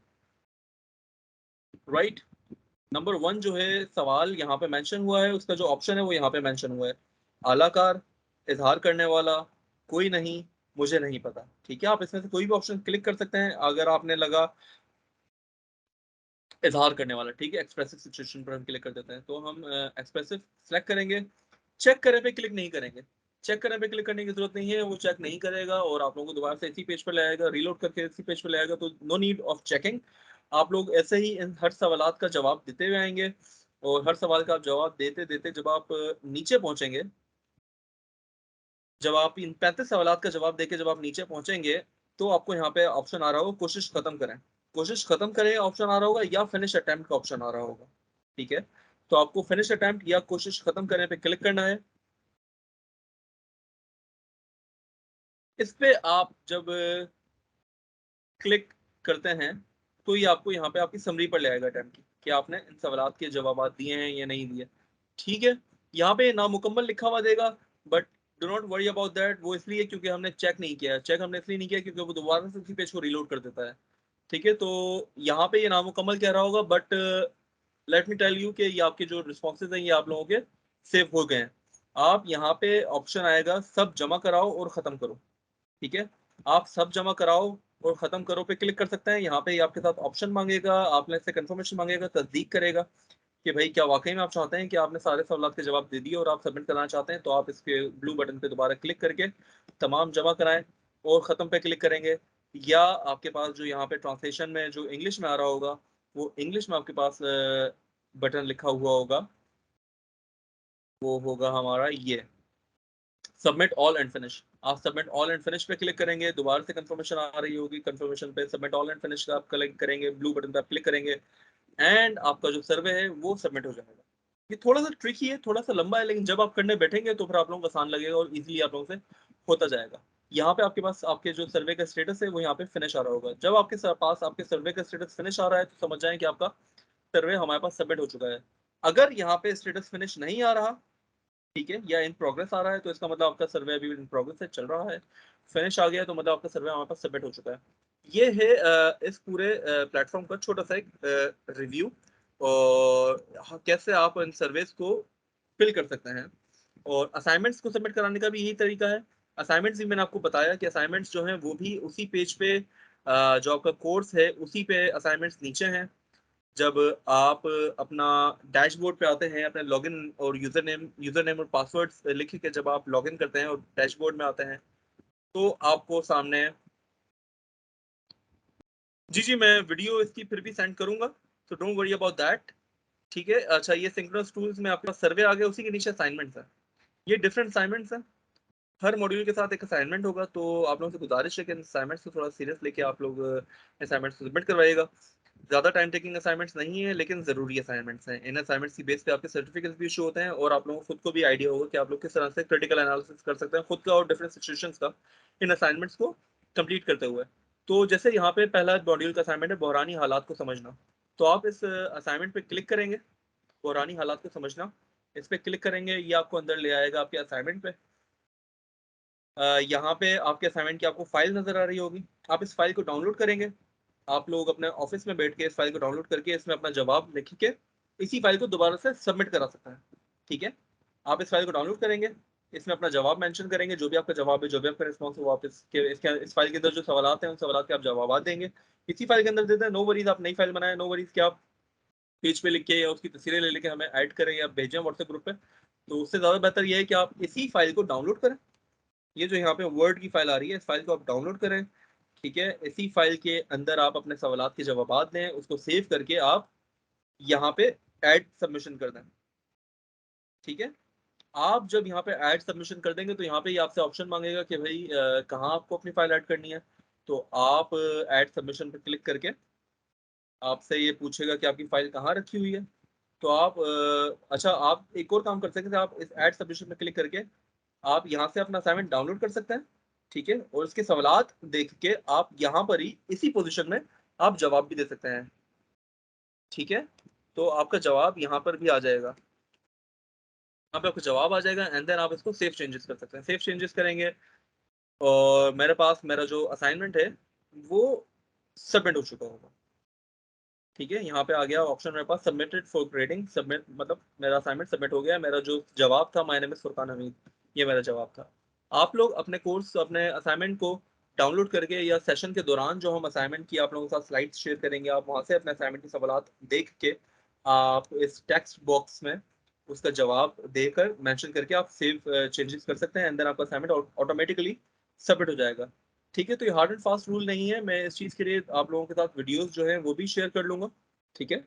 राइट। नंबर 1 जो है सवाल यहाँ पे मेंशन हुआ है, उसका जो ऑप्शन है वो यहाँ पे मेंशन हुआ है, आलाकार, इजहार करने वाला, कोई नहीं, मुझे नहीं पता। ठीक है, आप इसमें से कोई भी ऑप्शन क्लिक कर सकते हैं। अगर आपने लगा इजहार करने वाला, ठीक है, एक्सप्रेसिव सिचुएशन पर हम क्लिक कर देते हैं, तो हम एक्सप्रेसिव सेलेक्ट करेंगे। चेक करे पे क्लिक नहीं करेंगे, चेक करने पे क्लिक करने की जरूरत नहीं है, वो चेक नहीं करेगा और आप लोगों को दोबारा से इसी पेज पर ले आएगा, रीलोड करके इसी पेज पर ले आएगा, तो नो नीड ऑफ चेकिंग। आप लोग ऐसे ही इन हर सवालात का जवाब देते हुए आएंगे और हर सवाल का आप जवाब देते देते जब आप नीचे पहुंचेंगे, जब आप इन 35 सवालात का जवाब देके जब आप नीचे पहुंचेंगे, तो आपको यहाँ पे ऑप्शन आ रहा होगा कोशिश खत्म करें, कोशिश खत्म करें ऑप्शन आ रहा होगा, या फिनिश अटेम्प्ट का ऑप्शन आ रहा होगा। ठीक है, तो आपको फिनिश अटेम्प्ट या कोशिश खत्म करने पे क्लिक करना है। इस पे आप जब क्लिक करते हैं तो ये आपको यहाँ पे आपकी समरी पर ले आएगा अटेम्प्ट की, कि आपने इन सवालात के जवाब दिए हैं या नहीं दिए। ठीक है, यहाँ पे नामुकम्मल लिखा हुआ देगा, but do not worry about that, वो इसलिए क्योंकि हमने चेक नहीं किया। चेक हमने इसलिए नहीं किया क्योंकि वो दोबारा से उसी पेज को रीलोड कर देता है। ठीक है, तो यहाँ पे ये नामुकम्मल कह रहा होगा, but let me tell you कि ये आपके जो रिस्पॉन्सेज हैं ये आप लोगों के सेव हो गए हैं। आप यहाँ पे ऑप्शन आएगा सब जमा कराओ और ख़त्म करो। ठीक है, आप सब जमा कराओ और ख़त्म करो पे क्लिक कर सकते हैं। यहाँ पे ये आपके साथ ऑप्शन मांगेगा, आपने से कंफर्मेशन मांगेगा, तस्दीक करेगा कि भाई क्या वाकई में आप चाहते हैं कि आपने सारे सवालात के जवाब दे दिए और आप सबमिट कराना चाहते हैं, तो आप इसके ब्लू बटन पे दोबारा क्लिक करके तमाम जमा कराएं और ख़त्म पे क्लिक करेंगे। या आपके पास जो यहाँ पे ट्रांसलेशन में जो इंग्लिश में आ रहा होगा, वो इंग्लिश में आपके पास बटन लिखा हुआ होगा, वो होगा हमारा ये सबमिट ऑल एंड फिनिश। आप सबमिट ऑल एंड फिनिश पे क्लिक करेंगे, दोबारा से कंफर्मेशन आ रही होगी, कंफर्मेशन पे सबमिट ऑल एंड फिनिश का आप क्लिक करेंगे, ब्लू बटन पे आप क्लिक करेंगे एंड आपका जो सर्वे है वो सबमिट हो जाएगा। ये थोड़ा सा ट्रिकी है, थोड़ा सा लंबा है, लेकिन जब आप करने बैठेंगे तो फिर आप लोगों को आसान लगेगा और इजीली आप लोगों से होता जाएगा। यहाँ पे आपके पास आपके जो सर्वे का स्टेटस है वो यहाँ पे फिनिश आ रहा होगा। जब आपके पास आपके सर्वे का स्टेटस फिनिश आ रहा है तो समझ जाएं कि आपका सर्वे हमारे पास सबमिट हो चुका है। अगर यहाँ पे स्टेटस फिनिश नहीं आ रहा, ठीक है, या इन प्रोग्रेस आ रहा है, तो इसका मतलब आपका सर्वे अभी इन प्रोग्रेस है, चल रहा है। फिनिश आ गया तो मतलब आपका सर्वे हमारे पास सबमिट हो चुका है। ये है इस पूरे प्लेटफॉर्म का छोटा सा एक रिव्यू और कैसे आप इन सर्वेस को फिल कर सकते हैं। और असाइनमेंट्स को सबमिट कराने का भी यही तरीका है। असाइनमेंट्स भी मैंने आपको बताया कि असाइनमेंट्स जो हैं वो भी उसी पेज पे जो आपका कोर्स है उसी पे असाइनमेंट्स नीचे हैं। जब आप अपना डैशबोर्ड पे आते हैं, अपने लॉगिन और यूजर नेम और पासवर्ड लिख के जब आप लॉगिन करते हैं और डैशबोर्ड में आते हैं तो आपको सामने, जी मैं वीडियो इसकी फिर भी सेंड करूंगा, तो डोंट वरी अबाउट दैट। ठीक है, अच्छा ये सिंक्रोनस टूल्स में आपके पास सर्वे आ गया, उसी के नीचे असाइनमेंट्स है। ये डिफरेंट असाइनमेंट्स हैं, हर मॉड्यूल के साथ एक असाइनमेंट होगा, तो आप लोगों से गुजारिश है कि असाइनमेंट्स को थोड़ा सीरियस लेके आप लोग असाइनमेंट्स सबमिट करवाइएगा। ज़्यादा टाइम टेकिंग असाइनमेंट्स नहीं है, लेकिन ज़रूरी असाइनमेंट्स हैं। इन असाइनमेंट्स की बेस पे आपके सर्टिफिकेट्स भी इशू होते हैं और आप लोगों को खुद को भी आइडिया होगा कि आप लोग किस तरह से क्रिटिकल एनालिसिस कर सकते हैं खुद का और डिफरेंट सिचुएशंस का इन असाइनमेंट्स को कंप्लीट करते हुए। तो जैसे यहाँ पे पहला मॉड्यूल का असाइनमेंट है बहरानी हालात को समझना, तो आप इस असाइनमेंट पे क्लिक करेंगे, बहरानी हालात को समझना, इस पे क्लिक करेंगे, ये आपको अंदर ले आएगा आपके असाइनमेंट पे। यहाँ पे आपके असाइनमेंट की आपको फाइल नजर आ रही होगी, आप इस फाइल को डाउनलोड करेंगे। आप लोग अपने ऑफिस में बैठ के इस फाइल को डाउनलोड करके इसमें अपना जवाब लिख के इसी फाइल को दोबारा से सबमिट करा सकते हैं। ठीक है, आप इस फाइल को डाउनलोड करेंगे, इसमें अपना जवाब मेंशन करेंगे, जो भी आपका जवाब है, जो भी आपका रिस्पॉन्स है, वापस के इस फाइल के अंदर जो सवालात हैं उन सवालात के आप जवाब देंगे, इसी फाइल के अंदर देते हैं। नो वरीज, आप नई फाइल बनाए, नो वरीज कि आप पेज पे लिख के या उसकी तस्वीरें ले लेके हमें ऐड करें या भेजें व्हाट्सएप ग्रुप पे, तो उससे ज़्यादा बेहतर ये है कि आप इसी फाइल को डाउनलोड करें। ये जो यहाँ पे वर्ड की फाइल आ रही है, इस फाइल को आप डाउनलोड करें। ठीक है, इसी फाइल के अंदर आप अपने सवालात के जवाब दें, उसको सेव करके आप यहाँ पे ऐड सबमिशन कर दें। ठीक है, आप जब यहाँ पे ऐड सबमिशन कर देंगे तो यहाँ पे आपसे ऑप्शन मांगेगा कि भाई कहाँ आपको अपनी फाइल ऐड करनी है, तो आप ऐड सबमिशन पर क्लिक करके आपसे ये पूछेगा कि आपकी फाइल कहाँ रखी हुई है। तो आप अच्छा आप एक और काम कर सकते हैं, आप इस ऐड सबमिशन पर क्लिक करके आप यहाँ से अपना असाइनमेंट डाउनलोड कर सकते हैं। ठीक है, और इसके सवालात देख के आप यहाँ पर ही इसी पोजीशन में आप जवाब भी दे सकते हैं। ठीक है, तो आपका जवाब यहाँ पर भी आ जाएगा, यहाँ पे आपका जवाब आ जाएगा एंड देन आप इसको सेव चेंजेस कर सकते हैं। सेव चेंजेस करेंगे और मेरे पास मेरा जो असाइनमेंट है वो सबमिट हो चुका होगा। ठीक है, यहाँ पे आ गया ऑप्शन मेरे पास सबमिटेड फॉर ग्रेडिंग। सबमिट मतलब मेरा असाइनमेंट सबमिट हो गया। मेरा जो जवाब था my name is Furqan Hamid, ये मेरा जवाब था। आप लोग अपने कोर्स अपने असाइनमेंट को डाउनलोड करके या सेशन के दौरान जो हम असाइनमेंट की आप लोगों के साथ स्लाइड्स शेयर करेंगे, आप वहाँ से अपने असाइनमेंट के सवालात देख के आप इस टेक्स्ट बॉक्स में उसका जवाब देकर मेंशन करके आप सेव चेंजेस कर सकते हैं, एंड देन आपका असाइनमेंट ऑटोमेटिकली सबमिट हो जाएगा। ठीक है, तो ये हार्ड एंड फास्ट रूल नहीं है। मैं इस चीज़ के लिए आप लोगों के साथ वीडियोस जो है वो भी शेयर कर लूँगा। ठीक है,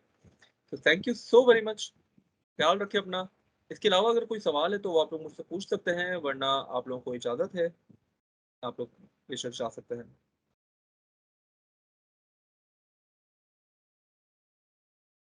तो thank you so very much, ख्याल रखें अपना। इसके अलावा अगर कोई सवाल है तो वो आप लोग मुझसे पूछ सकते हैं, वरना आप लोगों को इजाज़त है, आप लोग बेशक जा सकते हैं।